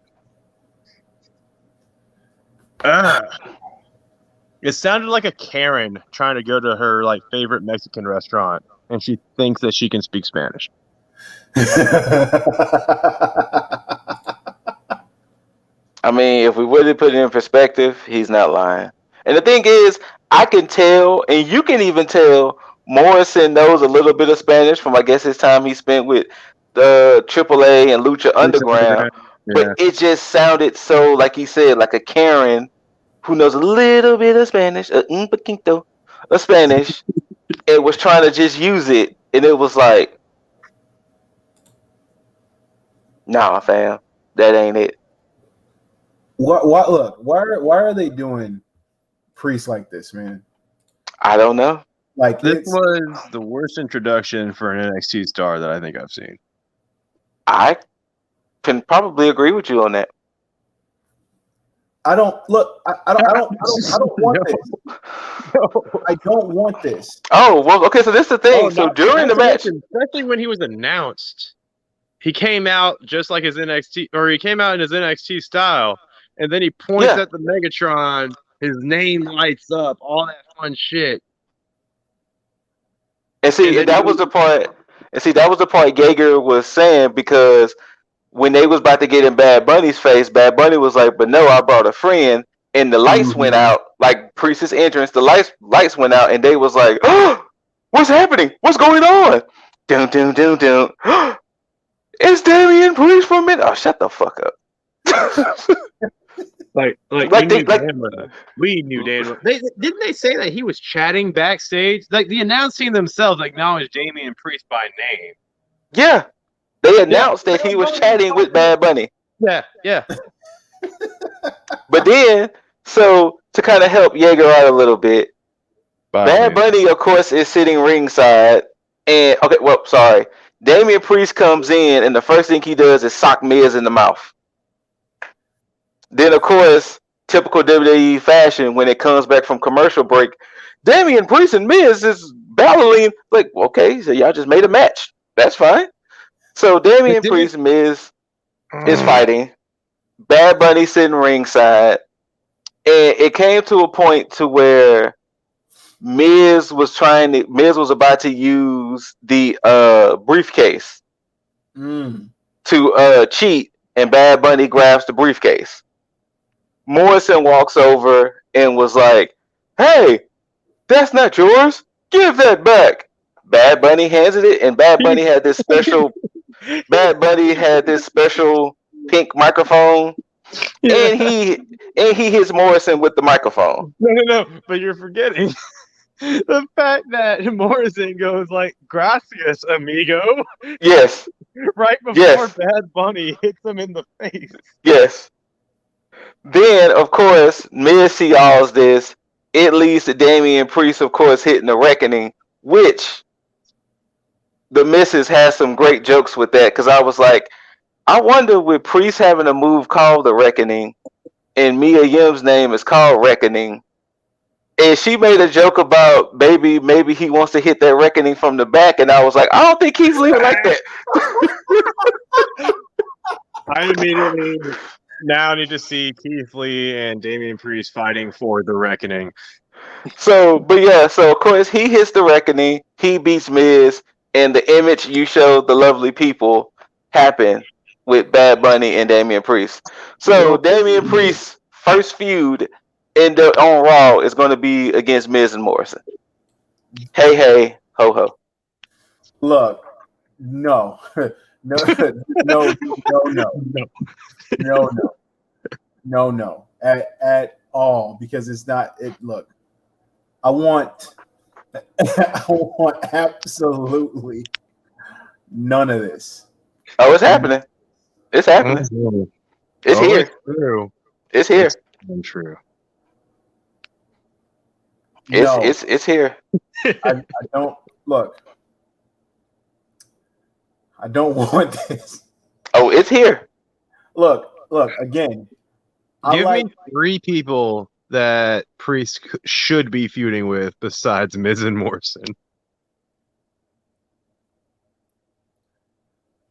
[SPEAKER 4] It sounded like a Karen trying to go to her favorite Mexican restaurant, and she thinks that she can speak Spanish.
[SPEAKER 1] I mean, if we really put it in perspective, he's not lying. And the thing is, I can tell, and you can even tell, Morrison knows a little bit of Spanish from, I guess, his time he spent with the AAA and Lucha Underground. Yeah. But it just sounded so, like he said, like a Karen who knows a little bit of Spanish, un poquito of Spanish, and was trying to just use it. And it was like, nah, fam, that ain't it.
[SPEAKER 2] Look, why are they doing Priest like this, man?
[SPEAKER 1] I don't know.
[SPEAKER 4] Like, this was the worst introduction for an NXT star that I think I've seen.
[SPEAKER 1] I can probably agree with you on that.
[SPEAKER 2] I don't want this. I don't want this.
[SPEAKER 1] Oh, well, okay, so this is the thing. So during the match,
[SPEAKER 4] especially when he was announced, he came out just like his NXT, or he came out in his NXT style, and then he points at the Megatron, his name lights up, all that fun shit.
[SPEAKER 1] And see, that was the part. And see, that was the part Geiger was saying, because when they was about to get in Bad Bunny's face, Bad Bunny was like, "But no, I brought a friend," and the lights went out, like Priest's entrance. The lights went out, and they was like, "Oh, what's happening? What's going on?" Dun dun dun dun. It's Damian Priest for a minute. Oh, shut the fuck up.
[SPEAKER 4] Like we knew damn well. Didn't they say that he was chatting backstage? Like the announcing themselves acknowledged Damian Priest by name.
[SPEAKER 1] Yeah, they announced that he was chatting with Bad Bunny.
[SPEAKER 4] Yeah.
[SPEAKER 1] But then, so to kind of help Yeager out a little bit, Bad Bunny, of course, is sitting ringside. And Damian Priest comes in, and the first thing he does is sock Miz in the mouth. Then, of course, typical WWE fashion, when it comes back from commercial break, Damian Priest and Miz is battling. Like, okay, so y'all just made a match. That's fine. So Damian Priest and Miz is fighting. Bad Bunny sitting ringside. And it came to a point to where Miz was about to use the briefcase to cheat, and Bad Bunny grabs the briefcase. Morrison walks over and was like, "Hey, that's not yours. Give that back." Bad Bunny hands it, and Bad Bunny had this special pink microphone. Yeah. And he hits Morrison with the microphone.
[SPEAKER 4] No, but you're forgetting the fact that Morrison goes like, "Gracias, amigo."
[SPEAKER 1] Yes.
[SPEAKER 4] Right before Bad Bunny hits him in the face.
[SPEAKER 1] Yes. Then, of course, Miz sees all this. It leads to Damian Priest, of course, hitting the Reckoning, which the Missus has some great jokes with that, because I was like, I wonder with Priest having a move called the Reckoning, and Mia Yim's name is called Reckoning, and she made a joke about maybe he wants to hit that Reckoning from the back, and I was like, I don't think he's leaving like that.
[SPEAKER 4] I immediately now need to see Keith Lee and Damian Priest fighting for the Reckoning.
[SPEAKER 1] So of course he hits the Reckoning, he beats Miz, and the image you showed the lovely people happened with Bad Bunny and Damian Priest. So Damian Priest's first feud on Raw is going to be against Miz and Morrison. Hey, ho ho.
[SPEAKER 2] Look, no. No. At all, because it's not it. Look, I want absolutely none of this.
[SPEAKER 1] Oh, it's happening. It's happening. It's here.
[SPEAKER 4] True.
[SPEAKER 1] It's here.
[SPEAKER 4] It's untrue.
[SPEAKER 1] It's here.
[SPEAKER 2] I don't look. I don't want this.
[SPEAKER 1] Oh, it's here.
[SPEAKER 2] Look again.
[SPEAKER 4] Give me 3 people that Priest should be feuding with besides Miz and Morrison.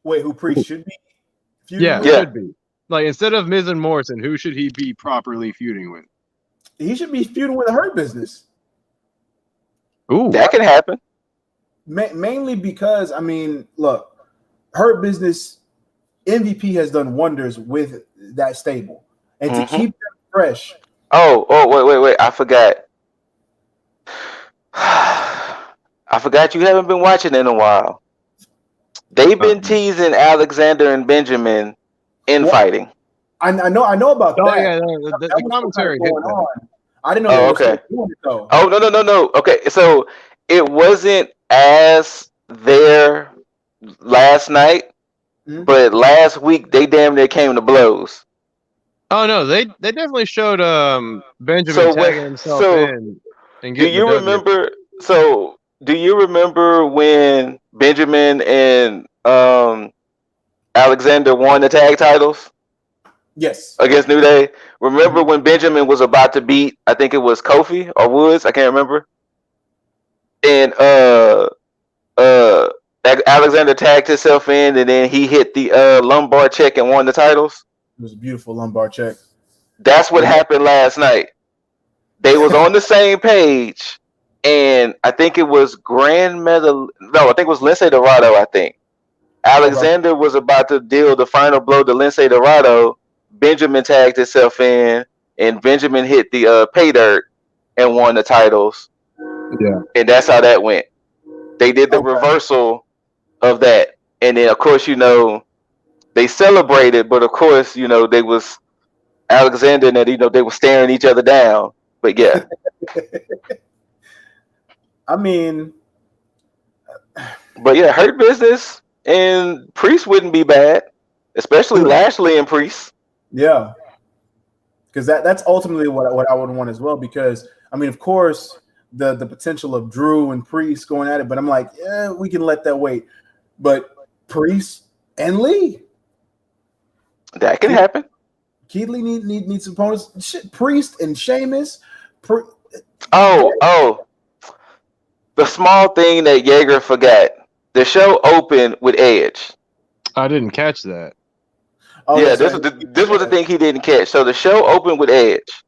[SPEAKER 2] Wait, who Priest should be
[SPEAKER 4] feuding with? Should be. Like, instead of Miz and Morrison, who should he be properly feuding with?
[SPEAKER 2] He should be feuding with the Hurt Business.
[SPEAKER 1] Ooh, that can happen.
[SPEAKER 2] Mainly because, I mean, look, Hurt Business, MVP has done wonders with that stable. And to keep them fresh.
[SPEAKER 1] Oh, wait. I forgot. I forgot you haven't been watching in a while. They've been teasing Alexander and Benjamin fighting.
[SPEAKER 2] I know about that.
[SPEAKER 4] Yeah, the commentary going on.
[SPEAKER 2] I didn't know they were doing it though.
[SPEAKER 1] Oh, no. Okay, so it wasn't as there last night, but last week they damn near came to blows.
[SPEAKER 4] Oh no, they definitely showed Benjamin tagging himself in and getting.
[SPEAKER 1] Do you remember when Benjamin and Alexander won the tag titles?
[SPEAKER 2] Yes.
[SPEAKER 1] Against New Day. Remember when Benjamin was about to beat, I think it was Kofi or Woods, I can't remember. And Alexander tagged himself in, and then he hit the lumbar check and won the titles.
[SPEAKER 2] It was a beautiful lumbar check.
[SPEAKER 1] That's what happened last night. They was on the same page, and I think it was I think it was Lince Dorado, I think. Alexander was about to deal the final blow to Lince Dorado. Benjamin tagged himself in, and Benjamin hit the pay dirt and won the titles.
[SPEAKER 4] Yeah.
[SPEAKER 1] And that's how that went. They did the reversal of that. And then, of course, they celebrated, but of course, they was Alexander and that they were staring each other down. But yeah.
[SPEAKER 2] I mean,
[SPEAKER 1] but yeah, Hurt Business and Priest wouldn't be bad, especially Lashley and Priest.
[SPEAKER 2] Yeah, because that's ultimately what I would want as well. Because I mean, of course, the potential of Drew and Priest going at it, but I'm like, yeah, we can let that wait. But Priest and Lee,
[SPEAKER 1] that can happen.
[SPEAKER 2] Keith Lee needs opponents. Shit, Priest and Sheamus.
[SPEAKER 1] Oh, the small thing that Jaeger forgot. The show opened with Edge.
[SPEAKER 5] I didn't catch that.
[SPEAKER 1] Oh, yeah, this was the thing he didn't catch. So the show opened with Edge.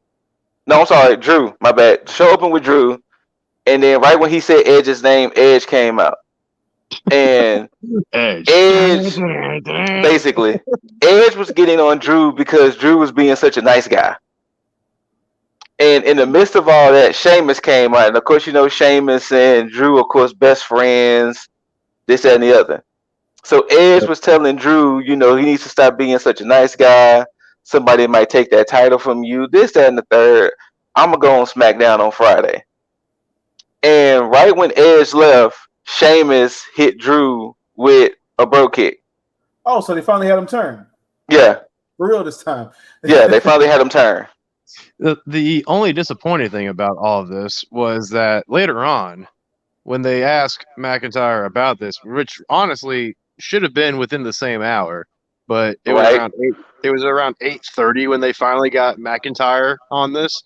[SPEAKER 1] No, I'm sorry, Drew. My bad. The show opened with Drew, and then right when he said Edge's name, Edge came out, and Edge basically, Edge was getting on Drew because Drew was being such a nice guy. And in the midst of all that, Sheamus came out, and of course, Sheamus and Drew, of course, best friends. This, that, and the other. So Edge was telling Drew, he needs to stop being such a nice guy. Somebody might take that title from you. This, that, and the third. I'm going to go on SmackDown on Friday. And right when Edge left, Sheamus hit Drew with a bro kick.
[SPEAKER 2] Oh, so they finally had him turn.
[SPEAKER 1] Yeah.
[SPEAKER 2] For real this time.
[SPEAKER 1] Yeah, they finally had him turn.
[SPEAKER 5] The only disappointing thing about all of this was that later on, when they asked McIntyre about this, which honestly should have been within the same hour, but it was around 8. It was around 8:30 when they finally got McIntyre on this.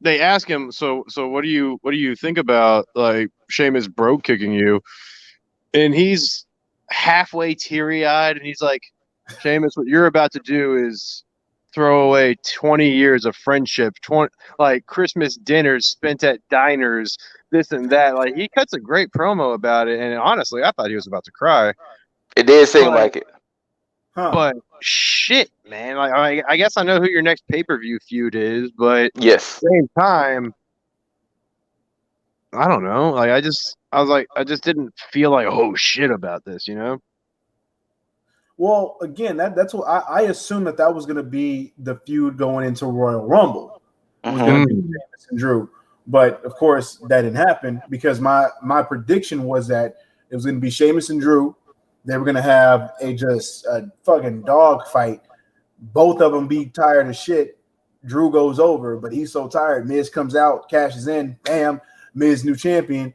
[SPEAKER 5] They asked him, so what do you think about like Sheamus bro kicking you? And he's halfway teary-eyed, and he's like, Sheamus, what you're about to do is throw away 20 years of friendship, 20 like Christmas dinners spent at diners, this and that. Like, he cuts a great promo about it, and honestly, I thought he was about to cry.
[SPEAKER 1] It did seem like it.
[SPEAKER 5] But shit, man. Like, I guess I know who your next pay-per-view feud is, but
[SPEAKER 1] yes,
[SPEAKER 5] at the same time, I don't know. Like, I just didn't feel like, oh shit, about this,
[SPEAKER 2] Well, again, that's what I assumed that was going to be the feud going into Royal Rumble. It was going to be Sheamus and Drew, but of course that didn't happen because my prediction was that it was going to be Sheamus and Drew. They were going to have a fucking dog fight. Both of them be tired as shit. Drew goes over, but he's so tired. Miz comes out, cashes in, bam, Miz new champion,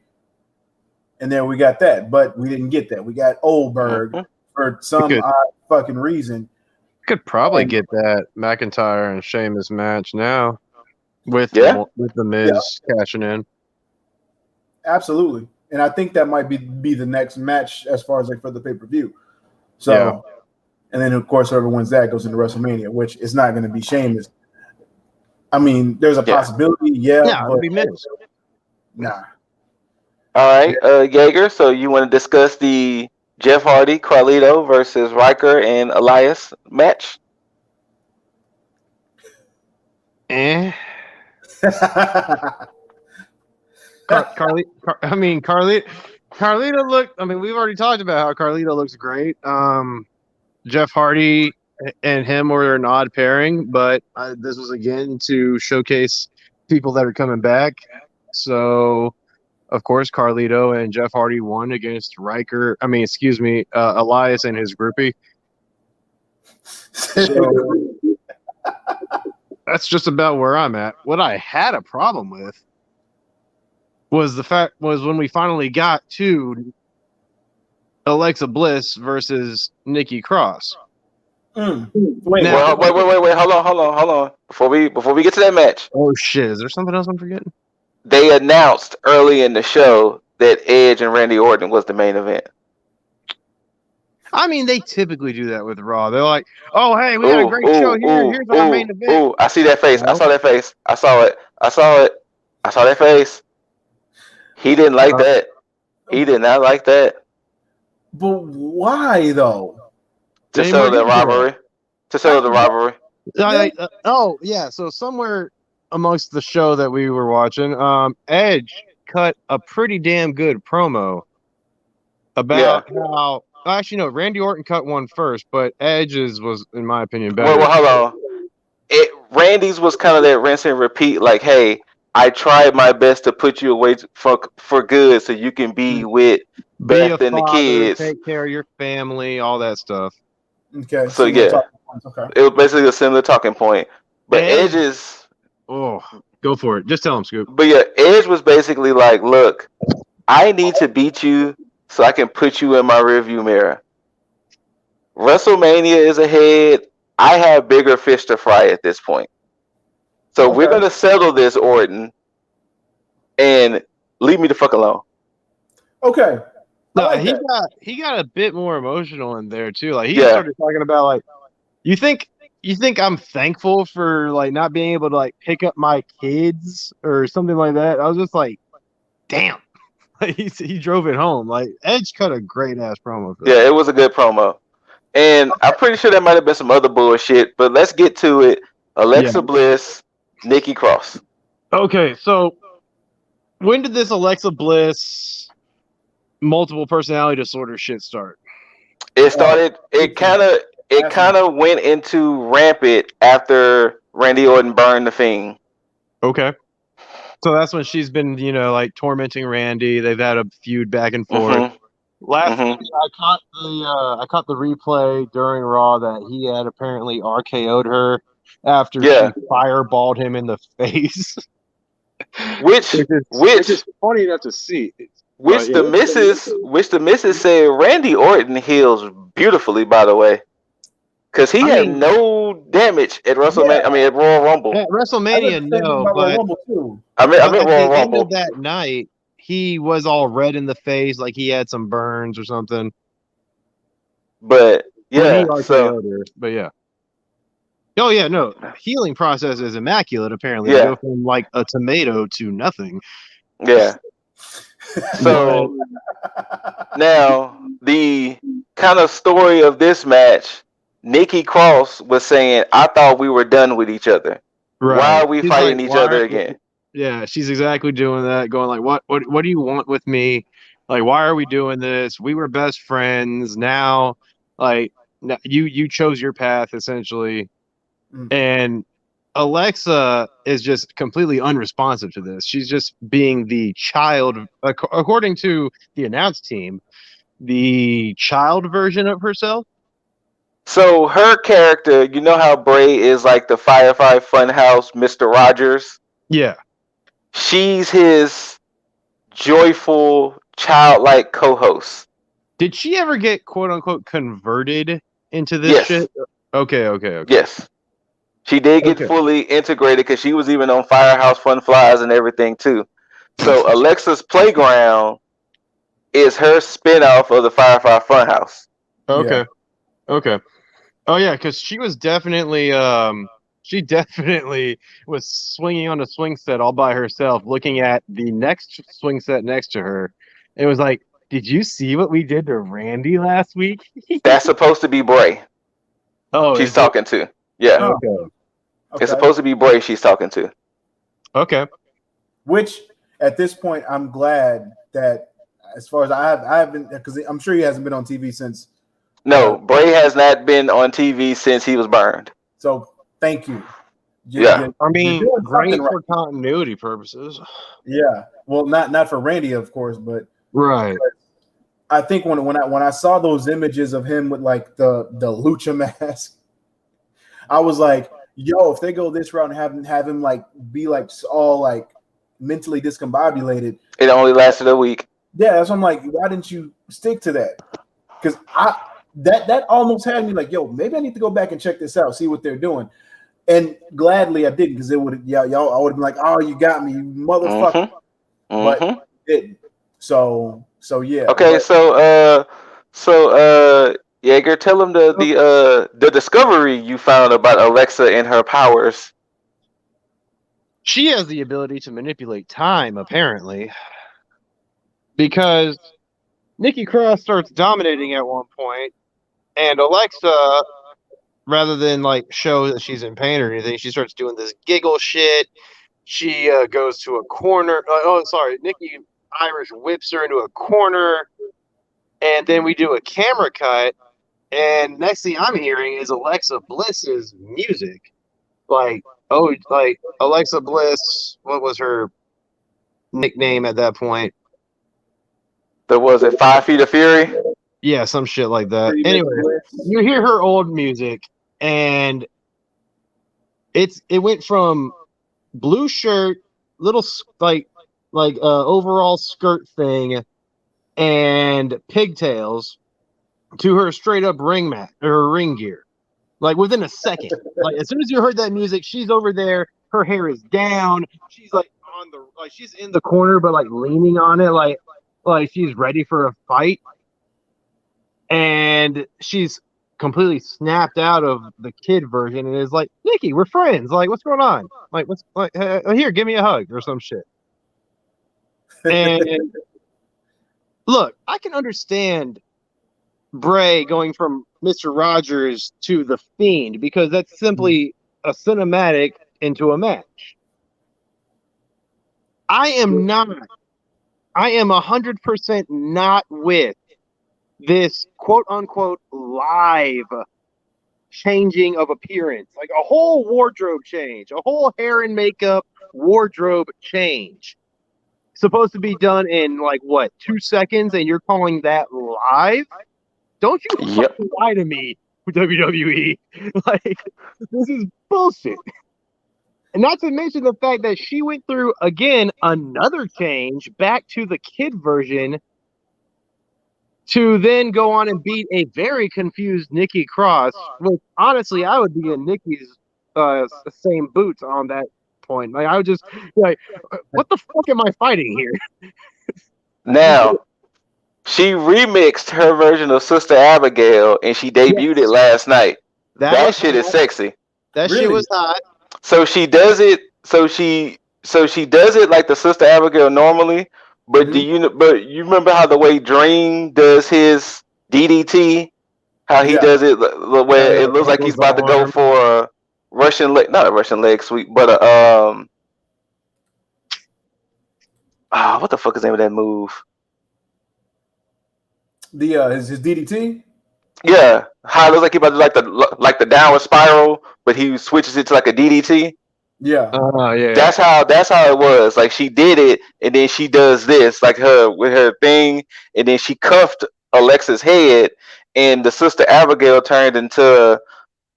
[SPEAKER 2] and then we got that. But we didn't get that. We got Oldberg. For some odd fucking reason.
[SPEAKER 5] Could probably get that McIntyre and Sheamus match now with the Miz cashing in.
[SPEAKER 2] Absolutely. And I think that might be the next match as far as like for the pay-per-view. So and then of course whoever wins that goes into WrestleMania, which is not going to be Sheamus. I mean, there's a possibility, but
[SPEAKER 5] it'll be Miz.
[SPEAKER 2] Nah.
[SPEAKER 1] All right, Jaeger, so you want to discuss the Jeff Hardy, Carlito versus Riker and Elias match?
[SPEAKER 5] Carlito looked. I mean, we've already talked about how Carlito looks great. Jeff Hardy and him were an odd pairing, but this was again to showcase people that are coming back. So, of course, Carlito and Jeff Hardy won against Elias and his groupie. So, that's just about where I'm at. What I had a problem with was when we finally got to Alexa Bliss versus Nikki Cross.
[SPEAKER 1] Wait, hold on. Before we get to that match.
[SPEAKER 5] Oh shit, is there something else I'm forgetting?
[SPEAKER 1] They announced early in the show that Edge and Randy Orton was the main event.
[SPEAKER 5] I mean, they typically do that with Raw. They're like, "Oh, hey, we got a great show here. Here's our main event."
[SPEAKER 1] I see that face. I saw that face. I saw it. I saw that face. He didn't like that. He did not like that.
[SPEAKER 2] But why though?
[SPEAKER 1] To settle the rivalry. To settle the rivalry.
[SPEAKER 5] Oh yeah. So somewhere amongst the show that we were watching, Edge cut a pretty damn good promo about how actually no. Randy Orton cut one first, but Edge's was, in my opinion, better.
[SPEAKER 1] Well, hold on. Randy's was kind of that rinse and repeat. Like, hey, I tried my best to put you away for good, so you can be with Beth and the kids,
[SPEAKER 5] take care of your family, all that stuff.
[SPEAKER 2] Okay.
[SPEAKER 1] So yeah, okay. It was basically a similar talking point. But Edge is.
[SPEAKER 5] Oh, go for it. Just tell him, Scoop.
[SPEAKER 1] But yeah, Edge was basically like, look, I need to beat you so I can put you in my rearview mirror. WrestleMania is ahead. I have bigger fish to fry at this point. So we're going to settle this, Orton, and leave me the fuck alone.
[SPEAKER 2] Okay.
[SPEAKER 5] No, he got a bit more emotional in there too. Like he started talking about like, you think I'm thankful for like not being able to like pick up my kids or something like that. I was just like, damn. Like he drove it home. Like Edge cut a great ass promo for that.
[SPEAKER 1] Yeah, it was a good promo. And I'm pretty sure there might have been some other bullshit, but let's get to it. Alexa Bliss, Nikki Cross.
[SPEAKER 5] Okay, so when did this Alexa Bliss multiple personality disorder shit start?
[SPEAKER 1] It started. It kind of went into rampant after Randy Orton burned the Fiend.
[SPEAKER 5] Okay. So that's when she's been, like tormenting Randy. They've had a feud back and forth.
[SPEAKER 1] Mm-hmm.
[SPEAKER 5] Last week, I caught the replay during Raw that he had apparently RKO'd her after she fireballed him in the face.
[SPEAKER 1] Which
[SPEAKER 5] is funny enough to see.
[SPEAKER 1] Which the missus said Randy Orton heals beautifully, by the way. Because he had no damage at WrestleMania. I mean, at Royal Rumble.
[SPEAKER 5] At WrestleMania, no. But
[SPEAKER 1] I mean, Royal
[SPEAKER 5] at the
[SPEAKER 1] Rumble.
[SPEAKER 5] end of that night, he was all red in the face, like he had some burns or something.
[SPEAKER 1] But yeah,
[SPEAKER 5] but yeah. Oh yeah, no. Healing process is immaculate. Apparently,
[SPEAKER 1] yeah.
[SPEAKER 5] You go from like a tomato to nothing.
[SPEAKER 1] Yeah. So now the kind of story of this match, Nikki Cross was saying, "I thought we were done with each other. Right. Why are we fighting each other again?"
[SPEAKER 5] Yeah, she's exactly doing that. Going like, what do you want with me? Like, why are we doing this? We were best friends. Now, like, you chose your path essentially, and Alexa is just completely unresponsive to this. She's just being the child, according to the announce team, the child version of herself.
[SPEAKER 1] So her character, you know how Bray is like the Firefly Funhouse Mr. Rogers?
[SPEAKER 5] Yeah.
[SPEAKER 1] She's his joyful, childlike co-host.
[SPEAKER 5] Did she ever get quote unquote converted into this shit? Okay.
[SPEAKER 1] Yes. She did get fully integrated because she was even on Firehouse Fun Flies and everything too. So Alexa's Playground is her spinoff of the Firefly Funhouse.
[SPEAKER 5] Okay. Oh yeah, because she was definitely was swinging on a swing set all by herself, looking at the next swing set next to her. It was like, did you see what we did to Randy last week?
[SPEAKER 1] That's supposed to be Bray.
[SPEAKER 5] Oh,
[SPEAKER 1] she's talking to. Yeah.
[SPEAKER 5] Okay.
[SPEAKER 1] It's supposed to be Bray she's talking to.
[SPEAKER 5] Okay.
[SPEAKER 2] Which at this point, I'm glad that as far as I haven't, because I'm sure he hasn't been on TV since.
[SPEAKER 1] No, Bray has not been on TV since he was burned.
[SPEAKER 2] So thank you.
[SPEAKER 5] I mean, great for continuity purposes.
[SPEAKER 2] Yeah. Well, not for Randy, of course, but
[SPEAKER 5] right.
[SPEAKER 2] I think when I saw those images of him with like the lucha mask, I was like, yo, if they go this route and have him like be like all like mentally discombobulated.
[SPEAKER 1] It only lasted a week.
[SPEAKER 2] Yeah, that's why I'm like, why didn't you stick to that? Because that almost had me like, yo, maybe I need to go back and check this out, see what they're doing. And gladly I didn't, because it would y'all I would have been like, oh, you got me, you motherfucker. But it didn't. So yeah.
[SPEAKER 1] Okay, so Jaeger, tell him the discovery you found about Alexa and her powers.
[SPEAKER 5] She has the ability to manipulate time, apparently, because Nikki Cross starts dominating at one point, and Alexa, rather than like show that she's in pain or anything, she starts doing this giggle shit. She goes to a corner. Nikki Irish whips her into a corner. And then we do a camera cut, and next thing I'm hearing is Alexa Bliss's music. Like Alexa Bliss, what was her nickname at that point?
[SPEAKER 1] There was it 5 Feet of Fury?
[SPEAKER 5] Yeah, some shit like that. Anyway, you hear her old music, and it went from blue shirt, little overall skirt thing, and pigtails to her straight up ring mat or her ring gear. Like within a second. Like as soon as you heard that music, she's over there, her hair is down, she's like she's in the corner but like leaning on it like she's ready for a fight. And she's completely snapped out of the kid version and is like, Nikki, we're friends. Like, what's going on? Like, what's like here, give me a hug or some shit. And look, I can understand Bray going from Mr. Rogers to the Fiend because that's simply a cinematic into a match. I am 100% not with this quote unquote live changing of appearance, like a whole wardrobe change, a whole hair and makeup wardrobe change. Supposed to be done in like what, 2 seconds, and you're calling that live? Don't you fucking lie to me, WWE. Like, this is bullshit. And not to mention the fact that she went through, again, another change back to the kid version to then go on and beat a very confused Nikki Cross, which honestly, I would be in Nikki's same boots on that point. Like, I would just be like, what the fuck am I fighting here?
[SPEAKER 1] Now, she remixed her version of Sister Abigail and she debuted it last night. That shit is sexy.
[SPEAKER 5] That shit was hot.
[SPEAKER 1] So she does it. So she does it like the Sister Abigail normally. But But you remember how the way Dream does his DDT? How he does it where it looks like he's about to go for a Russian leg, not a Russian leg sweep, but a what the fuck is the name of that move?
[SPEAKER 2] His DDT.
[SPEAKER 1] Yeah, how it looks like he about to do like the downward spiral, but he switches it to like a DDT.
[SPEAKER 2] Yeah.
[SPEAKER 5] Yeah.
[SPEAKER 1] That's how it was. Like she did it, and then she does this, like her with her thing, and then she cuffed Alexa's head, and the Sister Abigail turned into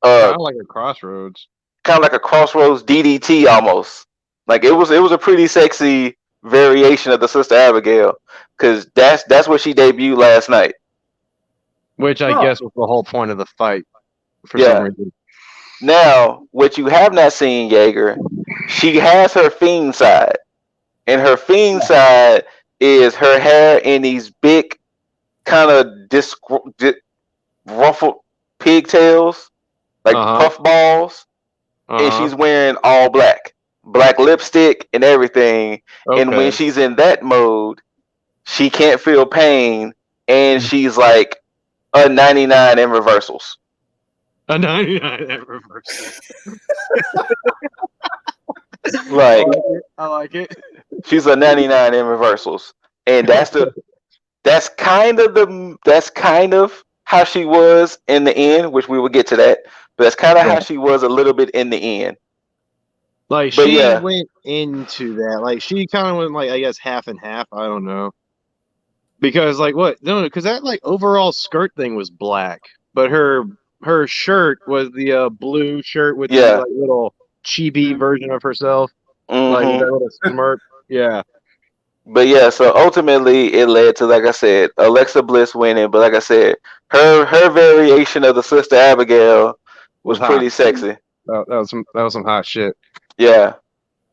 [SPEAKER 5] kind of like a crossroads.
[SPEAKER 1] Kind of like a crossroads DDT almost. Like it was a pretty sexy variation of the Sister Abigail, because that's what she debuted last night.
[SPEAKER 5] Which I guess was the whole point of the fight. For some reason.
[SPEAKER 1] Now, what you have not seen, Jaeger, she has her Fiend side. And her Fiend side is her hair in these big, kind of ruffled pigtails, like puff balls. And she's wearing all black lipstick and everything. Okay. And when she's in that mode, she can't feel pain. And she's like a 99 in reversals.
[SPEAKER 5] A 99 in reversals.
[SPEAKER 1] Like,
[SPEAKER 5] I like it.
[SPEAKER 1] She's a 99 in reversals. And that's kind of how she was in the end, which we will get to that. But that's kind of how she was a little bit in the end.
[SPEAKER 5] Like she went into that. Like she kind of went like, I guess, half and half. I don't know. Because like what? No, because that like overall skirt thing was black, but her shirt was the blue shirt with the like, little chibi version of herself, like with that little smirk. Yeah.
[SPEAKER 1] But yeah, so ultimately it led to, like I said, Alexa Bliss winning. But like I said, her variation of the Sister Abigail was pretty sexy.
[SPEAKER 5] That was some hot shit.
[SPEAKER 1] Yeah.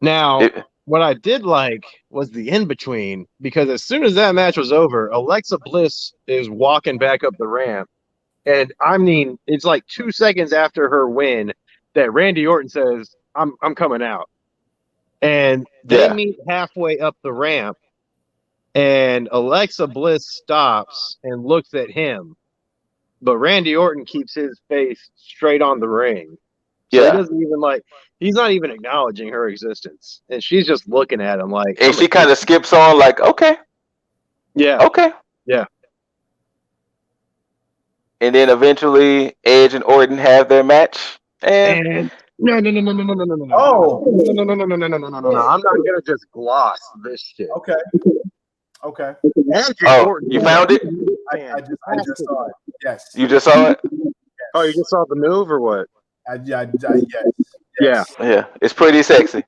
[SPEAKER 5] Now, what I did like was the in-between, because as soon as that match was over, Alexa Bliss is walking back up the ramp. And I mean, it's like 2 seconds after her win that Randy Orton says, I'm coming out. And they meet halfway up the ramp, and Alexa Bliss stops and looks at him. But Randy Orton keeps his face straight on the ring. So he doesn't even he's not even acknowledging her existence. And she's just looking at him like.
[SPEAKER 1] And she kind of skips on like, okay.
[SPEAKER 5] Yeah.
[SPEAKER 1] Okay.
[SPEAKER 5] Yeah.
[SPEAKER 1] and then eventually Edge and Orton have their match. And
[SPEAKER 4] no.
[SPEAKER 2] Oh.
[SPEAKER 4] No. I'm not gonna just gloss this shit.
[SPEAKER 2] Okay.
[SPEAKER 4] Edge and Orton.
[SPEAKER 1] You found it?
[SPEAKER 2] I just saw it. Yes.
[SPEAKER 1] You just saw it?
[SPEAKER 4] Oh, you just saw the move or what?
[SPEAKER 2] Yes.
[SPEAKER 1] Yeah. It's pretty sexy.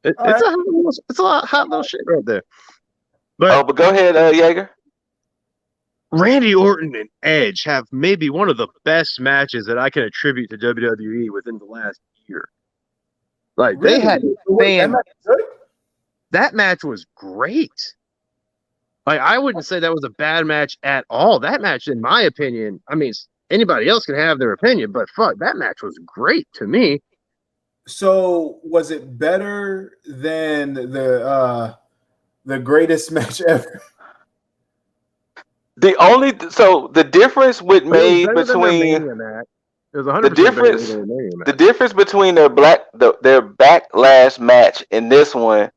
[SPEAKER 4] It's a hot little shit right there.
[SPEAKER 1] But go ahead, Jaeger.
[SPEAKER 4] Randy Orton and Edge have maybe one of the best matches that I can attribute to WWE within the last year. Like
[SPEAKER 2] really?
[SPEAKER 4] They had that match was great. Like I wouldn't say that was a bad match at all. That match, in my opinion, I mean, anybody else can have their opinion, but fuck, that match was great to me.
[SPEAKER 2] So was it better than the greatest match ever?
[SPEAKER 1] The difference with made between the difference between their backlash match and this one,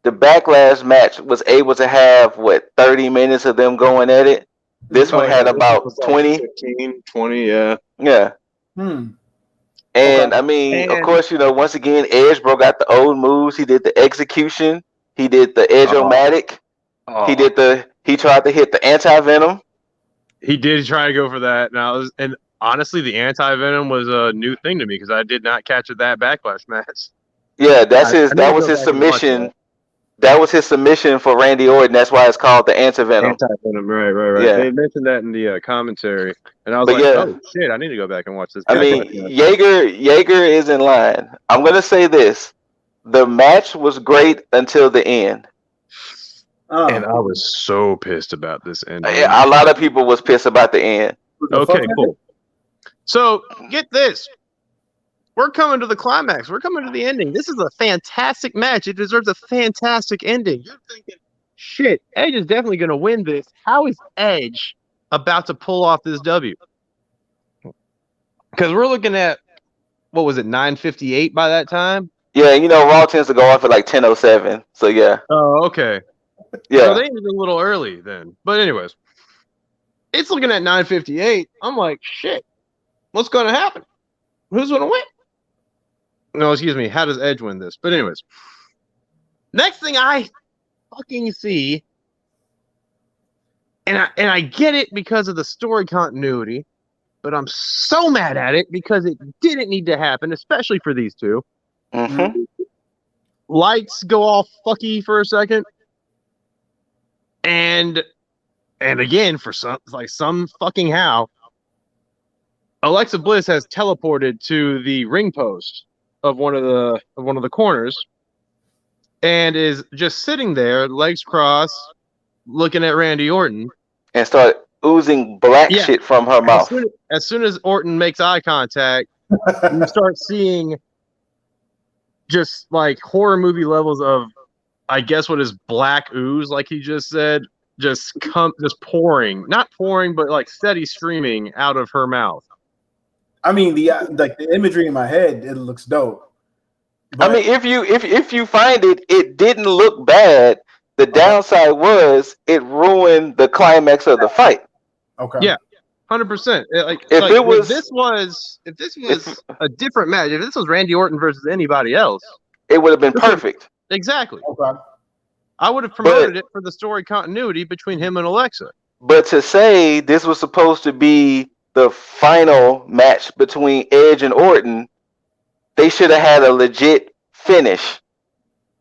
[SPEAKER 1] the backlash match was able to have 30 minutes of them going at it. This one had about 20.
[SPEAKER 5] 15, 20, yeah.
[SPEAKER 1] Yeah. And I mean, of course, once again, Edge broke out the old moves. He did the execution. He did the Edge-O-Matic. He tried to hit the anti-venom.
[SPEAKER 4] He did try to go for that. And honestly, the anti-venom was a new thing to me because I did not catch that backlash match.
[SPEAKER 1] Yeah, that was his submission. That was his submission for Randy Orton. That's why it's called the anti-venom.
[SPEAKER 4] Anti-venom, right.
[SPEAKER 1] Yeah.
[SPEAKER 4] They mentioned that in the commentary, and I was oh shit, I need to go back and watch this.
[SPEAKER 1] I mean, Jaeger is in line. I'm gonna say this: the match was great until the end.
[SPEAKER 4] And I was so pissed about this ending.
[SPEAKER 1] A lot of people was pissed about the end.
[SPEAKER 4] Okay, cool. So get this. We're coming to the climax. We're coming to the ending. This is a fantastic match. It deserves a fantastic ending. You're thinking, shit, Edge is definitely going to win this. How is Edge about to pull off this W? Because we're looking at, what was it, 9:58 by that time?
[SPEAKER 1] Yeah, Raw tends to go off at like 10:07. So, yeah.
[SPEAKER 4] Oh, okay.
[SPEAKER 1] Yeah.
[SPEAKER 4] So they ended a little early then. But anyways, it's looking at 9:58. I'm like, shit, what's going to happen? Who's going to win? No, excuse me. How does Edge win this? But anyways, next thing I fucking see, and I get it because of the story continuity, but I'm so mad at it because it didn't need to happen, especially for these two.
[SPEAKER 1] Mm-hmm.
[SPEAKER 4] Lights go all fucky for a second, and again for some fucking how, Alexa Bliss has teleported to the ring post of one of the corners and is just sitting there, legs crossed, looking at Randy Orton,
[SPEAKER 1] and start oozing black shit from her mouth.
[SPEAKER 4] As soon as Orton makes eye contact, you start seeing just like horror movie levels of, I guess, what is black ooze, like he just said, just pouring, not pouring, but like steady streaming out of her mouth.
[SPEAKER 2] I mean, the imagery in my head, it looks dope.
[SPEAKER 1] But, I mean, if you find it didn't look bad. The downside was it ruined the climax of the fight.
[SPEAKER 2] Okay.
[SPEAKER 4] Yeah, 100%. If this was a different match, if this was Randy Orton versus anybody else,
[SPEAKER 1] it would have been perfect.
[SPEAKER 4] Exactly.
[SPEAKER 2] Okay.
[SPEAKER 4] I would have promoted it for the story continuity between him and Alexa.
[SPEAKER 1] But to say this was supposed to be the final match between Edge and Orton, they should have had a legit finish.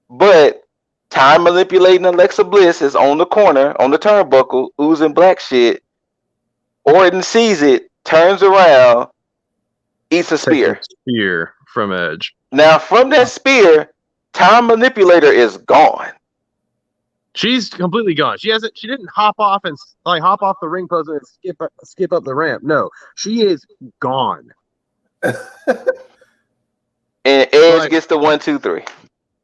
[SPEAKER 1] But time manipulating Alexa Bliss is on the corner, on the turnbuckle, oozing black shit. Orton sees it, turns around, eats a spear.
[SPEAKER 4] Spear from Edge.
[SPEAKER 1] Now, from that spear, time manipulator is gone.
[SPEAKER 4] She's completely gone. She didn't hop off the ring post and skip up the ramp. No, she is gone.
[SPEAKER 1] And Edge gets the 1, 2, 3.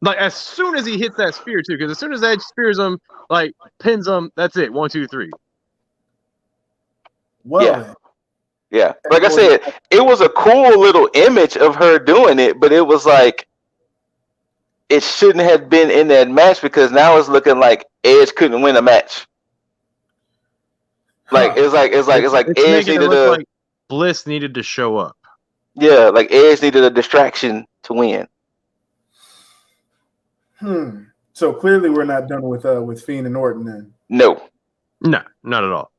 [SPEAKER 4] Like as soon as he hits that spear too, because as soon as Edge spears him, like pins him, that's it. 1, 2, 3.
[SPEAKER 2] Well,
[SPEAKER 1] yeah. Like I said, it was a cool little image of her doing it, but it was like it shouldn't have been in that match because now it's looking like Edge couldn't win a match. Like it's like
[SPEAKER 4] It's
[SPEAKER 1] Edge
[SPEAKER 4] making it
[SPEAKER 1] needed
[SPEAKER 4] look
[SPEAKER 1] a
[SPEAKER 4] like Bliss needed to show up.
[SPEAKER 1] yeah, like Edge needed a distraction to win.
[SPEAKER 2] So clearly we're not done with Fiend and Orton then.
[SPEAKER 1] No,
[SPEAKER 4] not at all.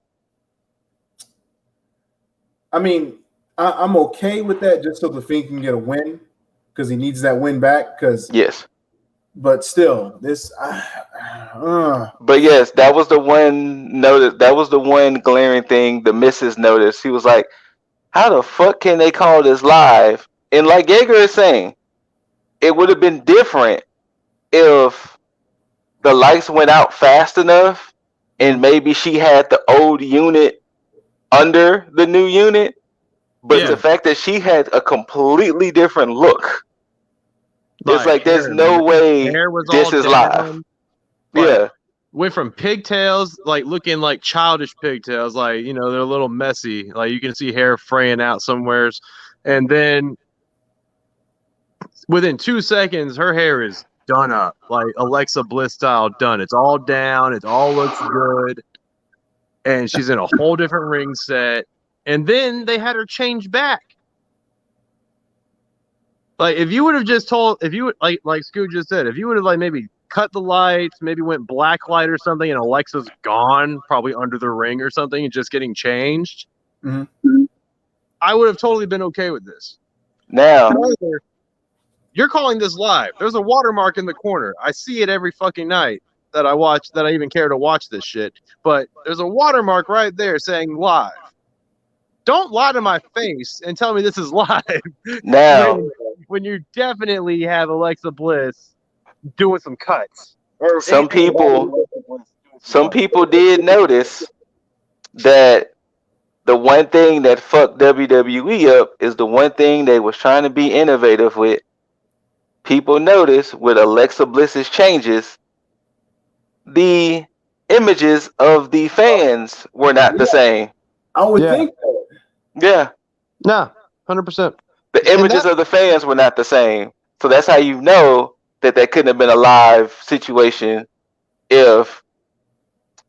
[SPEAKER 2] I mean, I'm okay with that just so the Fiend can get a win because he needs that win back.
[SPEAKER 1] Yes,
[SPEAKER 2] but still, this.
[SPEAKER 1] But yes, that was the one notice. That was the one glaring thing the missus noticed. He was like, "How the fuck can they call this live?" And like Yeager is saying, it would have been different if the lights went out fast enough, and maybe she had the old unit under the new unit. But the fact that she had a completely different look, it's like there's no way this is live. Yeah.
[SPEAKER 4] Went from pigtails, like looking like childish pigtails, like, you know, they're a little messy. Like you can see hair fraying out somewheres. And then within 2 seconds, her hair is done up, like Alexa Bliss style done. It's all down. It all looks good. And she's in a whole different ring set. And then they had her change back. Like if you would have just told, if you would like Scoot just said, if you would have like maybe cut the lights, maybe went black light or something, and Alexa's gone, probably under the ring or something, and just getting changed, I would have totally been okay with this.
[SPEAKER 1] Now,
[SPEAKER 4] you're calling this live. There's a watermark in the corner. I see it every fucking night that I watch, that I even care to watch this shit. But there's a watermark right there saying live. Don't lie to my face and tell me this is live.
[SPEAKER 1] Now,
[SPEAKER 4] when you definitely have Alexa Bliss doing some cuts.
[SPEAKER 1] Some people did notice that the one thing that fucked WWE up is the one thing they was trying to be innovative with. People noticed with Alexa Bliss's changes, the images of the fans were not the same.
[SPEAKER 2] I would think so.
[SPEAKER 1] Yeah.
[SPEAKER 4] No, 100%.
[SPEAKER 1] The images of the fans were not the same. So that's how you know that couldn't have been a live situation if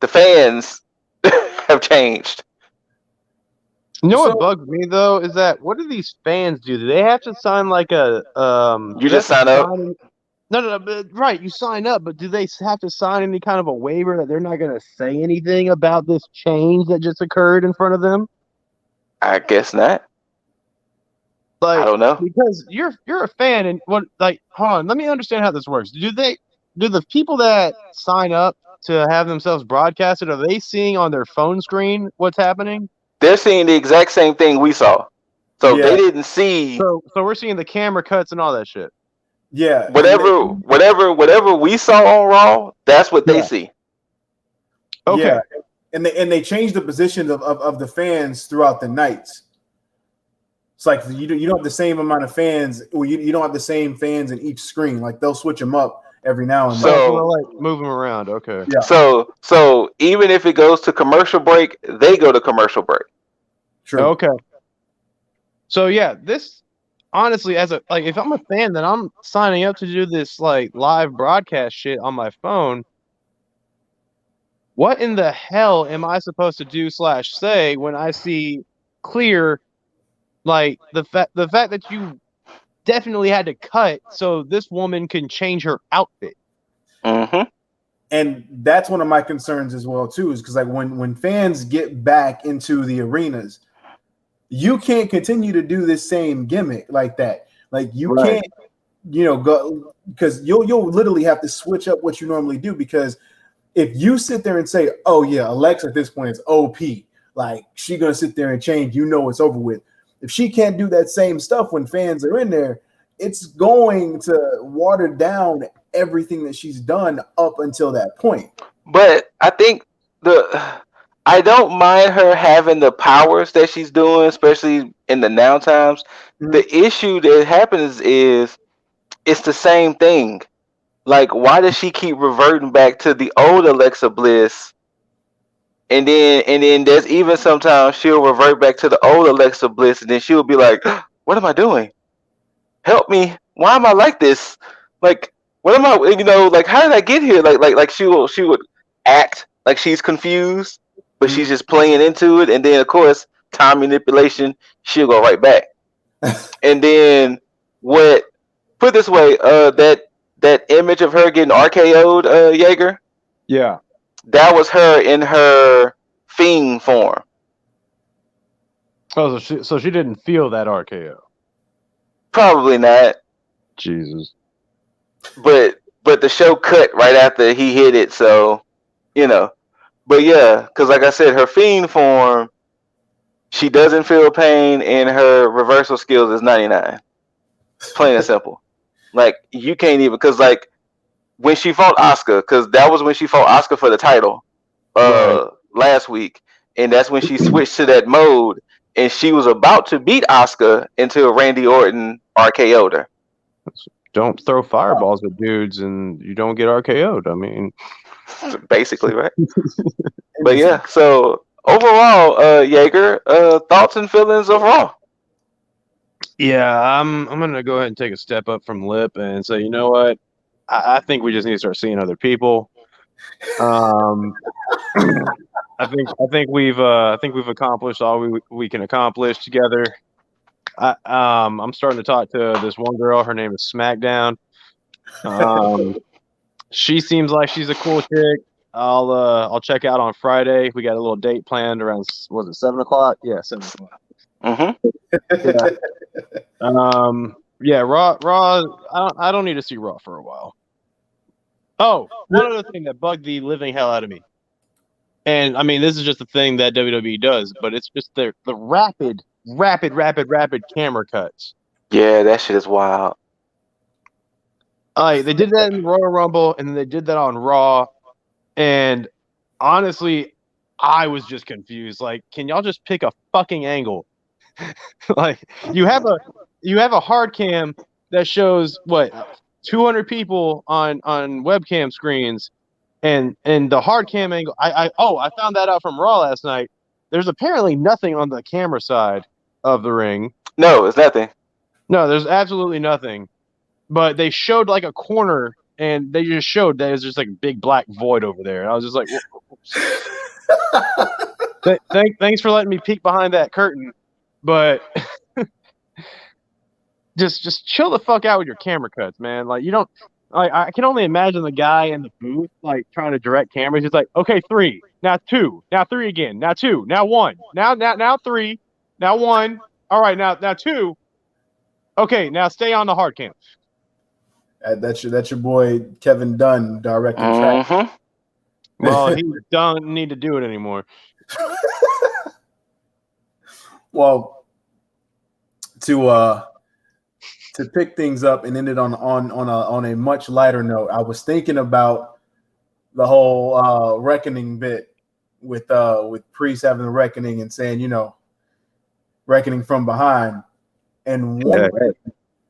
[SPEAKER 1] the fans have changed.
[SPEAKER 4] You know what bugs me though is that what do these fans do? Do they have to sign like a
[SPEAKER 1] You just sign up?
[SPEAKER 4] No, but, right, you sign up, but do they have to sign any kind of a waiver that they're not going to say anything about this change that just occurred in front of them?
[SPEAKER 1] I guess not.
[SPEAKER 4] Like,
[SPEAKER 1] I don't know.
[SPEAKER 4] Because you're a fan, and hold on, let me understand how this works. Do the people that sign up to have themselves broadcasted, are they seeing on their phone screen what's happening?
[SPEAKER 1] They're seeing the exact same thing we saw. So they didn't see.
[SPEAKER 4] So we're seeing the camera cuts and all that shit.
[SPEAKER 2] Yeah.
[SPEAKER 1] Whatever we saw on Raw, that's what they see.
[SPEAKER 2] Okay. Yeah. And they changed the positions of the fans throughout the nights. It's like you don't have the same amount of fans. You don't have the same fans in each screen. Like they'll switch them up every now and then.
[SPEAKER 4] So like move them around. Okay.
[SPEAKER 1] Yeah. So even if it goes to commercial break, they go to commercial break.
[SPEAKER 2] True.
[SPEAKER 4] Okay. So yeah, this honestly, if I'm a fan, then I'm signing up to do this like live broadcast shit on my phone. What in the hell am I supposed to do / say when I see clear, like the fact that you definitely had to cut so this woman can change her outfit?
[SPEAKER 1] Mm-hmm.
[SPEAKER 2] And that's one of my concerns as well too, is because like when fans get back into the arenas, you can't continue to do this same gimmick like that. Like you can't, go, because you'll literally have to switch up what you normally do, because if you sit there and say, oh yeah, Alexa at this point is OP, like she's gonna sit there and change, it's over with. If she can't do that same stuff when fans are in there, it's going to water down everything that she's done up until that point.
[SPEAKER 1] But I think I don't mind her having the powers that she's doing, especially in the now times. Mm-hmm. The issue that happens is it's the same thing. Like, why does she keep reverting back to the old Alexa Bliss? And then there's even sometimes she'll revert back to the old Alexa Bliss, and then she'll be like, "What am I doing? Help me! Why am I like this? Like, what am I? Like, how did I get here? Like she would act like she's confused, but she's just playing into it, and then of course time manipulation, she'll go right back. And then what? Put it this way, that image of her getting RKO'd, Jaeger.
[SPEAKER 5] Yeah,
[SPEAKER 1] that was her in her fiend form.
[SPEAKER 5] Oh, so she didn't feel that RKO.
[SPEAKER 1] Probably not.
[SPEAKER 5] Jesus.
[SPEAKER 1] But the show cut right after he hit it, so you know. But yeah, because like I said, her fiend form, she doesn't feel pain, and her reversal skills is 99. Plain and simple. Like you can't even, because like when she fought Asuka, because that was when she fought Asuka for the title last week, and that's when she switched to that mode, and she was about to beat Asuka until Randy Orton RKO'd her.
[SPEAKER 5] Don't throw fireballs at dudes and you don't get RKO'd. I mean,
[SPEAKER 1] basically, right? But yeah, so overall, Jaeger, thoughts and feelings of Raw?
[SPEAKER 5] Yeah, I'm gonna go ahead and take a step up from Lip and say, you know what? I think we just need to start seeing other people. I think we've accomplished all we can accomplish together. I'm starting to talk to this one girl. Her name is SmackDown. She seems like she's a cool chick. I'll check out on Friday. We got a little date planned around, was it 7:00? Yeah, 7:00. Yeah. Raw. I don't need to see Raw for a while. Oh, one other thing that bugged the living hell out of me, and I mean this is just a thing that WWE does, but it's just the rapid camera cuts.
[SPEAKER 1] Yeah, that shit is wild.
[SPEAKER 5] They did that in the Royal Rumble, and then they did that on Raw, and honestly, I was just confused. Like, can y'all just pick a fucking angle? Like, you have a hard cam that shows what 200 people on webcam screens, and the hard cam angle. I found that out from Raw last night. There's apparently nothing on the camera side of the ring.
[SPEAKER 1] No, it's nothing.
[SPEAKER 5] No, there's absolutely nothing. But they showed like a corner, and they just showed that it's just like a big black void over there. And I was just like, thanks for letting me peek behind that curtain, but just chill the fuck out with your camera cuts, man. Like, you don't. I can only imagine the guy in the booth like trying to direct cameras. He's like, okay, 3, now 2, now 3 again, now 2, now 1, now 3, now 1. All right, now 2. Okay, now stay on the hard cam.
[SPEAKER 2] That's your boy Kevin Dunn directing track.
[SPEAKER 5] Well, he don't need to do it anymore.
[SPEAKER 2] Well, to pick things up and end it on a much lighter note, I was thinking about the whole reckoning bit with Priest having the reckoning and saying, you know, reckoning from behind, and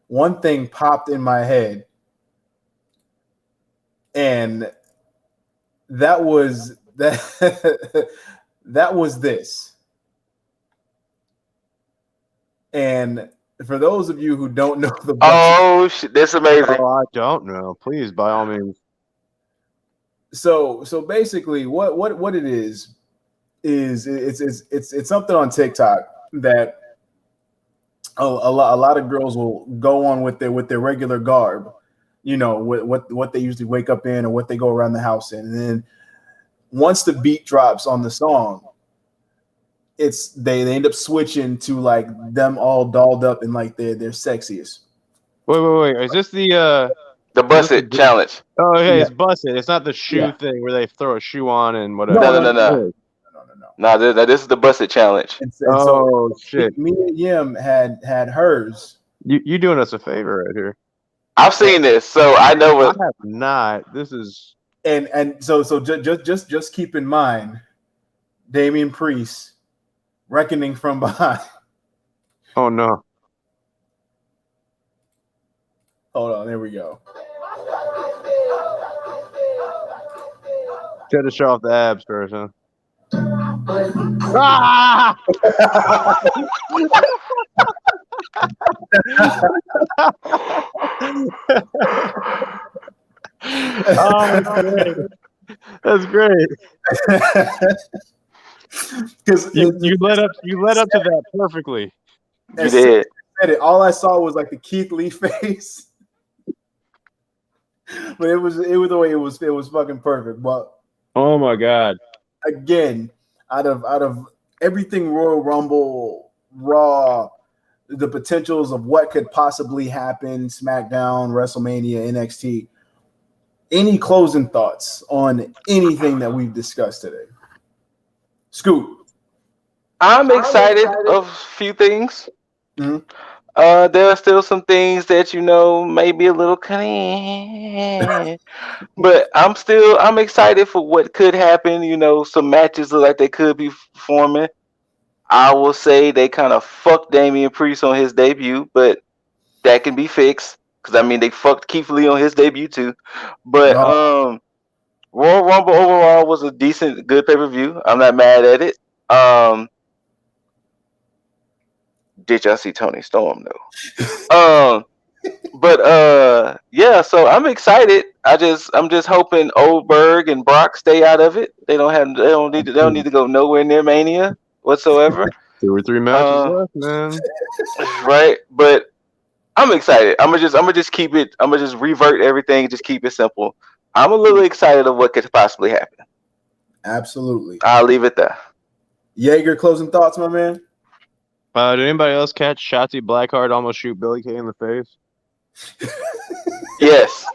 [SPEAKER 2] one thing popped in my head. And that was that was this. And for those of you who don't know the
[SPEAKER 1] shit, that's amazing.
[SPEAKER 5] Oh, I don't know. Please, by all means.
[SPEAKER 2] So basically, what it is it's something on TikTok that a lot of girls will go on with their regular garb. You know, what they usually wake up in or what they go around the house in. And then once the beat drops on the song, it's they end up switching to like them all dolled up and like they're sexiest.
[SPEAKER 5] Wait. Is this the
[SPEAKER 1] Bust It challenge?
[SPEAKER 5] Oh, yeah, it's Bust It. It's not the shoe thing where they throw a shoe on and whatever.
[SPEAKER 1] No. This is the Bust It challenge.
[SPEAKER 2] And so shit. Mia Yim had hers.
[SPEAKER 5] You doing us a favor right here.
[SPEAKER 1] I've seen this, so I know what.
[SPEAKER 5] I have not. This is
[SPEAKER 2] and so just keep in mind, Damian Priest reckoning from behind.
[SPEAKER 5] Oh no!
[SPEAKER 2] Hold on, there we go.
[SPEAKER 5] Try to show off the abs first, huh? Ah! Oh, that's great.
[SPEAKER 2] Because
[SPEAKER 5] you led up to that perfectly.
[SPEAKER 1] You did.
[SPEAKER 2] All I saw was like the Keith Lee face. But it was the way it was fucking perfect. But
[SPEAKER 5] oh my god.
[SPEAKER 2] Again, out of everything Royal Rumble, Raw, the potentials of what could possibly happen, SmackDown, WrestleMania, NXT. Any closing thoughts on anything that we've discussed today? Scoop.
[SPEAKER 1] I'm excited of a few things.
[SPEAKER 2] Mm-hmm.
[SPEAKER 1] There are still some things that may be a little kind of, but I'm excited for what could happen. Some matches look like they could be forming. I will say they kind of fucked Damian Priest on his debut, but that can be fixed because they fucked Keith Lee on his debut too. But Royal Rumble overall was a decent, good pay-per-view. I'm not mad at it. Did y'all see Tony Storm though? But yeah, so I'm excited. I'm just hoping Oldberg and Brock stay out of it. They don't need to go nowhere near Mania whatsoever.
[SPEAKER 5] 2 or 3 matches left, man.
[SPEAKER 1] Right, but I'm excited. I'm gonna just keep it. I'm gonna just revert everything. Just keep it simple. I'm a little excited of what could possibly happen.
[SPEAKER 2] Absolutely.
[SPEAKER 1] I'll leave it there.
[SPEAKER 2] Jaeger, closing thoughts, my man.
[SPEAKER 5] Did anybody else catch Shotzi Blackheart almost shoot Billy Kay in the face?
[SPEAKER 1] Yes.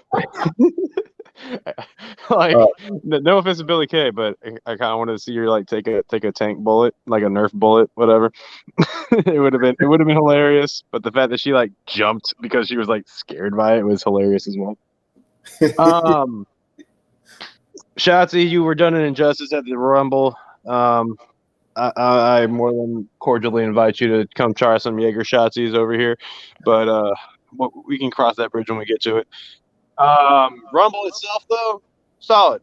[SPEAKER 5] No offense to Billy Kay, but I kind of wanted to see her take a tank bullet, like a Nerf bullet, whatever. it would have been hilarious. But the fact that she jumped because she was scared by it was hilarious as well. Shotzi, you were done an injustice at the Rumble. I more than cordially invite you to come try some Jaeger Shotsies over here, but we can cross that bridge when we get to it. Rumble itself, though, solid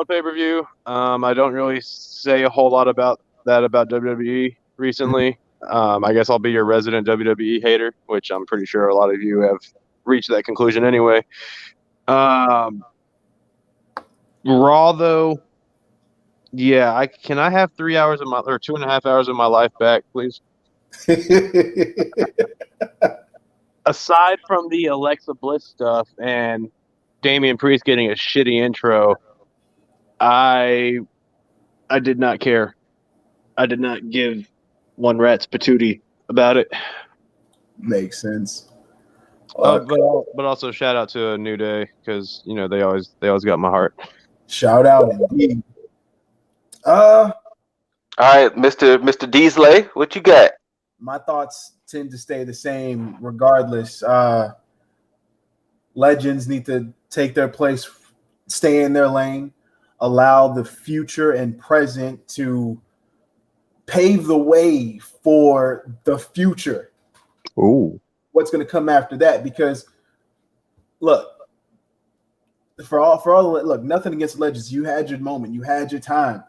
[SPEAKER 5] pay-per-view. I don't really say a whole lot about WWE recently. I guess I'll be your resident WWE hater, which I'm pretty sure a lot of you have reached that conclusion anyway. Raw, though, yeah, can I have 3 hours of my or 2.5 hours of my life back, please? Aside from the Alexa Bliss stuff and Damian Priest getting a shitty intro, I did not care. I did not give one rat's patootie about it.
[SPEAKER 2] Makes sense.
[SPEAKER 5] But also shout out to New Day because they always got my heart.
[SPEAKER 2] Shout out indeed.
[SPEAKER 1] All right, Mr. Deasley, what you got?
[SPEAKER 2] My thoughts tend to stay the same regardless. Legends need to take their place, stay in their lane, allow the future and present to pave the way for the future.
[SPEAKER 5] Ooh.
[SPEAKER 2] What's going to come after that? Because look, for all look, nothing against Legends. You had your moment, you had your time.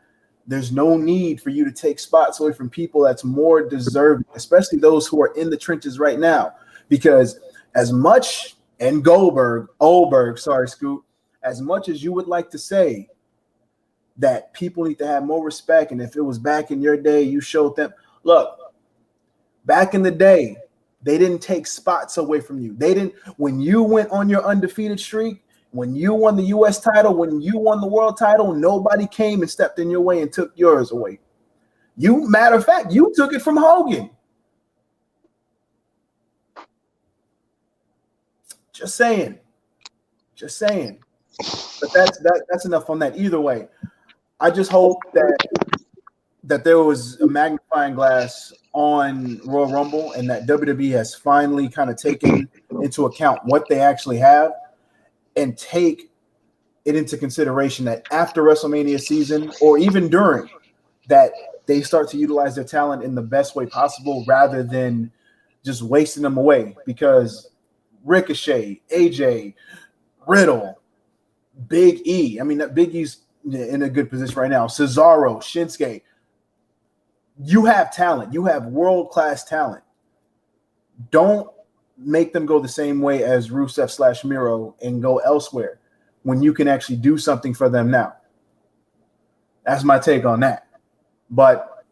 [SPEAKER 2] There's no need for you to take spots away from people that's more deserving, especially those who are in the trenches right now. Because as much, and Oldberg, sorry, Scoot, as much as you would like to say that people need to have more respect, and if it was back in your day, you showed them. Look, back in the day, they didn't take spots away from you. They didn't, when you went on your undefeated streak, when you won the U.S. title, when you won the world title, nobody came and stepped in your way and took yours away. Matter of fact, you took it from Hogan. Just saying. But that's enough on that. Either way, I just hope that there was a magnifying glass on Royal Rumble and that WWE has finally kind of taken into account what they actually have and take it into consideration that after WrestleMania season or even during that they start to utilize their talent in the best way possible rather than just wasting them away. Because Ricochet, AJ, Riddle, Big E, Big E's in a good position right now. Cesaro, Shinsuke, you have talent. You have world-class talent. Don't make them go the same way as Rusev / Miro and go elsewhere when you can actually do something for them now. That's my take on that. But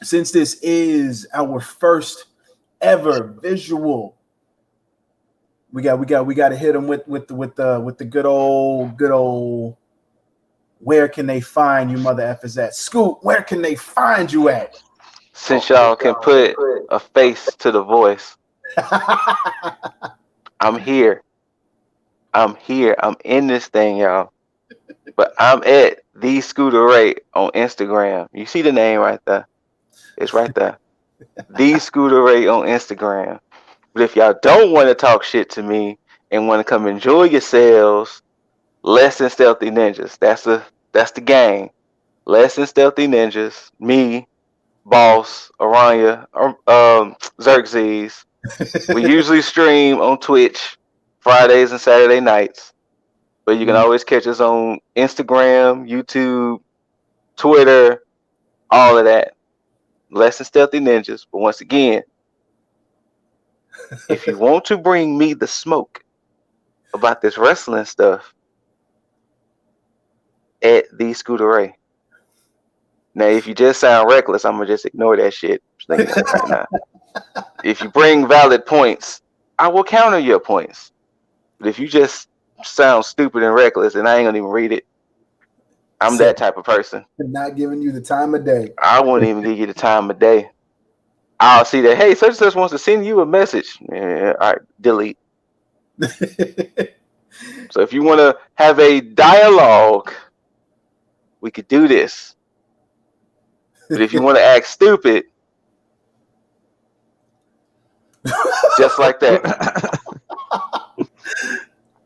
[SPEAKER 2] since this is our first ever visual, we got to hit them with the good old. Where can they find you, mother effers at? Scoop, where can they find you at?
[SPEAKER 1] Since y'all can put a face to the voice, I'm here. I'm in this thing, y'all. But I'm at the Scooter Ray on Instagram. You see the name right there? It's right there. The Scooter Ray on Instagram. But if y'all don't want to talk shit to me and want to come enjoy yourselves, Less Than Stealthy Ninjas. That's the gang. Less Than Stealthy Ninjas. Me, Boss, Aranya, Xerxes. We usually stream on Twitch Fridays and Saturday nights. But you can always catch us on Instagram, YouTube, Twitter, all of that. Less Than Stealthy Ninjas. But once again, if you want to bring me the smoke about this wrestling stuff, at the Scooter Ray. Now, if you just sound reckless, I'm gonna just ignore that shit. Right now. If you bring valid points, I will counter your points. But if you just sound stupid and reckless, and I ain't gonna even read it, I'm that type of person.
[SPEAKER 2] Not giving you the time of day.
[SPEAKER 1] I wouldn't even give you the time of day. I'll see that, hey, such and such wants to send you a message. Yeah, all right, delete. So if you want to have a dialogue, we could do this. But if you want to act stupid, just like that.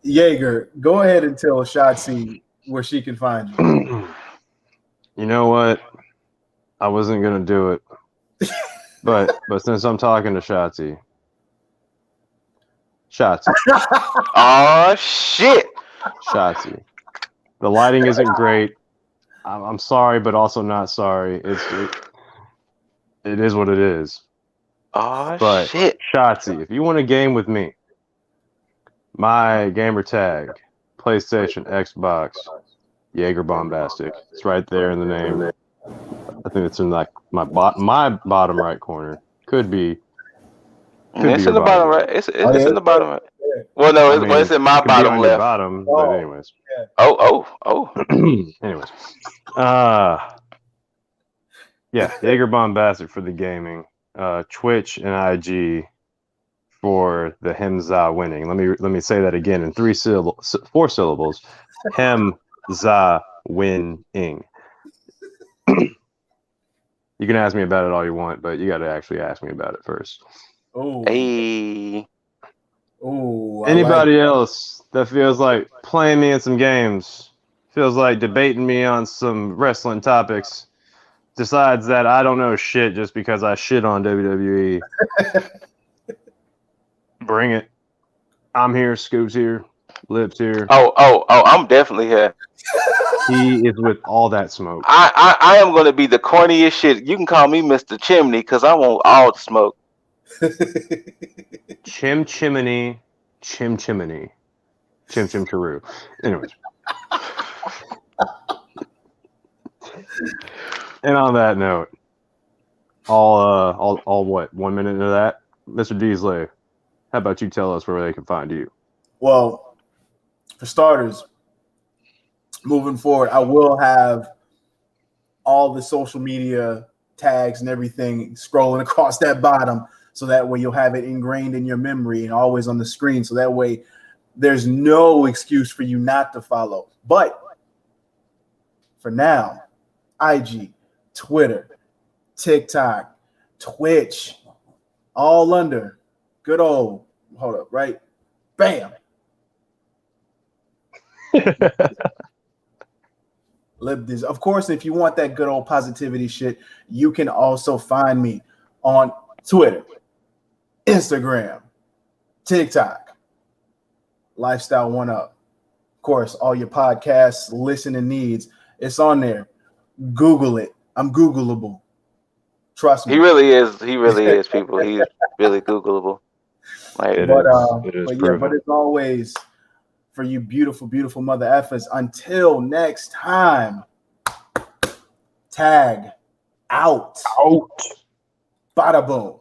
[SPEAKER 2] Jaeger, go ahead and tell Shotzi where she can find you.
[SPEAKER 3] You know what? I wasn't gonna do it, but since I'm talking to Shotzi.
[SPEAKER 1] Oh shit!
[SPEAKER 3] Shotzi. The lighting isn't great. I'm sorry, but also not sorry. It is what it is.
[SPEAKER 1] Oh
[SPEAKER 3] but
[SPEAKER 1] shit!
[SPEAKER 3] Shotzi, if you want to game with me, my gamer tag, PlayStation, Xbox, Jaeger Bombastic. It's right there in the name. I think it's in like my bottom right corner. Could be.
[SPEAKER 1] It's in the bottom right. It's in the bottom right. Well, no, it's in my bottom left.
[SPEAKER 3] Bottom, but anyways.
[SPEAKER 1] Oh.
[SPEAKER 3] Anyways. Yeah, Jaeger Bombastic for the gaming. Twitch and IG for the Hemza winning. Let me say that again in 4 syllables. Hemza winning. You can ask me about it all you want, but you got to actually ask me about it first.
[SPEAKER 2] Oh.
[SPEAKER 1] Hey.
[SPEAKER 2] Oh.
[SPEAKER 3] Anybody else that feels like playing me in some games, feels like debating me on some wrestling topics, decides that I don't know shit just because I shit on WWE. Bring it. I'm here. Scoop's here. Lips here.
[SPEAKER 1] Oh, I'm definitely here.
[SPEAKER 3] He is with all that smoke.
[SPEAKER 1] I am going to be the corniest shit. You can call me Mr. Chimney because I want all the smoke.
[SPEAKER 3] Chimney. Chim Karoo. Anyways. And on that note, all what, 1 minute into that? Mr. Deasley, how about you tell us where they can find you?
[SPEAKER 2] Well, for starters, moving forward, I will have all the social media tags and everything scrolling across that bottom, so that way you'll have it ingrained in your memory and always on the screen. So that way there's no excuse for you not to follow. But for now, IG, Twitter, TikTok, Twitch, all under good old, hold up, right? Bam. Libdiz. Of course, if you want that good old positivity shit, you can also find me on Twitter, Instagram, TikTok, Lifestyle One Up. Of course, all your podcasts, listening needs, it's on there. Google it. I'm Googleable. Trust me.
[SPEAKER 1] He really is, people. He's really Googleable. Like,
[SPEAKER 2] but
[SPEAKER 3] proven.
[SPEAKER 2] as always, for you beautiful, beautiful mother effers, until next time, tag out.
[SPEAKER 3] Out.
[SPEAKER 2] Bada boom.